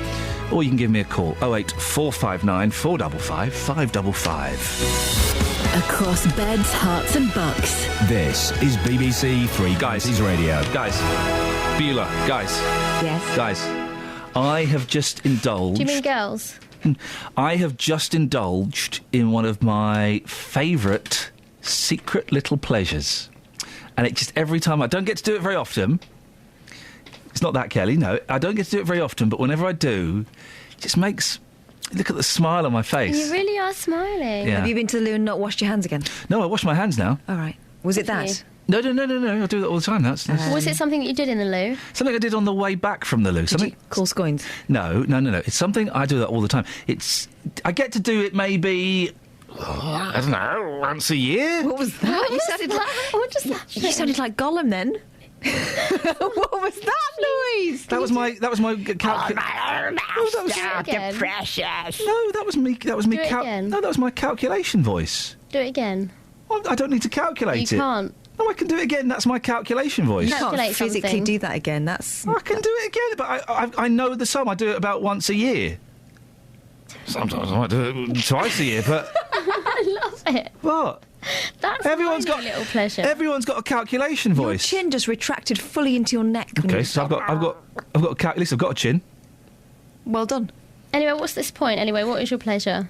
Or you can give me a call, 08459 455 555. Across beds, hearts and bucks. This is BBC Three Counties Radio. Guys. Beulah. Guys. Yes. Guys. I have just indulged... Do you mean girls? I have just indulged in one of my favourite secret little pleasures. And it just, every time... I don't get to do it very often. It's not that, Kelly, no. I don't get to do it very often, but whenever I do, it just makes... Look at the smile on my face. You really are smiling. Yeah. Have you been to the loo and not washed your hands again? No, I wash my hands now. All right. Was it Good for that? you. No. I do that all the time. That's Was it something that you did in the loo? something I did on the way back from the loo. Something. Call scoins? No. It's something I do that all the time. I get to do it maybe... I don't know, once a year? What was that? What sounded like... What does that You sounded like Gollum then. What was that noise? That was my calculation. Precious. No, that was me. That was me. Do it again. No, that was my calculation voice. Do it again. Well, I don't need to calculate You it. can't. No, I can do it again. That's my calculation voice. You can't Calculate physically something. do that again. That's... I can do it again, but I know the sum. I do it about once a year. Sometimes I might do it twice a year, but... I love it. What? That's Everyone's my got little pleasure. Everyone's got a calculation Your voice. chin just retracted fully into your neck. when Okay, you- so I've got a calculation. I've got a chin. Well done. Anyway, what's this point? Anyway, what is your pleasure?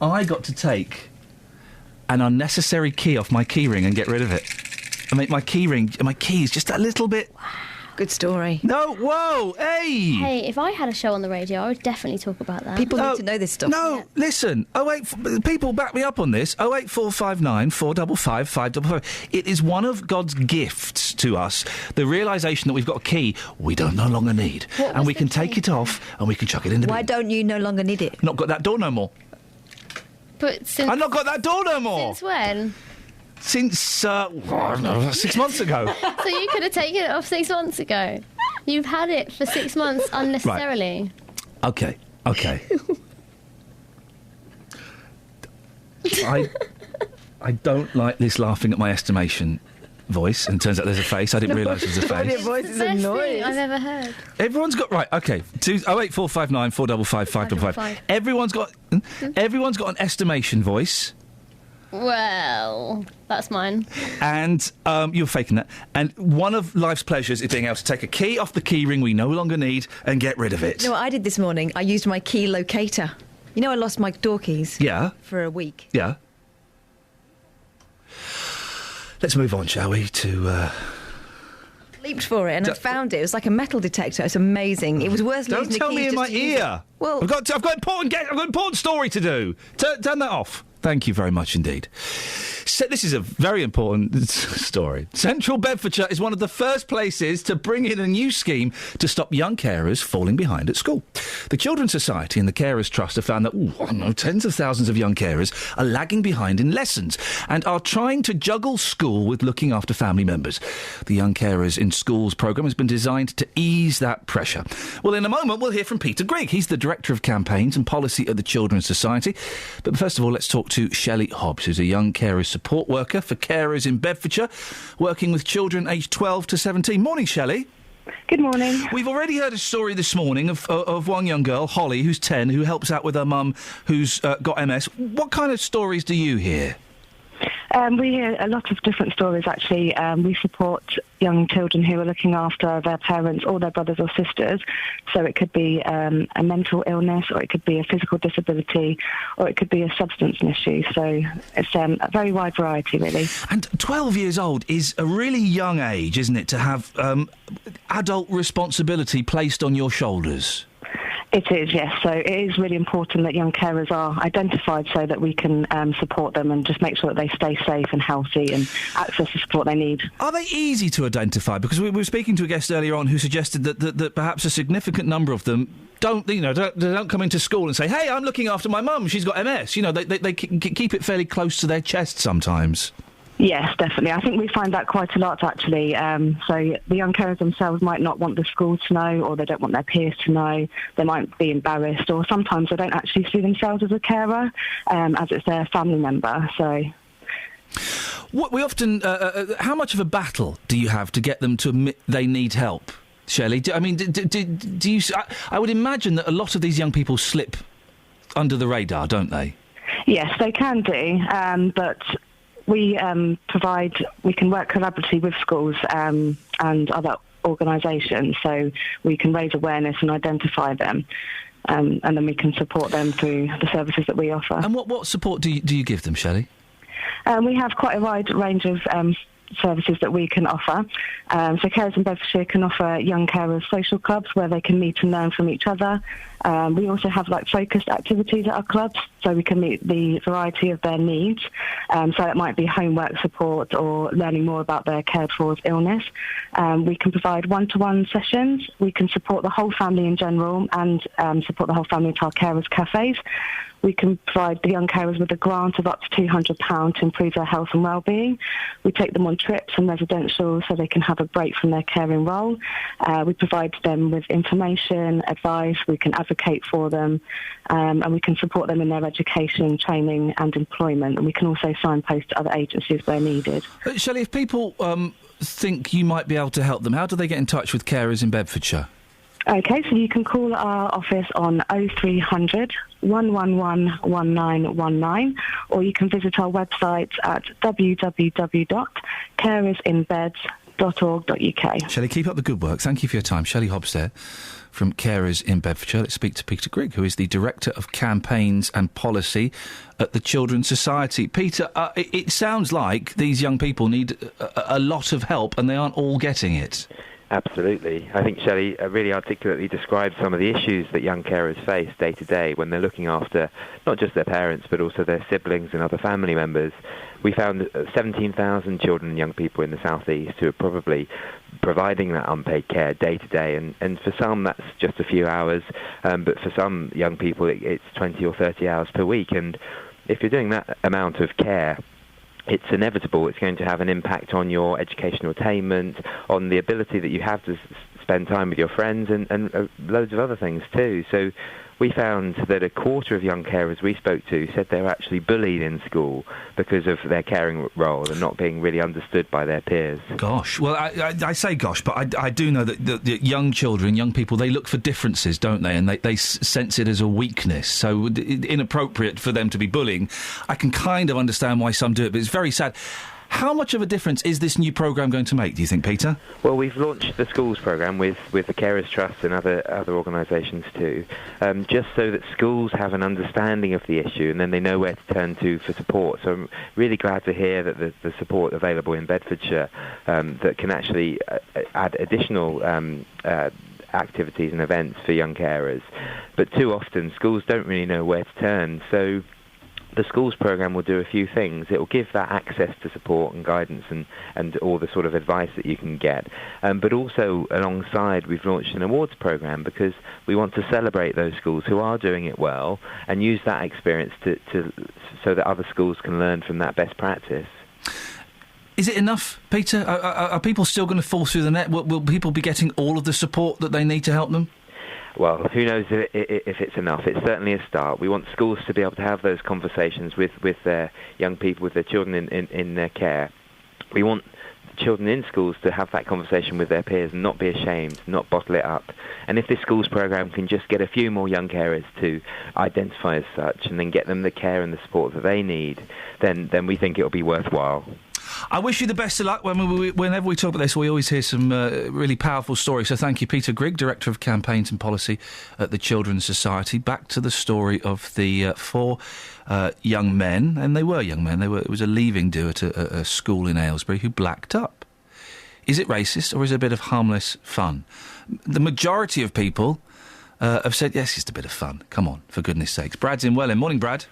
I got to take an unnecessary key off my keyring and get rid of it. I make my keys just a little bit... Good story. No, whoa, hey! Hey, if I had a show on the radio, I would definitely talk about that. People need to know this stuff. No, listen. People back me up on this. 08459 455 555. It is one of God's gifts to us. The realisation that we've got a key we don't no longer need, What and was we the can key? take it off and we can chuck it in the Why bin. don't you no longer need it? Not got that door no more. But since... I've not got that door no more. Since when? Since I don't know, 6 months ago. So you could have taken it off 6 months ago. You've had it for 6 months unnecessarily. Okay. I don't like this laughing at my estimation voice, and turns out there's a face. I didn't realise there was a face. voice It's is the a best noise. thing I've ever heard. Everyone's got right. Okay, 08459 455 555. Everyone's got an estimation voice, Well, that's mine. and you're faking that. And one of life's pleasures is being able to take a key off the key ring we no longer need and get rid of it. You know what I did this morning? I used my key locator. You know I lost my door keys Yeah, for a week. yeah. Let's move on, shall we? To Leaped for it and I found it. It was like a metal detector. It's amazing. It was worth don't losing the tell keys me in just my to use it. ear. Well, I've got important story to do. Turn that off. Thank you very much indeed. So this is a very important story. Central Bedfordshire is one of the first places to bring in a new scheme to stop young carers falling behind at school. The Children's Society and the Carers Trust have found that tens of thousands of young carers are lagging behind in lessons and are trying to juggle school with looking after family members. The Young Carers in Schools programme has been designed to ease that pressure. Well, in a moment, we'll hear from Peter Grigg. He's the Director of Campaigns and Policy at the Children's Society. But first of all, let's talk to Shelley Hobbs, who's a young carers support worker for carers in Bedfordshire, working with children aged 12 to 17. Morning, Shelley. Good morning. We've already heard a story this morning of one young girl, Holly, who's 10, who helps out with her mum who's got MS. What kind of stories do you hear? We hear a lot of different stories, actually. We support young children who are looking after their parents or their brothers or sisters. So it could be a mental illness, or it could be a physical disability, or it could be a substance issue. So it's a very wide variety, really. And 12 years old is a really young age, isn't it, to have adult responsibility placed on your shoulders? It is, yes. So it is really important that young carers are identified so that we can support them and just make sure that they stay safe and healthy and access the support they need. Are they easy to identify? Because we were speaking to a guest earlier on who suggested that perhaps a significant number of them don't come into school and say, "Hey, I'm looking after my mum. She's got MS." They keep it fairly close to their chest sometimes. Yes, definitely. I think we find that quite a lot, actually. So the young carers themselves might not want the school to know, or they don't want their peers to know. They might be embarrassed, or sometimes they don't actually see themselves as a carer, as it's their family member. So, how much of a battle do you have to get them to admit they need help, Shelley? Do you? I would imagine that a lot of these young people slip under the radar, don't they? Yes, they can do, but we can work collaboratively with schools and other organisations, so we can raise awareness and identify them, and then we can support them through the services that we offer. And what support do you give them, Shelley? We have quite a wide range of services that we can offer. So Carers in Bedfordshire can offer young carers social clubs where they can meet and learn from each other. We also have focused activities at our clubs so we can meet the variety of their needs. So it might be homework support or learning more about their cared for's illness. We can provide one-to-one sessions. We can support the whole family in general and support the whole family at our carers cafes. We can provide the young carers with a grant of up to £200 to improve their health and well-being. We take them on trips and residential so they can have a break from their caring role. We provide them with information, advice. We can advocate for them, and we can support them in their education, training and employment. And we can also signpost to other agencies where needed. Shelley, if people think you might be able to help them, how do they get in touch with Carers in Bedfordshire? OK, so you can call our office on 0300 111 1919, or you can visit our website at www.caresinbeds.org.uk. Shelley, keep up the good work. Thank you for your time. Shelley Hobbs there from Carers in Bedfordshire. Let's speak to Peter Grigg, who is the Director of Campaigns and Policy at the Children's Society. Peter, it sounds like these young people need a lot of help and they aren't all getting it. Absolutely. I think Shelley really articulately described some of the issues that young carers face day to day when they're looking after not just their parents but also their siblings and other family members. We found 17,000 children and young people in the South East who are probably providing that unpaid care day to day, and for some that's just a few hours, but for some young people it's 20 or 30 hours per week. And if you're doing that amount of care, it's inevitable. It's going to have an impact on your educational attainment, on the ability that you have to spend time with your friends, and loads of other things too. So we found that a quarter of young carers we spoke to said they were actually bullied in school because of their caring role and not being really understood by their peers. Gosh. Well, I say gosh, but I do know that young children, young people, they look for differences, don't they? And they sense it as a weakness. So inappropriate for them to be bullying. I can kind of understand why some do it, but it's very sad. How much of a difference is this new programme going to make, do you think, Peter? Well, we've launched the schools programme with the Carers Trust and other organisations too, just so that schools have an understanding of the issue and then they know where to turn to for support. So I'm really glad to hear that the support available in Bedfordshire that can actually add additional activities and events for young carers. But too often schools don't really know where to turn, so the schools programme will do a few things. It will give that access to support and guidance and all the sort of advice that you can get. But also, alongside, we've launched an awards programme because we want to celebrate those schools who are doing it well and use that experience so that other schools can learn from that best practice. Is it enough, Peter? Are people still going to fall through the net? Will people be getting all of the support that they need to help them? Well, who knows if it's enough. It's certainly a start. We want schools to be able to have those conversations with their young people, with their children in their care. We want children in schools to have that conversation with their peers and not be ashamed, not bottle it up. And if this schools programme can just get a few more young carers to identify as such and then get them the care and the support that they need, then we think it'll be worthwhile. I wish you the best of luck. Whenever we talk about this, we always hear some really powerful stories. So thank you, Peter Grigg, Director of Campaigns and Policy at the Children's Society. Back to the story of the four young men, and they were young men. It was a leaving do at a school in Aylesbury who blacked up. Is it racist or is it a bit of harmless fun? The majority of people have said, yes, it's a bit of fun. Come on, for goodness sakes. Brad's in Welling. Morning, Brad.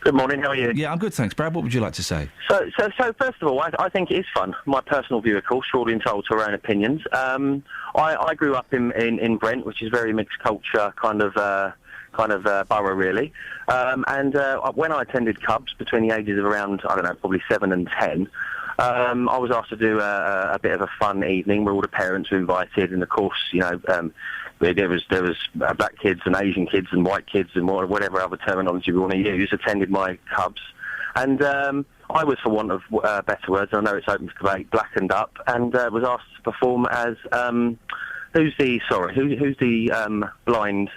Good morning, how are you? Yeah, I'm good, thanks. Brad, what would you like to say? So first of all, I think it is fun. My personal view, of course, shortly entitled to our own opinions. I grew up in Brent, which is very mixed culture kind of borough, really. And when I attended Cubs between the ages of around, I don't know, probably 7 and 10, I was asked to do a bit of a fun evening where all the parents were invited, and of course, there was black kids and Asian kids and white kids and whatever other terminology we want to use attended my Cubs, and I was, for want of better words, I know it's open for debate, blackened up, and was asked to perform as who's the blind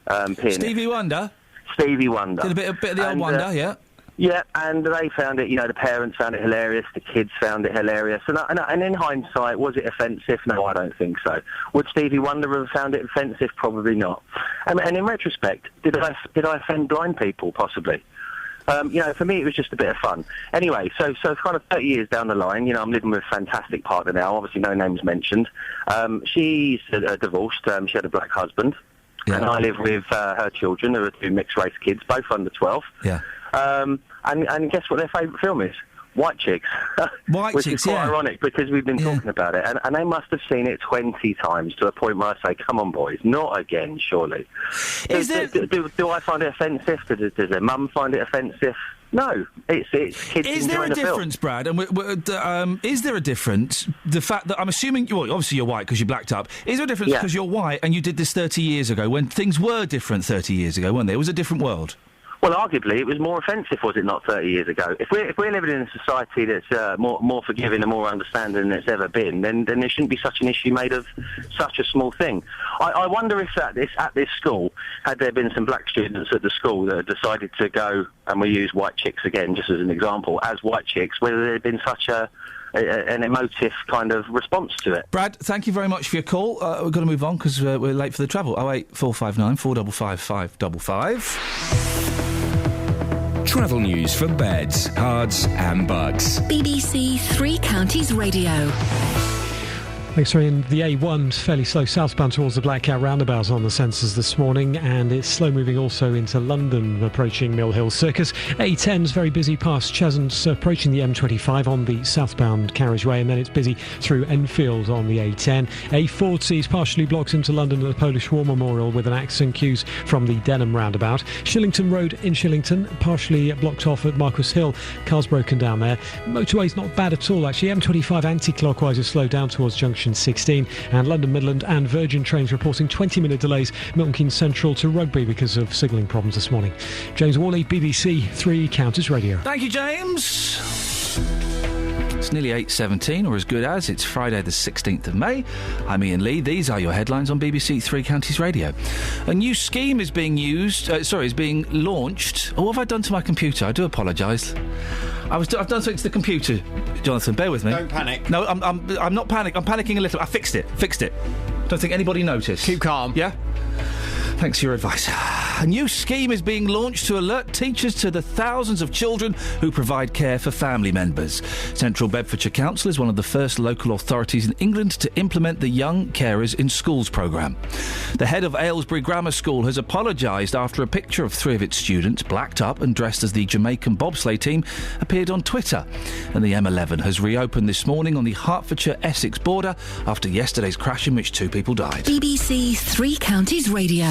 pianist? Stevie Wonder. Stevie Wonder. Did a bit of the old Wonder, yeah. Yeah, and they found it, the parents found it hilarious, the kids found it hilarious. And in hindsight, was it offensive? No, I don't think so. Would Stevie Wonder have found it offensive? Probably not. And in retrospect, did I offend blind people? Possibly. For me, it was just a bit of fun. Anyway, so kind of 30 years down the line, I'm living with a fantastic partner now, obviously no names mentioned. She's divorced, she had a black husband, and I live with her children, who are 2 mixed-race kids, both under 12. Yeah. And guess what their favourite film is? White Chicks. Which is quite ironic, because we've been talking about it. And they must have seen it 20 times, to a point where I say, come on, boys, not again, surely. Do I find it offensive? Does their mum find it offensive? No, it's kids. Is there a difference, Brad? And is there a difference? The fact that I'm assuming, obviously you're white because you blacked up. Is there a difference because you're white and you did this 30 years ago, when things were different 30 years ago, weren't they? It was a different world. Well, arguably, it was more offensive, was it not, 30 years ago? If we're living in a society that's more forgiving and more understanding than it's ever been, then there shouldn't be such an issue made of such a small thing. I wonder if at this school, had there been some black students at the school that had decided to go, and we use White Chicks again, just as an example, as White Chicks, whether there had been such an emotive kind of response to it. Brad, thank you very much for your call. We've got to move on because we're late for the travel. 08459 455 555. Travel news for beds, cards and bugs. BBC Three Counties Radio. Thanks, Iain. The A1 fairly slow southbound towards the Black Cat roundabout on the sensors this morning, and it's slow moving also into London, approaching Mill Hill Circus. A10's very busy past Cheshunt, approaching the M25 on the southbound carriageway, and then it's busy through Enfield on the A10. A40's partially blocked into London at the Polish War Memorial with an accident, queues from the Denham roundabout. Shillington Road in Shillington, partially blocked off at Marquis Hill. Cars broken down there. Motorway's not bad at all, actually. M25 anti-clockwise is slowed down towards Junction 16, and London Midland and Virgin trains reporting 20-minute delays Milton Keynes Central to Rugby because of signalling problems this morning. James Worley, BBC Three Counties Radio. Thank you, James. It's nearly 8:17, or as good as. It's Friday the 16th of May. I'm Iain Lee. These are your headlines on BBC Three Counties Radio. A new scheme is being is being launched. Oh, what have I done to my computer? I do apologise. I've done something to the computer, Jonathan. Bear with me. Don't panic. No, I'm not panicking. I'm panicking a little. I fixed it. Don't think anybody noticed. Keep calm. Yeah? Thanks for your advice. A new scheme is being launched to alert teachers to the thousands of children who provide care for family members. Central Bedfordshire Council is one of the first local authorities in England to implement the Young Carers in Schools programme. The head of Aylesbury Grammar School has apologised after a picture of 3 of its students, blacked up and dressed as the Jamaican bobsleigh team, appeared on Twitter. And the M11 has reopened this morning on the Hertfordshire-Essex border after yesterday's crash in which 2 people died. BBC Three Counties Radio.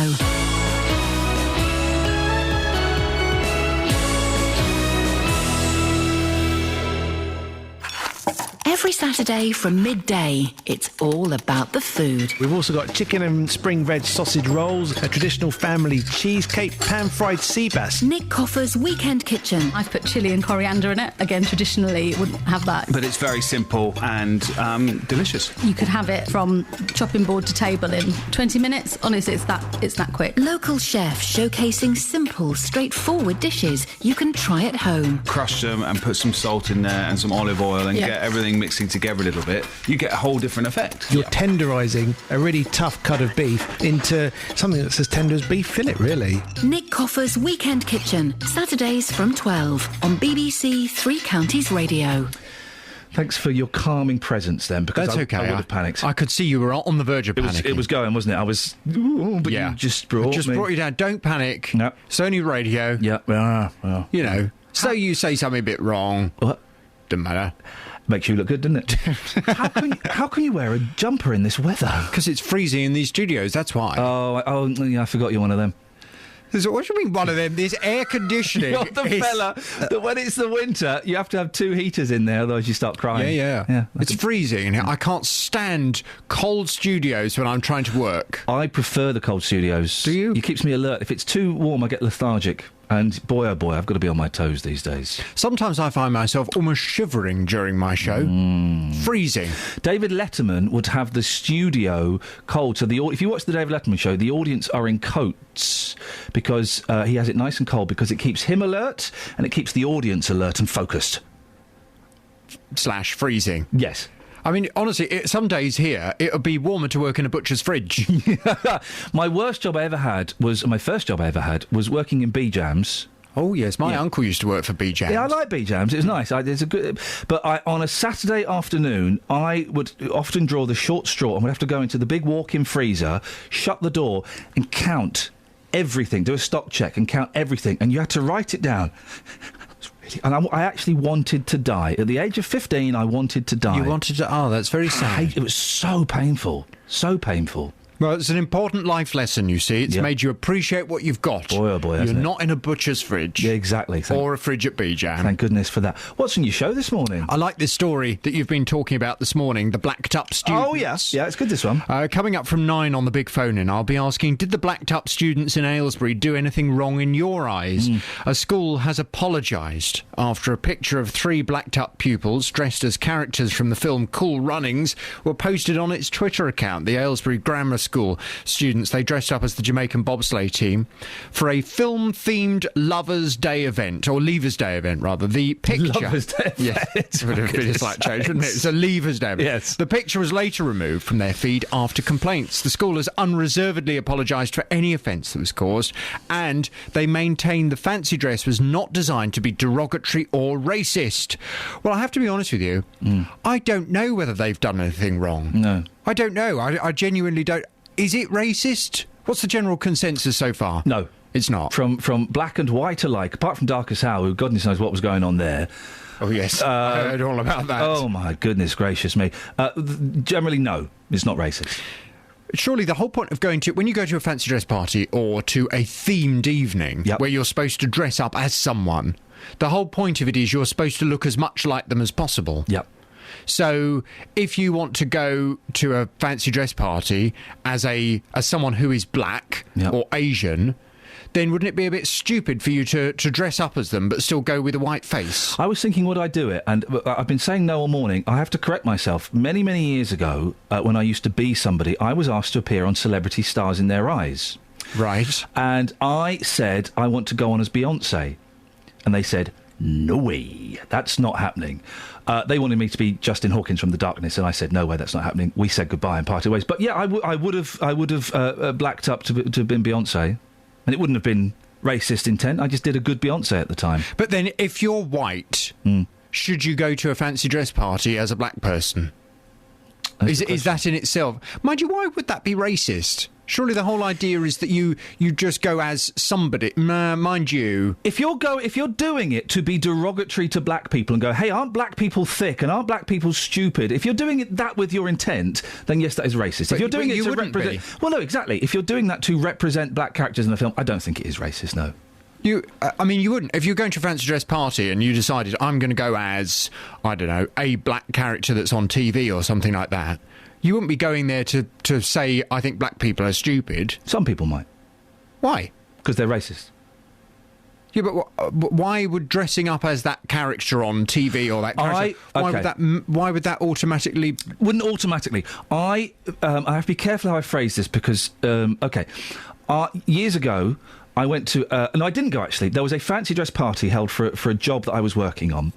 Every Saturday from midday, it's all about the food. We've also got chicken and spring veg sausage rolls, a traditional family cheesecake, pan-fried sea bass. Nick Coffer's Weekend Kitchen. I've put chilli and coriander in it. Again, traditionally, wouldn't have that. But it's very simple and delicious. You could have it from chopping board to table in 20 minutes. Honestly, it's that quick. Local chefs showcasing simple, straightforward dishes you can try at home. Crush them and put some salt in there and some olive oil and get everything mixing together a little bit. You get a whole different effect. You're tenderising a really tough cut of beef into something that's as tender as beef fillet, really. Nick Coffer's Weekend Kitchen, Saturdays from 12 on BBC Three Counties Radio. Thanks for your calming presence then, because That's okay. I would have panicked. I could see you were on the verge of panicking. It was going, wasn't it? I was... But you just brought you down. Don't panic. No. It's only radio. Yeah. Well. You know. So you say something a bit wrong. What? Doesn't matter. Makes you look good, doesn't it? How can you wear a jumper in this weather? Because it's freezing in these studios, that's why. Oh, yeah, I forgot you're one of them. So what do you mean one of them? There's air conditioning. You're the fella that when it's the winter, you have to have 2 heaters in there, otherwise you start crying. Yeah. It's freezing. I can't stand cold studios when I'm trying to work. I prefer the cold studios. Do you? It keeps me alert. If it's too warm, I get lethargic. And boy, oh boy, I've got to be on my toes these days. Sometimes I find myself almost shivering during my show. Freezing. David Letterman would have the studio cold. So if you watch the David Letterman show, the audience are in coats because he has it nice and cold because it keeps him alert and it keeps the audience alert and focused. / freezing. Yes. I mean, honestly, some days here, it would be warmer to work in a butcher's fridge. My first job I ever had was working in B-Jams. Oh, yes. My uncle used to work for B-Jams. Yeah, I like B-Jams. It's nice. But on a Saturday afternoon, I would often draw the short straw and would have to go into the big walk-in freezer, shut the door, and count everything, do a stock check and count everything. And you had to write it down. And I actually wanted to die. At the age of 15, I wanted to die. You wanted to... Oh, that's very sad. It was so painful. So painful. Well, it's an important life lesson, you see. It's made you appreciate what you've got. Boy, oh boy, You're not in a butcher's fridge. Yeah, exactly. Or a fridge at B-Jam. Thank goodness for that. What's in your show this morning? I like this story that you've been talking about this morning, the blacked-up students. Oh, yes. Yeah, it's good, this one. Coming up from 9 on the big phone-in, I'll be asking, did the blacked-up students in Aylesbury do anything wrong in your eyes? A school has apologised after a picture of 3 blacked-up pupils dressed as characters from the film Cool Runnings were posted on its Twitter account. The Aylesbury Grammar School students, they dressed up as the Jamaican bobsleigh team for a film-themed Lovers' Day event, or Leavers' Day event, rather. The picture... Lovers' Day event? Yeah, it would have been a slight change, wouldn't it? It's a Leavers' Day event. Yes. The picture was later removed from their feed after complaints. The school has unreservedly apologised for any offence that was caused, and they maintain the fancy dress was not designed to be derogatory or racist. Well, I have to be honest with you, I don't know whether they've done anything wrong. No. I don't know. I genuinely don't... Is it racist? What's the general consensus so far? No. It's not. From black and white alike, apart from Darkest Hour, who goodness knows what was going on there. Oh, yes. I heard all about that. Oh, my goodness gracious me. Generally, no. It's not racist. Surely the whole point of going to... When you go to a fancy dress party or to a themed evening where you're supposed to dress up as someone, the whole point of it is you're supposed to look as much like them as possible. Yep. So if you want to go to a fancy dress party as someone who is black or Asian, then wouldn't it be a bit stupid for you to dress up as them but still go with a white face? I was thinking, would I do it? And I've been saying no all morning. I have to correct myself. Many, many years ago, when I used to be somebody, I was asked to appear on Celebrity Stars in Their Eyes. Right. And I said, I want to go on as Beyonce. And they said, no way, that's not happening. They wanted me to be Justin Hawkins from The Darkness, and I said, no way, that's not happening. We said goodbye and parted ways. But yeah, I would have blacked up to have been Beyonce, and it wouldn't have been racist intent. I just did a good Beyonce at the time. But then, if you're white, should you go to a fancy dress party as a black person? Is that in itself? Mind you, why would that be racist? Surely the whole idea is that you just go as somebody. Mind you, if you're doing it to be derogatory to black people and go, hey, aren't black people thick and aren't black people stupid? If you're doing that with your intent, then yes, that is racist. If you're doing it to represent, well, no, exactly. If you're doing that to represent black characters in the film, I don't think it is racist. No. You wouldn't. If you're going to a fancy dress party and you decided, I'm going to go as, I don't know, a black character that's on TV or something like that, you wouldn't be going there to say, I think black people are stupid. Some people might. Why? Because they're racist. Yeah, but why would dressing up as that character on TV or that character... Why would that automatically... Wouldn't automatically. I have to be careful how I phrase this because, years ago... I went to... no, I didn't go, actually. There was a fancy dress party held for a job that I was working on.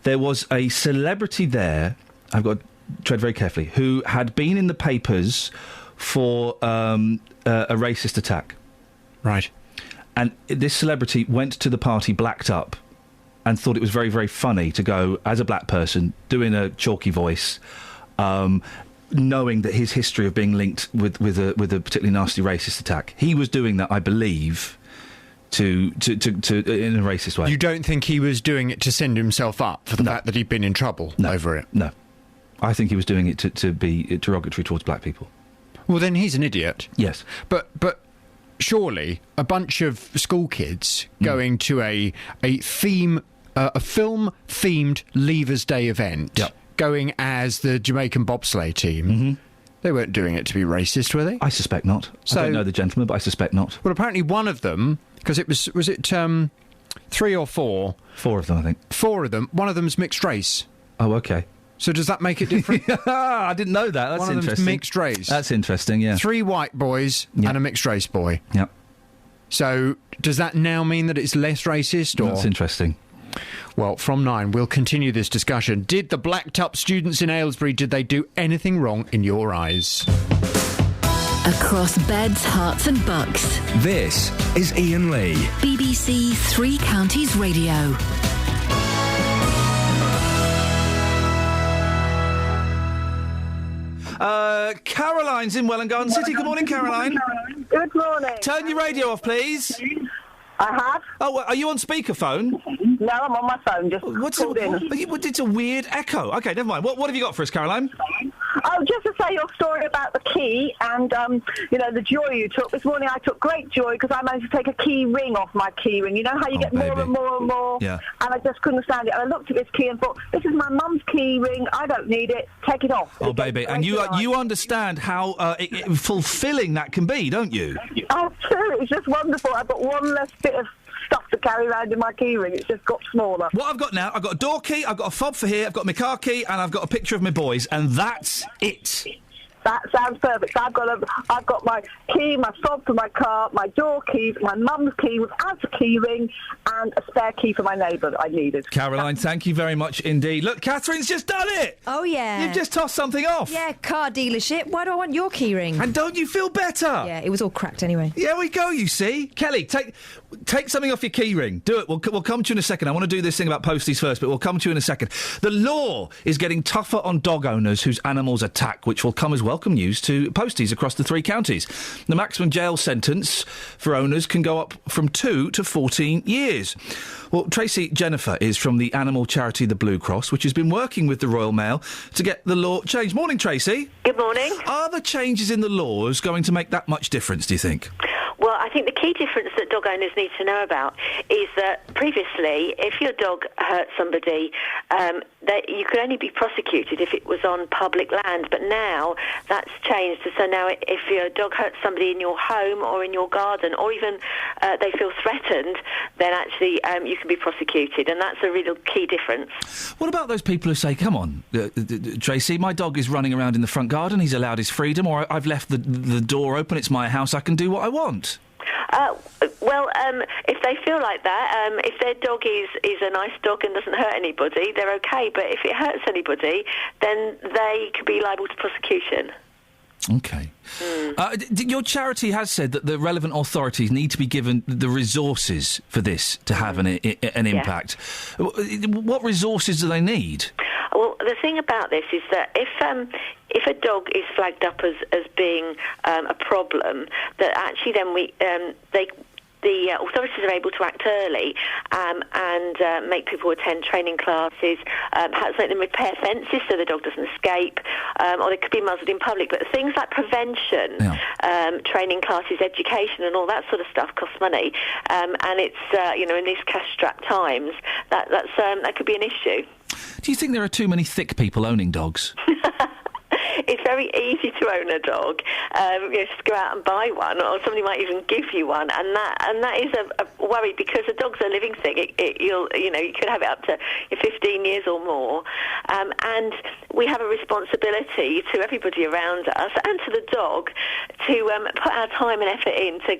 There was a celebrity there, I've got to tread very carefully, who had been in the papers for a racist attack. Right. And this celebrity went to the party blacked up and thought it was very, very funny to go, as a black person, doing a chalky voice, knowing that his history of being linked with a particularly nasty racist attack. He was doing that, I believe, to in a racist way. You don't think he was doing it to send himself up for the fact that he'd been in trouble over it? No. I think he was doing it to be derogatory towards black people. Well, then he's an idiot. Yes. But surely a bunch of school kids going to a film-themed Leavers Day event, going as the Jamaican bobsleigh team, they weren't doing it to be racist, were they? I suspect not. I don't know the gentleman, but I suspect not. Well, apparently one of them, because was it 3 or 4? 4 of them, I think. 4 of them. One of them's mixed race. Oh, OK. So does that make it different? I didn't know that. That's one interesting. Of them's mixed race. That's interesting, yeah. 3 white boys and a mixed race boy. Yep. So does that now mean that it's less racist? Or? That's interesting. Well, from 9, we'll continue this discussion. Did the blacked up students in Aylesbury, did they do anything wrong in your eyes? Across beds, hearts and bucks. This is Iain Lee. BBC Three Counties Radio. Caroline's in Welwyn Garden City. Good morning, Caroline. Good morning. Turn your radio off, please. I have. Oh, are you on speakerphone? No, I'm on my phone, just called in. It's a weird echo. OK, never mind. What have you got for us, Caroline? Oh, just to say your story about the key and, the joy you took. This morning I took great joy because I managed to take a key ring off my key ring. You know how you get more and more and more? Yeah. And I just couldn't stand it. And I looked at this key and thought, this is my mum's key ring. I don't need it. Take it off. Oh, baby. And you understand how fulfilling that can be, don't you? Oh, true. It's just wonderful. I've got one less bit of stuff to carry around in my key ring. It's just got smaller. What I've got now, I've got a door key, I've got a fob for here, I've got my car key, and I've got a picture of my boys, and that's it. That sounds perfect. I've got my key, my fob for my car, my door keys, my mum's key without a key ring, and a spare key for my neighbour that I needed. Caroline, thank you very much indeed. Look, Catherine's just done it! Oh, yeah. You've just tossed something off. Yeah, car dealership. Why do I want your key ring? And don't you feel better? Yeah, it was all cracked anyway. Yeah, we go, you see. Kelly, take something off your key ring. Do it. We'll come to you in a second. I want to do this thing about posties first, but we'll come to you in a second. The law is getting tougher on dog owners whose animals attack, which will come as welcome news to posties across the 3 counties. The maximum jail sentence for owners can go up from 2 to 14 years. Well, Tracy Jennifer is from the animal charity The Blue Cross, which has been working with the Royal Mail to get the law changed. Morning, Tracy. Good morning. Are the changes in the laws going to make that much difference, do you think? Well, I think the key difference that dog owners need to know about is that previously, if your dog hurt somebody, that you could only be prosecuted if it was on public land. But now that's changed. So now if your dog hurts somebody in your home or in your garden, or even they feel threatened, then actually you can be prosecuted. And that's a real key difference. What about those people who say, come on, Tracy, my dog is running around in the front garden, he's allowed his freedom, or I've left the door open, it's my house, I can do what I want? If they feel like that, if their dog is a nice dog and doesn't hurt anybody, they're okay. But if it hurts anybody, then they could be liable to prosecution. OK. Your charity has said that the relevant authorities need to be given the resources for this to have an impact. What resources do they need? Well, the thing about this is that if a dog is flagged up as being a problem, that actually then the authorities are able to act early and make people attend training classes, perhaps make them repair fences so the dog doesn't escape, or they could be muzzled in public. But things like prevention, training classes, education and all that sort of stuff costs money. And it's, in these cash-strapped times, that could be an issue. Do you think there are too many thick people owning dogs? It's very easy to own a dog. Just go out and buy one, or somebody might even give you one, and that is a worry because a dog's a living thing. You could have it up to 15 years or more, and we have a responsibility to everybody around us and to the dog to put our time and effort into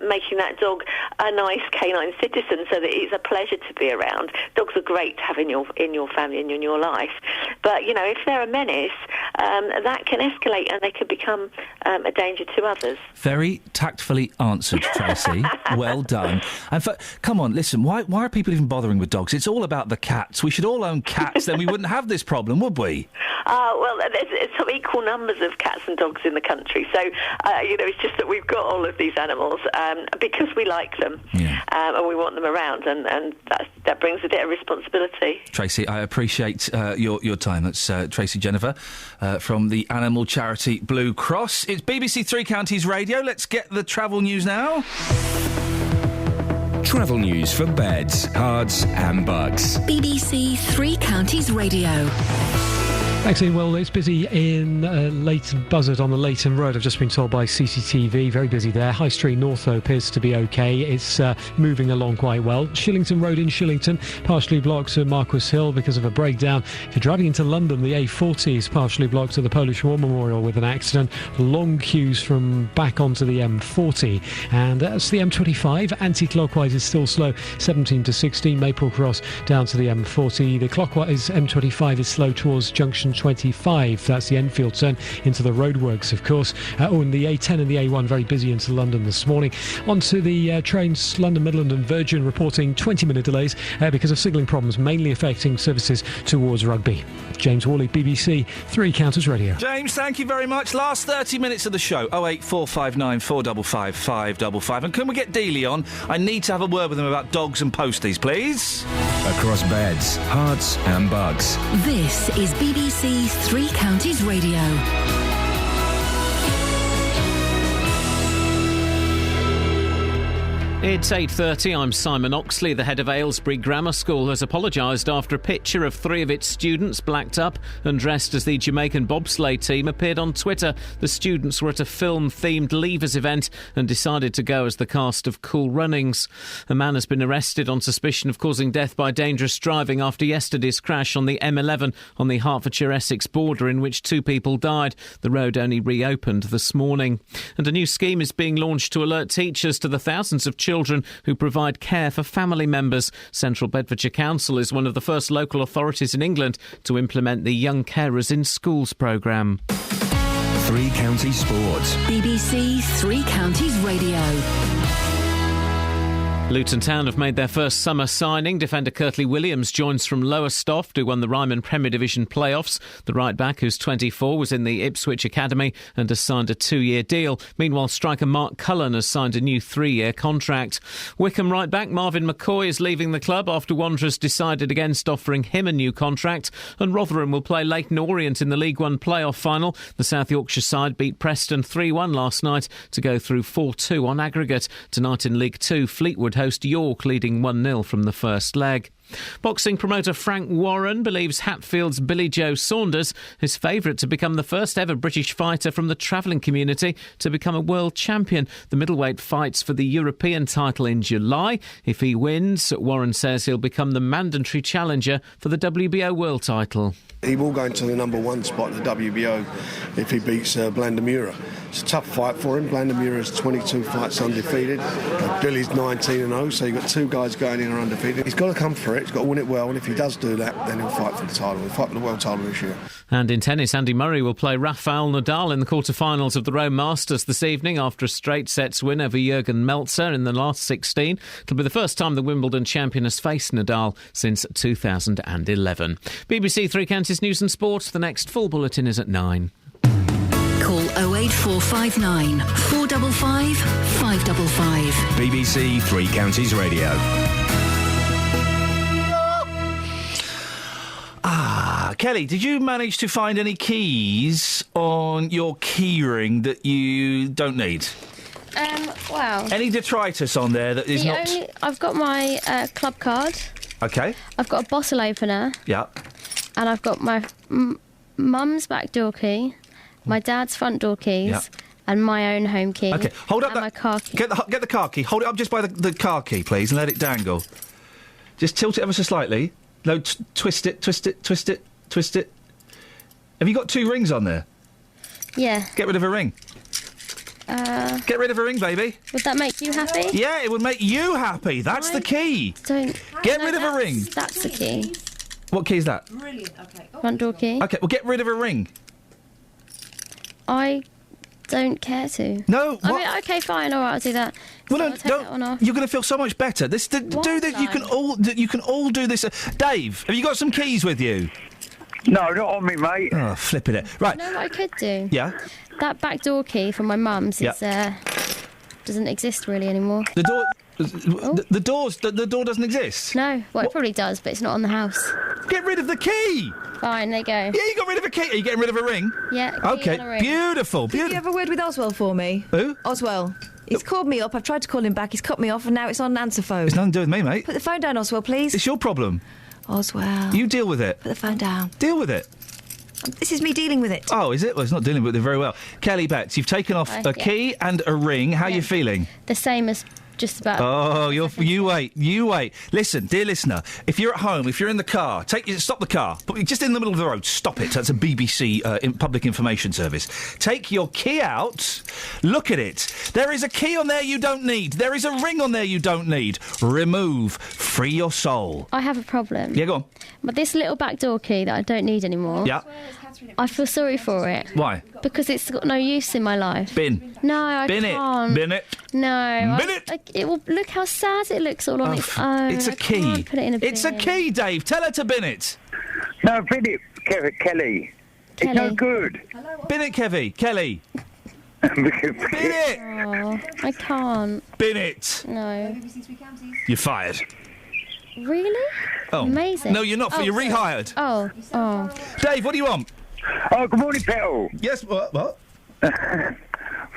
making that dog a nice canine citizen, so that it's a pleasure to be around. Dogs are great to have in your family and in your life, but if they're a menace, that can escalate and they can become a danger to others. Very tactfully answered, Tracy. Well done. And come on, listen, why are people even bothering with dogs? It's all about the cats. We should all own cats, then we wouldn't have this problem, would we? Well, there's some equal numbers of cats and dogs in the country, so, it's just that we've got all of these animals because we like them and we want them around, and that brings a bit of responsibility. Tracy, I appreciate your time. That's Tracy Jennifer from the animal charity Blue Cross. It's BBC Three Counties Radio. Let's get the travel news now. Travel news for beds, cards and bugs. BBC Three Counties Radio. Thanks, Ian. Well, it's busy in Leighton Buzzard on the Leighton Road. I've just been told by CCTV. Very busy there. High Street North, though, appears to be OK. It's moving along quite well. Shillington Road in Shillington, partially blocked at Marquis Hill because of a breakdown. If you're driving into London, the A40 is partially blocked at the Polish War Memorial with an accident. Long queues from back onto the M40. And that's the M25. Anti-clockwise is still slow. 17 to 16, Maple Cross down to the M40. The clockwise M25 is slow towards Junction 25. That's the Enfield turn into the roadworks, of course. And the A10 and the A1 very busy into London this morning. Onto the trains, London, Midland and Virgin reporting 20-minute delays because of signalling problems, mainly affecting services towards Rugby. James Worley, BBC Three Counties Radio. James, thank you very much. Last 30 minutes of the show. 08459 455 555. And can we get Dealey on? I need to have a word with him about dogs and posties, please. Across beds, hearts and bugs. This is BBC Three Counties Radio. It's 8:30. I'm Simon Oxley. The head of Aylesbury Grammar School has apologised after a picture of three of its students blacked up and dressed as the Jamaican bobsleigh team appeared on Twitter. The students were at a film-themed Leavers event and decided to go as the cast of Cool Runnings. A man has been arrested on suspicion of causing death by dangerous driving after yesterday's crash on the M11 on the Hertfordshire-Essex border, in which two people died. The road only reopened this morning. And a new scheme is being launched to alert teachers to the thousands of children who provide care for family members. Central Bedfordshire Council is one of the first local authorities in England to implement the Young Carers in Schools programme. Three Counties Sports. BBC Three Counties Radio. Luton Town have made their first summer signing. Defender Curtly Williams joins from Lowestoft, who won the Ryman Premier Division playoffs. The right-back, who's 24, was in the Ipswich Academy and has signed a 2-year deal. Meanwhile, striker Mark Cullen has signed a new 3-year contract. Wycombe right-back Marvin McCoy is leaving the club after Wanderers decided against offering him a new contract. And Rotherham will play Leyton Orient in the League One playoff final. The South Yorkshire side beat Preston 3-1 last night to go through 4-2 on aggregate. Tonight in League Two, Fleetwood host York, leading 1-0 from the first leg. Boxing promoter Frank Warren believes Hatfield's Billy Joe Saunders is favourite to become the first ever British fighter from the travelling community to become a world champion. The middleweight fights for the European title in July. If he wins, Warren says he'll become the mandatory challenger for the WBO world title. He will go into the number one spot in the WBO if he beats Blandamura. It's a tough fight for him. Blandamura's 22 fights undefeated. Billy's 19-0, so you've got two guys going in are undefeated. He's got to come for it. He's got to win it well, and if he does do that, then he'll fight for the title. He'll fight for the world title this year. And in tennis, Andy Murray will play Rafael Nadal in the quarter-finals of the Rome Masters this evening after a straight sets win over Jürgen Meltzer in the last 16. It'll be the first time the Wimbledon champion has faced Nadal since 2011. BBC Three Counties News and Sport. The next full bulletin is at 9. Call 08459 455 555. BBC Three Counties Radio. Kelly, did you manage to find any keys on your keyring that you don't need? Wow. Any detritus on there that is not... I've got my club card. OK. I've got a bottle opener. Yeah. And I've got my mum's back door key, my dad's front door keys, and my own home key. OK, hold up my car key. Get the car key. Hold it up just by the car key, please, and let it dangle. Just tilt it ever so slightly. No, twist it. Have you got two rings on there? Yeah. Get rid of a ring. Get rid of a ring, baby. Would that make you happy? Yeah, it would make you happy. That's the key. Get rid of a ring. That's the key. What key is that? Brilliant. Okay. Front door key. OK, well, get rid of a ring. I don't care to. No, I mean, okay, fine, all right, I'll do that. Well, So no, I'll take that one off. you're going to feel so much better. Do this. You can all do this. Dave, have you got some keys with you? No, not on me, mate. Oh, flipping it. Right. You know what I could do? Yeah. That back door key from my mum's Yeah. doesn't exist really anymore. The door. The door doesn't exist. No, well, it probably does, but it's not on the house. Get rid of the key. Fine, there you go. Yeah, you got rid of a key. Are you getting rid of a ring? Yeah. Key Okay. and a ring. Beautiful. Can you have a word with Oswell for me? Who? Oswell. He's called me up. I've tried to call him back. He's cut me off, and now it's on answer phone. It's nothing to do with me, mate. Put the phone down, Oswell, please. It's your problem. Oswell. You deal with it. Put the phone down. Deal with it. This is me dealing with it. Oh, is it? Well, it's not dealing with it very well. Kelly Betts, you've taken off a Yeah. key and a ring. How are you feeling? The same as just about. Oh, you wait. Listen, dear listener, if you're at home, if you're in the car, stop the car. Just in the middle of the road, stop it. That's a BBC public information service. Take your key out, look at it. There is a key on there you don't need. There is a ring on there you don't need. Remove. Free your soul. I have a problem. Yeah, go on. But this little back door key that I don't need anymore. Yeah. I feel sorry for it. Why? Because it's got no use in my life. Bin. No, I Bin can't. it. Bin it. No. Bin it. It will look how sad it looks all on its own. It's a I key. can't put it in a bin. It's a key, Dave. Tell her to bin it. No, bin it, Kelly. It's no good. Bin it, Kevy. Kelly. Bin it. Oh, I can't. Bin it. No. You're fired. Really? Oh. Amazing. No, you're not. You're sorry. rehired. Oh. Dave, what do you want? Oh, good morning, Petal. Yes, what? I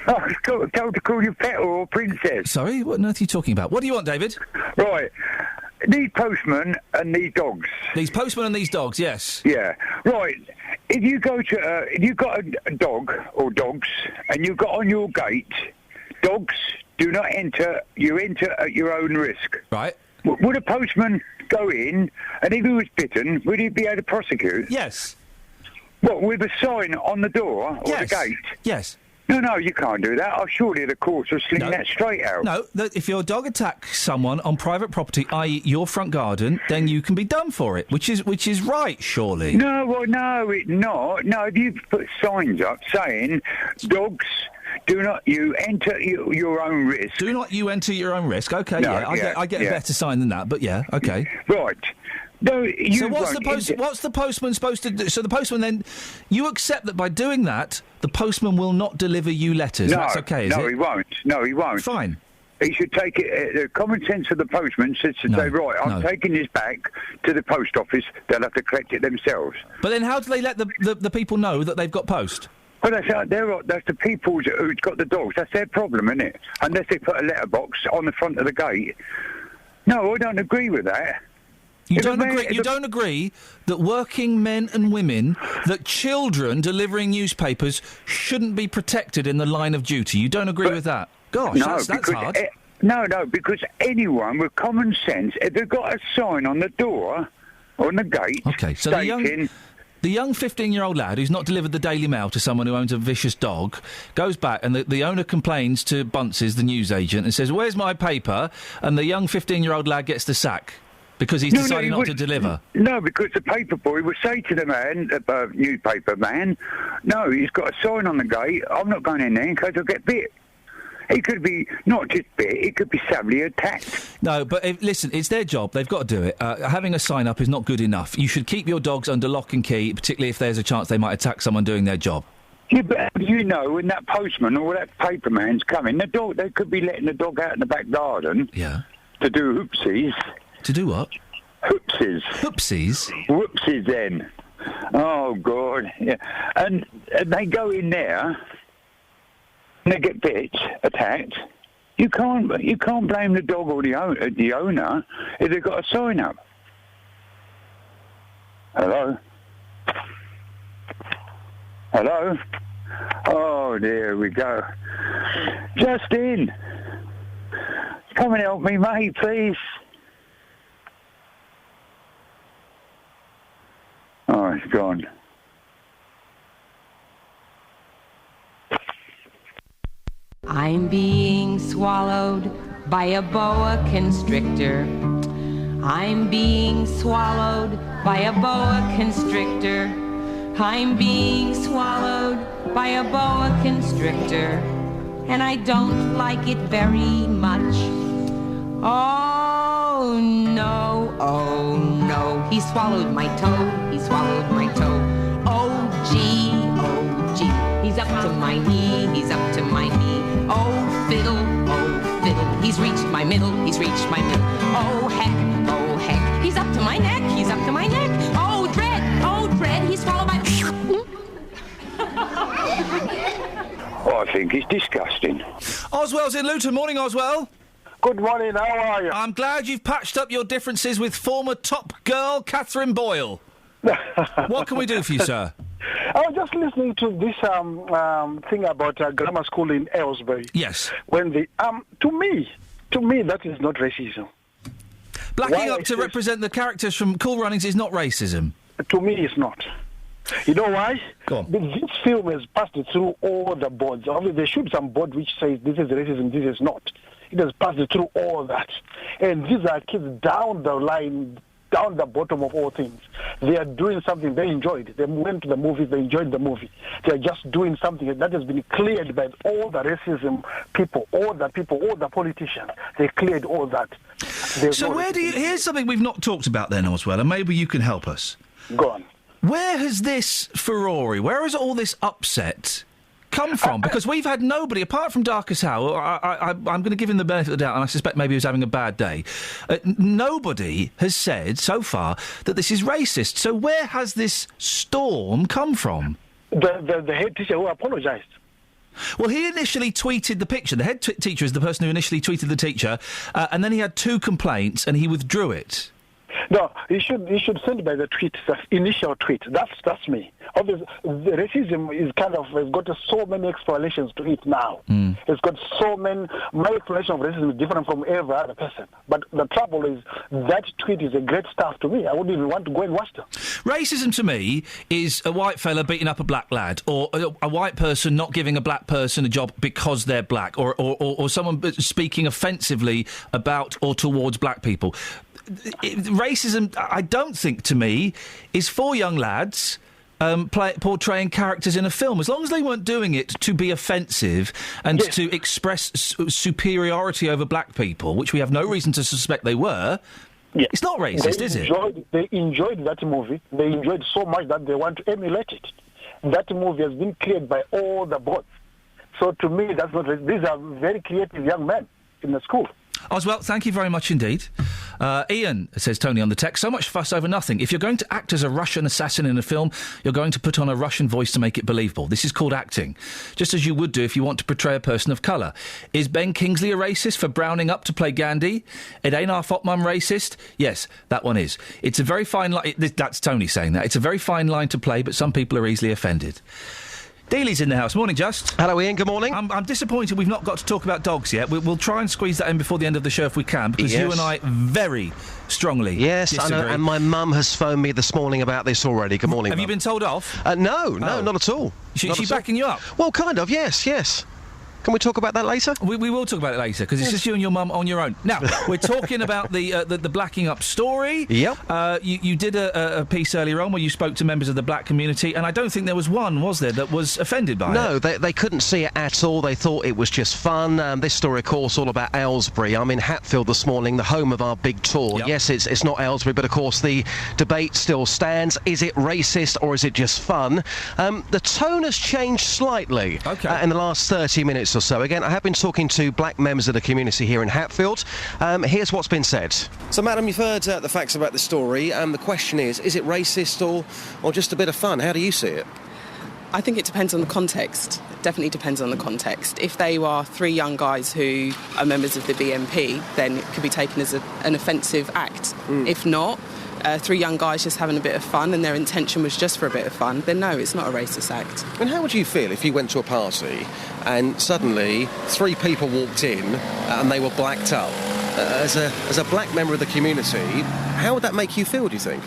was told to call you Petal or Princess. Sorry, what on earth are you talking about? What do you want, David? Right. These postmen and these dogs. These postmen and these dogs, yes. Yeah. Right. If you go to, if you've got a dog or dogs and you've got on your gate, dogs do not enter, you enter at your own risk. Right. Would a postman go in, and if he was bitten, would he be able to prosecute? Yes. What, with a sign on the door or the gate? Yes. No, you can't do that. Oh, surely the courts will sling that straight out. No, if your dog attacks someone on private property, i.e. your front garden, then you can be done for it, which is right, surely. No, well, no, it's not. No, if you put signs up saying, dogs, do not you enter your own risk. Do not you enter your own risk. Okay, No, I get a better sign than that, but yeah, okay. Right. No, so what's the postman supposed to do? So the postman then, you accept that by doing that, the postman will not deliver you letters. No, That's okay, is it? No, he won't. No, he won't. Fine. He should take it. The common sense of the postman says to say, right, I'm taking this back to the post office. They'll have to collect it themselves. But then, how do they let the people know that they've got post? Well, that's the people who've got the dogs. That's their problem, isn't it? Unless they put a letterbox on the front of the gate. No, I don't agree with that. You don't agree that working men and women, that children delivering newspapers shouldn't be protected in the line of duty. You don't agree with that? Gosh, no, that's hard. No, because anyone with common sense, if they've got a sign on the door, on the gate, okay, so the young 15-year-old lad who's not delivered the Daily Mail to someone who owns a vicious dog goes back and the owner complains to Bunces, the newsagent, and says, "Where's my paper?" And the young 15-year-old lad gets the sack. Because he's decided not to deliver. No, because the paper boy would say to the man, the newspaper man, no, he's got a sign on the gate, I'm not going in there in case I get bit. He could be not just bit, he could be savagely attacked. No, but listen, it's their job. They've got to do it. Having a sign up is not good enough. You should keep your dogs under lock and key, particularly if there's a chance they might attack someone doing their job. Yeah, but you know, when that postman or that paper man's coming, they could be letting the dog out in the back garden. Yeah. To do oopsies. To do what? Hoopsies. Hoopsies? Whoopsies then. Oh, God. Yeah. And they go in there and they get attacked. You can't blame the dog or the owner if they've got a sign up. Hello? Hello? Oh, there we go. Justin! Come and help me, mate, please. Oh, it's gone. I'm being swallowed by a boa constrictor. I'm being swallowed by a boa constrictor. I'm being swallowed by a boa constrictor, and I don't like it very much. Oh no, he swallowed my toe, he swallowed my toe. Oh gee, he's up to my knee, he's up to my knee. Oh fiddle, he's reached my middle, he's reached my middle. Oh heck, he's up to my neck, he's up to my neck. Oh dread, he's swallowed my... Oh, I think it's disgusting. Oswell's in Luton. Morning, Oswell. Good morning, how are you? I'm glad you've patched up your differences with former top girl Catherine Boyle. What can we do for you, sir? I was just listening to this thing about grammar school in Aylesbury. Yes. When the to me, that is not racism. Blacking up to represent the characters from Cool Runnings is not racism. To me, it's not. You know why? Go on. This film has passed through all the boards. Obviously, there should be some board which says this is racism, this is not. It has passed through all that. And these are kids down the line, down the bottom of all things. They are doing something they enjoyed. They went to the movies, they enjoyed the movie. They are just doing something that has been cleared by all the racism people, all the politicians. They cleared all that. So here's something we've not talked about then, Oswell, and maybe you can help us. Go on. Where has this furore, where has all this upset come from? Because we've had nobody, apart from Darcus Howe, I'm going to give him the benefit of the doubt, and I suspect maybe he was having a bad day. Nobody has said so far that this is racist. So where has this storm come from? The head teacher who apologised. Well, he initially tweeted the picture. The head teacher is the person who initially tweeted the teacher, and then he had 2 complaints, and he withdrew it. No, you should send by the tweet, the initial tweet. That's me. Obviously, the racism is has got so many explanations to it now. It's got so many. My explanation of racism is different from every other person. But the trouble is that tweet is a great stuff to me. I wouldn't even want to go and watch them. Racism to me is a white fella beating up a black lad, or a white person not giving a black person a job because they're black, or someone speaking offensively about or towards black people. Racism, I don't think, to me, is for young lads portraying characters in a film. As long as they weren't doing it to be offensive and to express superiority over black people, which we have no reason to suspect they were, it's not racist, is it? They enjoyed that movie. They enjoyed so much that they want to emulate it. That movie has been cleared by all the boards. So to me, that's not racist. These are very creative young men in the school. Oswell, thank you very much indeed. Iain, says Tony on the text, so much fuss over nothing. If you're going to act as a Russian assassin in a film, you're going to put on a Russian voice to make it believable. This is called acting, just as you would do if you want to portray a person of colour. Is Ben Kingsley a racist for browning up to play Gandhi? It ain't our fault mum racist? Yes, that one is. It's a very fine line. That's Tony saying that. It's a very fine line to play, but some people are easily offended. Dealey's in the house. Morning, Just. Hello, Ian. Good morning. I'm disappointed we've not got to talk about dogs yet. We'll try and squeeze that in before the end of the show if we can, because you and I very strongly disagree. And my mum has phoned me this morning about this already. Good morning, Have you been told off? No, not at all. Is she backing you up? Well, kind of, yes. Can we talk about that later? We will talk about it later, because it's just you and your mum on your own. Now, we're talking about the blacking up story. Yep. You did a piece earlier on where you spoke to members of the black community, and I don't think there was one, was there, that was offended by it? No, they couldn't see it at all. They thought it was just fun. This story, of course, all about Aylesbury. I'm in Hatfield this morning, the home of our big tour. Yep. Yes, it's not Aylesbury, but of course the debate still stands. Is it racist or is it just fun? The tone has changed slightly in the last 30 minutes or so. Again, I have been talking to black members of the community here in Hatfield. Here's what's been said. So, madam, you've heard the facts about the story. The question is it racist or just a bit of fun? How do you see it? I think it depends on the context. It definitely depends on the context. If they are 3 young guys who are members of the BNP, then it could be taken as an offensive act. If not, 3 young guys just having a bit of fun and their intention was just for a bit of fun, then no, it's not a racist act. And how would you feel if you went to a party and suddenly 3 people walked in and they were blacked up? As a black member of the community, how would that make you feel, do you think?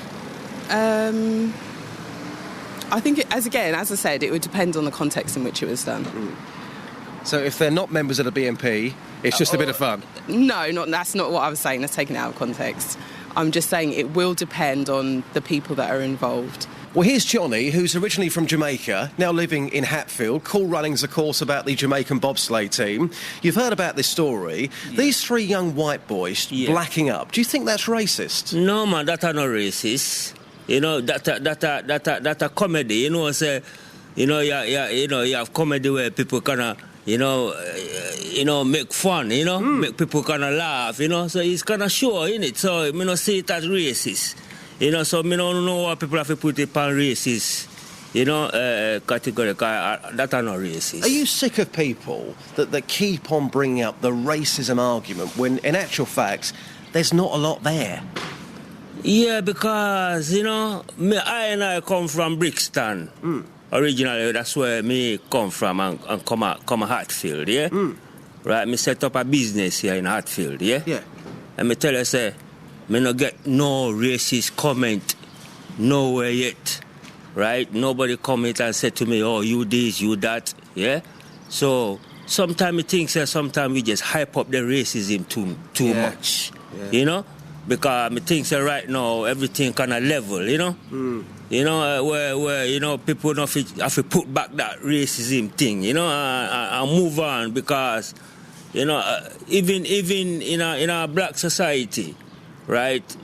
I think, as I said, it would depend on the context in which it was done. So if they're not members of the BNP, it's just a bit of fun? No, that's not what I was saying. That's taken out of context. I'm just saying it will depend on the people that are involved. Well, here's Johnny, who's originally from Jamaica, now living in Hatfield. Cool runnings, of course, about the Jamaican bobsleigh team. You've heard about this story. Yeah. These three young white boys blacking up. Do you think that's racist? No, man, that are not racist. You know, that a comedy. You know, say, you have comedy where people kinda, make fun. Make people kinda laugh. So it's kinda show, innit? So me not see it as racist. So me don't know why people have to put it on racist. Category. That are not racist. Are you sick of people that keep on bringing up the racism argument when, in actual fact, there's not a lot there? Yeah, because, I come from Brixton. Originally, that's where me come from and come a Hatfield, yeah? Right, me set up a business here in Hatfield, yeah? Yeah. And me tell you, say, me no get no racist comment nowhere yet, right? Nobody comment and say to me, oh, you this, you that, yeah? So, sometimes I think, sometimes we just hype up the racism too much, Because I think right now everything kind of level, where people don't have to put back that racism thing, and move on because, even in our black society, right?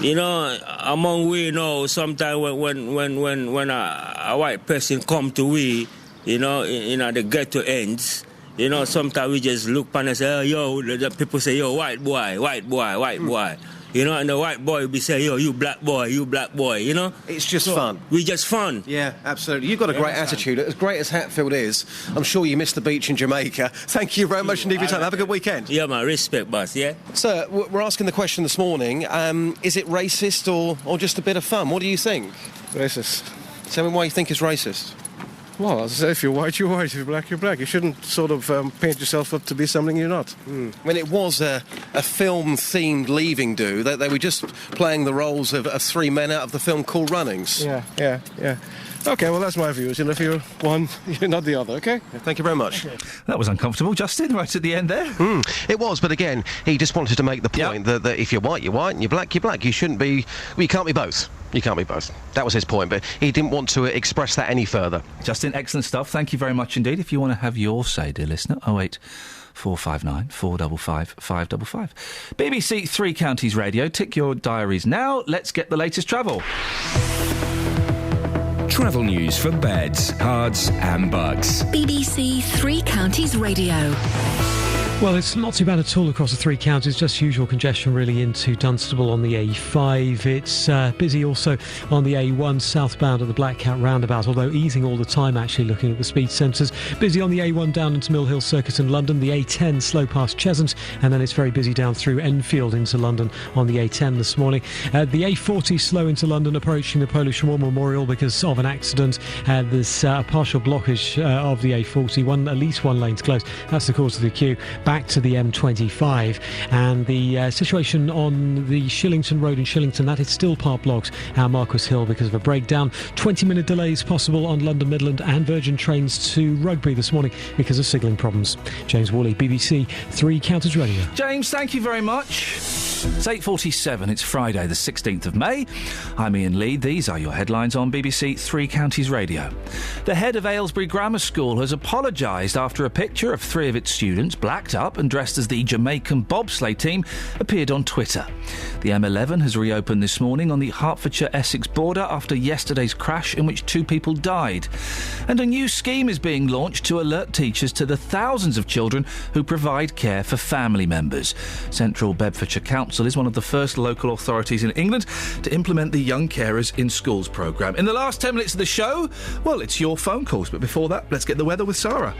Among we sometimes when a white person come to we, in the ghetto ends. Sometimes we just look and say, oh, yo, the people say, yo, white boy. And the white boy will be saying, yo, you black boy. It's just fun. We just fun. Yeah, absolutely. You've got a great attitude. As great as Hatfield is, I'm sure you missed the beach in Jamaica. Thank you very much indeed for your time. Have a good weekend. Yeah, man. Respect, boss, yeah? Sir, we're asking the question this morning, is it racist or just a bit of fun? What do you think? Racist. Tell me why you think it's racist. Well, as I say, if you're white, you're white. If you're black, you're black. You shouldn't sort of paint yourself up to be something you're not. When it was a film-themed leaving do, they were just playing the roles of three men out of the film Cool Runnings. Yeah. OK, well, that's my views. If you're one, you're not the other, OK? Thank you very much. Okay. That was uncomfortable, Justin, right at the end there. It was, but again, he just wanted to make the point that if you're white, you're white, and you're black, you're black. You shouldn't be... Well, you can't be both. You can't be both. That was his point, but he didn't want to express that any further. Justin, excellent stuff. Thank you very much indeed. If you want to have your say, dear listener, 08459 455 555. BBC Three Counties Radio. Tick your diaries now. Let's get the latest travel. Travel news for beds, cards and bugs. BBC Three Counties Radio. Well, it's not too bad at all across the three counties, just usual congestion really into Dunstable on the A5. It's busy also on the A1 southbound at the Black Cat roundabout, although easing all the time actually looking at the speed sensors. Busy on the A1 down into Mill Hill Circus in London, the A10 slow past Cheshunt, and then it's very busy down through Enfield into London on the A10 this morning. The A40 slow into London approaching the Polish War Memorial because of an accident. There's a partial blockage of the A40, at least one lane's closed. That's the cause of the queue. Back to the M25, and the situation on the Shillington Road in Shillington, that is still part blocks at Marquis Hill because of a breakdown. 20-minute delays possible on London Midland and Virgin trains to Rugby this morning because of signalling problems. James Woolley, BBC Three Counties Radio. James, thank you very much. It's 8:47. It's Friday, the 16th of May. I'm Iain Lee. These are your headlines on BBC Three Counties Radio. The head of Aylesbury Grammar School has apologised after a picture of three of its students blacked up and dressed as the Jamaican bobsleigh team appeared on Twitter. The M11 has reopened this morning on the Hertfordshire-Essex border after yesterday's crash in which 2 people died. And a new scheme is being launched to alert teachers to the thousands of children who provide care for family members. Central Bedfordshire Council is one of the first local authorities in England to implement the Young Carers in Schools programme. In the last 10 minutes of the show, well, it's your phone calls, but before that, let's get the weather with Sarah.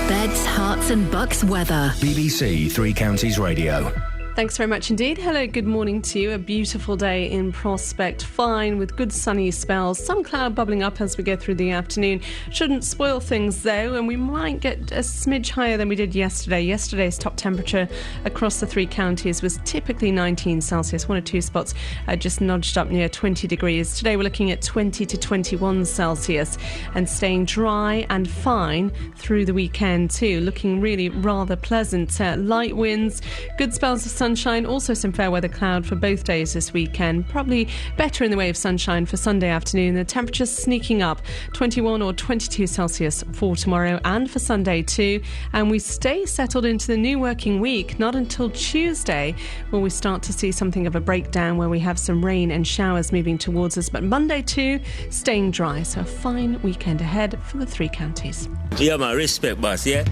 Beds, Hearts and Bucks weather. BBC Three Counties Radio. Thanks very much indeed. Hello, good morning to you. A beautiful day in prospect. Fine with good sunny spells. Some cloud bubbling up as we go through the afternoon. Shouldn't spoil things though, and we might get a smidge higher than we did yesterday. Yesterday's top temperature across the three counties was typically 19 Celsius. 1 or 2 spots just nudged up near 20 degrees. Today we're looking at 20 to 21 Celsius and staying dry and fine through the weekend too. Looking really rather pleasant. Light winds, good spells of sunshine, also some fair weather cloud for both days this weekend. Probably better in the way of sunshine for Sunday afternoon. The temperatures sneaking up, 21 or 22 Celsius for tomorrow and for Sunday too. And we stay settled into the new working week, not until Tuesday will we start to see something of a breakdown where we have some rain and showers moving towards us. But Monday too, staying dry. So a fine weekend ahead for the three counties. Yeah, man, respect, boss, yeah?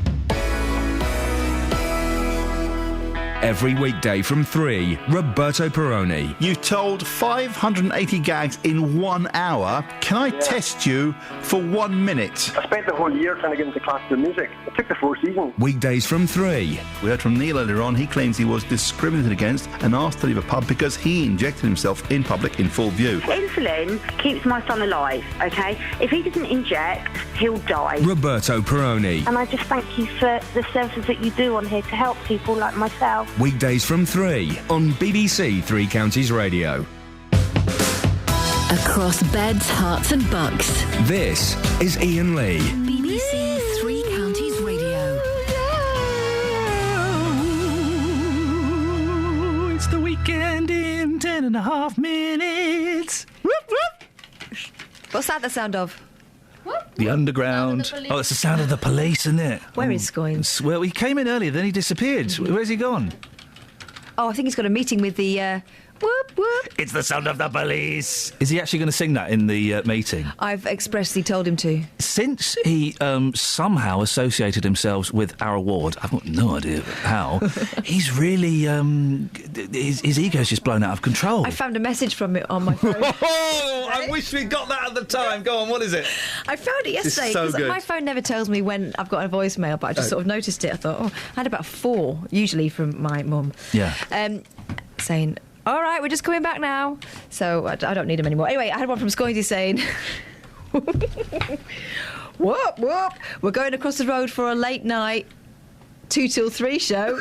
Every weekday from 3, Roberto Perrone. You told 580 gags in 1 hour. Can I test you for 1 minute? I spent the whole year trying to get into classical music. It took the 4 seasons. Weekdays from 3. We heard from Neil earlier on. He claims he was discriminated against and asked to leave a pub because he injected himself in public in full view. Insulin keeps my son alive, OK? If he doesn't inject, he'll die. Roberto Perrone. And I just thank you for the services that you do on here to help people like myself. Weekdays from 3 on BBC Three Counties Radio. Across beds, hearts and bucks. This is Iain Lee. BBC Three Counties Radio. It's the weekend in 10.5 minutes. Whoop, whoop. What's that the sound of? The underground. Oh, it's the sound of the police, isn't it? Where is Scoyne? Well, he came in earlier, then he disappeared. Where's he gone? Oh, I think he's got a meeting with the whoop whoop. It's the sound of the police. Is he actually going to sing that in the meeting? I've expressly told him to. Since he somehow associated himself with our award, I've got no idea how, he's really... his ego's just blown out of control. I found a message from it on my phone. Oh, I wish we'd got that at the time. Go on, what is it? I found it yesterday. This is so good. My phone never tells me when I've got a voicemail, but I just sort of noticed it. I thought, I had about 4, usually from my mum. Yeah. Saying... all right, we're just coming back now. So I don't need them anymore. Anyway, I had one from Scoinsy saying, whoop, whoop, we're going across the road for a late night 2 till 3 show.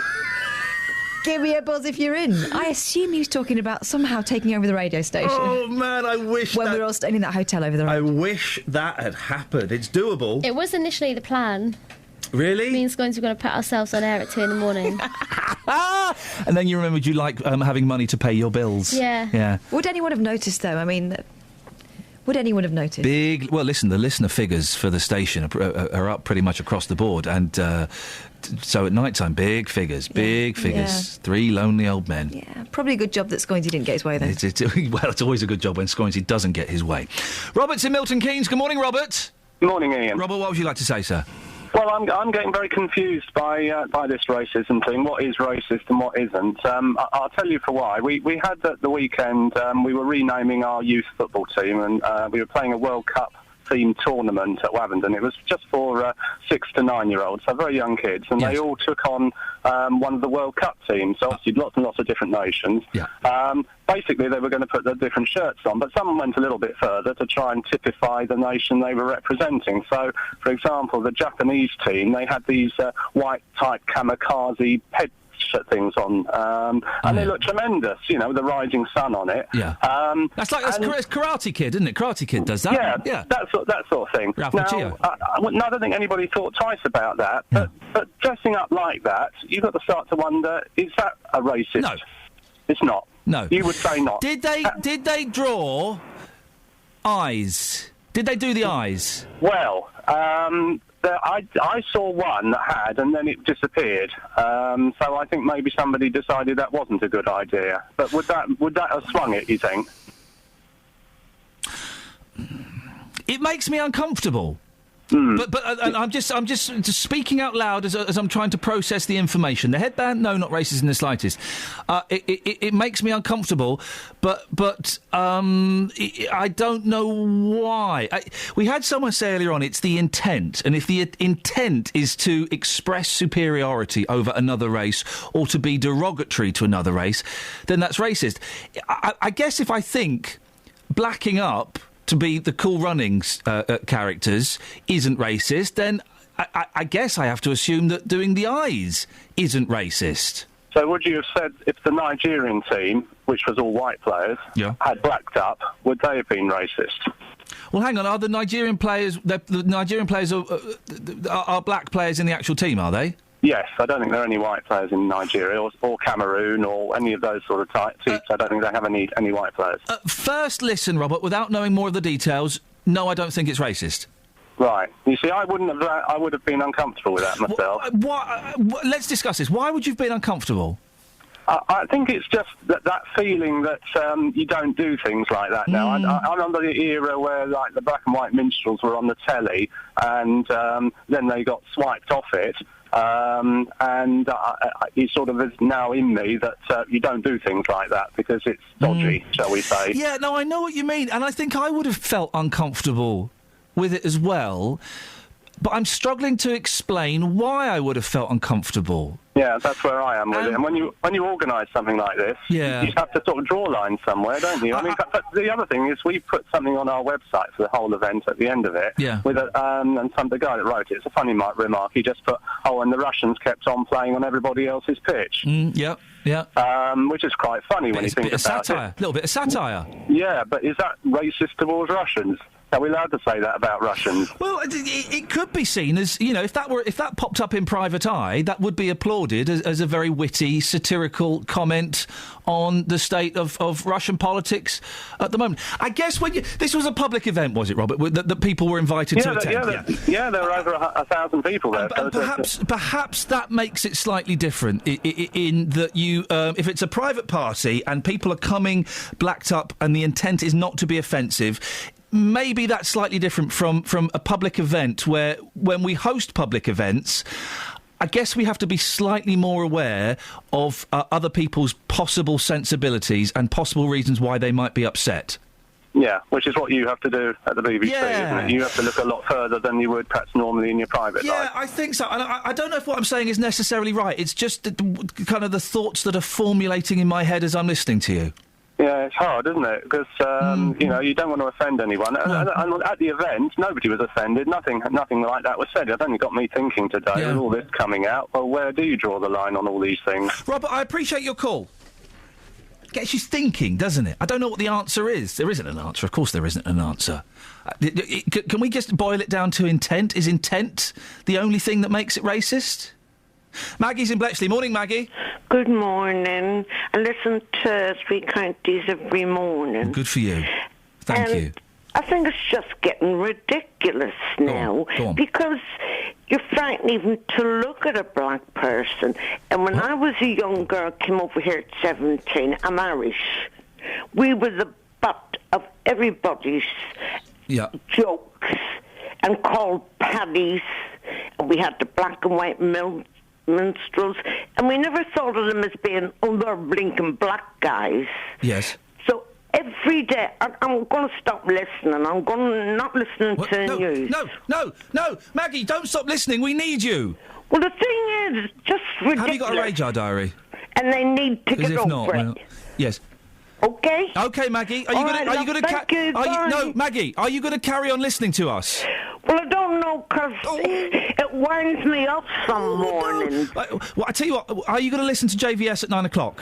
Give me a buzz if you're in. I assume he was talking about somehow taking over the radio station. Oh, man, I wish when we were all staying in that hotel over the road. I wish that had happened. It's doable. It was initially the plan. Really? Me and Scones were going to put ourselves on air at 2 in the morning. And then you remembered you like having money to pay your bills. Yeah. Yeah. Would anyone have noticed, though? I mean, would anyone have noticed? Well, listen, the listener figures for the station are up pretty much across the board. And so at night time, big figures. Yeah. 3 lonely old men. Yeah, probably a good job that Scoinsy didn't get his way, then. Well, it's always a good job when Scoinsy doesn't get his way. Robert's in Milton Keynes. Good morning, Robert. Morning, Ian. Robert, what would you like to say, sir? Well, I'm getting very confused by this racism thing. What is racist and what isn't? I'll tell you for why. We had at the weekend, we were renaming our youth football team, and we were playing a World Cup themed tournament at Wavendon. It was just for 6 to 9-year-olds, so very young kids, and they all took on one of the World Cup teams. So obviously lots and lots of different nations. Basically, they were going to put their different shirts on, but some went a little bit further to try and typify the nation they were representing. So, for example, the Japanese team, they had these white-type kamikaze things on, and they look tremendous, with the rising sun on it. Yeah. That's Karate Kid, isn't it? Karate Kid does that. Yeah. That sort of thing. Ralph now, Macchio. I don't think anybody thought twice about that, but dressing up like that, you've got to start to wonder, is that a racist? No. It's not. No. You would say not. Did they draw eyes? Did they do the eyes? Well, I saw one that had, and then it disappeared. So I think maybe somebody decided that wasn't a good idea. But would that have swung it, you think? It makes me uncomfortable. But I'm just speaking out loud as I'm trying to process the information. The headband, no, not racist in the slightest. It makes me uncomfortable, but I don't know why. We had someone say earlier on it's the intent, and if the intent is to express superiority over another race or to be derogatory to another race, then that's racist. I guess if I think blacking up to be the Cool Runnings characters isn't racist, then I guess I have to assume that doing the eyes isn't racist. So would you have said if the Nigerian team, which was all white players, had blacked up, would they have been racist? Well, hang on. Are the Nigerian players are black players in the actual team? Are they? Yes, I don't think there are any white players in Nigeria or Cameroon or any of those sort of teams. I don't think they have any white players. First listen, Robert, without knowing more of the details, no, I don't think it's racist. Right. You see, I would have been uncomfortable with that myself. Let's discuss this. Why would you have been uncomfortable? I think it's just that feeling that you don't do things like that now. I'm under the era where, like, the black and white minstrels were on the telly, and then they got swiped off it. It sort of is now in me that you don't do things like that because it's dodgy, shall we say. Yeah, no, I know what you mean, and I think I would have felt uncomfortable with it as well, but I'm struggling to explain why I would have felt uncomfortable. Yeah, that's where I am with it. And when you organise something like this, you have to sort of draw lines somewhere, don't you? I mean, but the other thing is we put something on our website for the whole event at the end of it. Yeah. With the guy that wrote it's a funny remark. He just put, and the Russians kept on playing on everybody else's pitch. Yeah. Which is quite funny when you think about it. A little bit of satire. Yeah, but is that racist towards Russians? Are we allowed to say that about Russians? Well, it could be seen as, if that popped up in Private Eye, that would be applauded as a very witty, satirical comment on the state of Russian politics at the moment. I guess this was a public event, was it, Robert? That people were invited to attend. There were over 1,000 people there. Perhaps that makes it slightly different in that you, if it's a private party and people are coming blacked up and the intent is not to be offensive. Maybe that's slightly different from a public event where, when we host public events, I guess we have to be slightly more aware of other people's possible sensibilities and possible reasons why they might be upset. Yeah, which is what you have to do at the BBC, isn't it? You have to look a lot further than you would perhaps normally in your private life. Yeah, I think so. And I don't know if what I'm saying is necessarily right. It's just kind of the thoughts that are formulating in my head as I'm listening to you. Yeah, it's hard, isn't it? Because, you don't want to offend anyone. And at the event, nobody was offended. Nothing like that was said. It only got me thinking today, with all this coming out. Well, where do you draw the line on all these things? Robert, I appreciate your call. Gets you thinking, doesn't it? I don't know what the answer is. There isn't an answer. Of course there isn't an answer. Can we just boil it down to intent? Is intent the only thing that makes it racist? Maggie's in Bletchley. Morning, Maggie. Good morning. I listen to Three Counties every morning. Good for you. Thank you. I think it's just getting ridiculous now. Go on. Because you're frightened even to look at a black person. And when I was a young girl, came over here at 17, I'm Irish. We were the butt of everybody's jokes and called paddies. And we had the black and white minstrels, and we never thought of them as being other blinking black guys. Yes. So every day, I'm going to stop listening. I'm not listening to the news. No, Maggie, don't stop listening. We need you. Well, the thing is, just ridiculous. Have you got a radar diary? And they need to get over it. Yes. Okay. Okay, Maggie. Are you going to? Maggie. Are you going to carry on listening to us? Well, I don't know, because it winds me up some mornings. Well, I tell you what. Are you going to listen to JVS at 9 o'clock?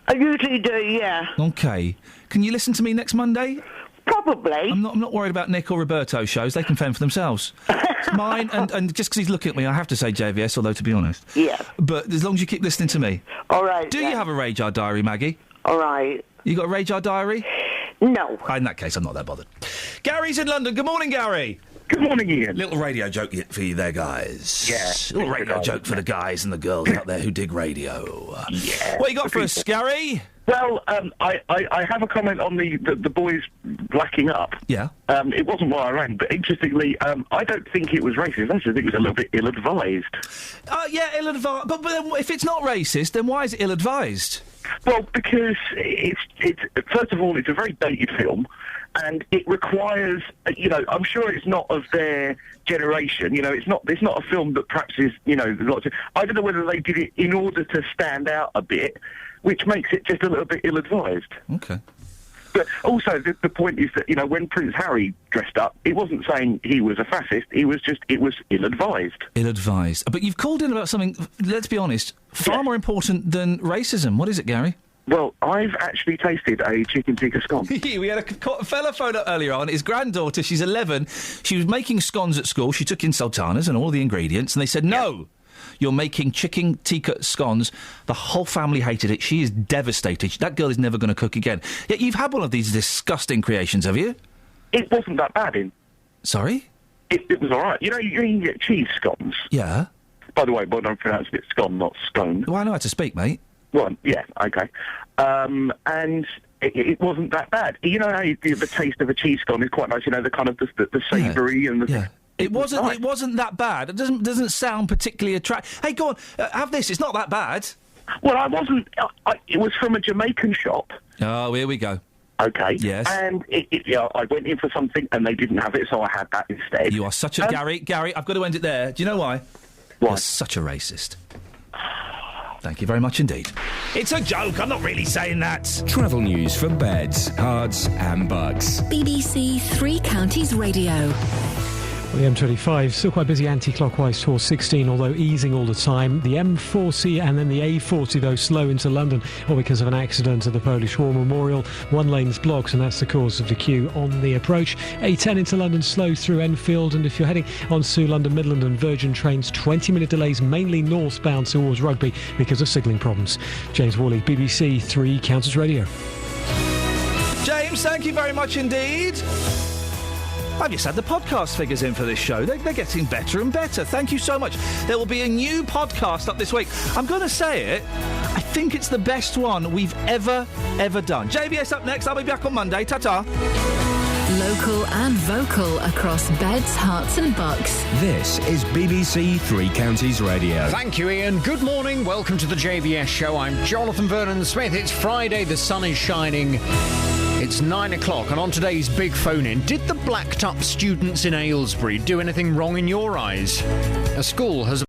I usually do, yeah. Okay. Can you listen to me next Monday? Probably. I'm not worried about Nick or Roberto's shows. They can fend for themselves. It's mine, and just because he's looking at me, I have to say JVS, although, to be honest. Yeah. But as long as you keep listening to me. All right. Do you have a radar diary, Maggie? All right. You got a radar diary? No. In that case, I'm not that bothered. Gary's in London. Good morning, Gary. Good morning, Ian. Little radio joke for you there, guys. Yeah. Little radio joke for the guys and the girls out there who dig radio. Yeah. What you got for us, Gary? Well, I have a comment on the boys blacking up. Yeah. It wasn't why I rang, but interestingly, I don't think it was racist. I just think it was a little bit ill-advised. Yeah, ill-advised. But if it's not racist, then why is it ill-advised? Well, because it's first of all, it's a very dated film, and it requires, I'm sure it's not of their generation. It's not a film that perhaps is, I don't know whether they did it in order to stand out a bit, which makes it just a little bit ill-advised. Okay. But also, the point is that, when Prince Harry dressed up, it wasn't saying he was a fascist, it was ill-advised. Ill-advised. But you've called in about something, let's be honest, far more important than racism. What is it, Gary? Well, I've actually tasted a chicken tikka scone. We had a fella phone up earlier on. His granddaughter, she's 11, she was making scones at school. She took in sultanas and all the ingredients, and they said, no, You're making chicken tikka scones. The whole family hated it. She is devastated. That girl is never going to cook again. Yet you've had one of these disgusting creations, have you? It wasn't that bad, in. Sorry? It was all right. You know, you can get cheese scones. Yeah. By the way, but I'm pronouncing it scone, not scone. Well, I know how to speak, mate. Well, yeah, okay. And it wasn't that bad. You know how the taste of a cheese scone is quite nice. You know, the kind of the savoury and the... Yeah. It wasn't that bad. It doesn't sound particularly attractive. Hey, go on, have this. It's not that bad. Well, I wasn't... it was from a Jamaican shop. Oh, here we go. Okay. Yes. And I went in for something and they didn't have it, so I had that instead. You are such a... Gary, I've got to end it there. Do you know why? Why? You're such a racist. Thank you very much indeed. It's a joke. I'm not really saying that. Travel news for beds, cards and bugs. BBC Three Counties Radio. Well, the M25 still quite busy anti-clockwise towards 16, although easing all the time. The M40 and then the A40, though, slow into London, all because of an accident at the Polish War Memorial. One lane's blocked, and that's the cause of the queue on the approach. A10 into London, slow through Enfield, and if you're heading on to London Midland and Virgin trains, 20-minute delays, mainly northbound towards Rugby because of signalling problems. James Worley, BBC Three Counties Radio. James, thank you very much indeed. I've just had the podcast figures in for this show. They're getting better and better. Thank you so much. There will be a new podcast up this week. I'm going to say it. I think it's the best one we've ever done. JVS up next. I'll be back on Monday. Ta-ta. Local and vocal across beds, hearts and bucks. This is BBC Three Counties Radio. Thank you, Ian. Good morning. Welcome to the JVS show. I'm Jonathan Vernon-Smith. It's Friday. The sun is shining. It's 9 o'clock, and on today's big phone-in, did the blacked-up students in Aylesbury do anything wrong in your eyes? A school has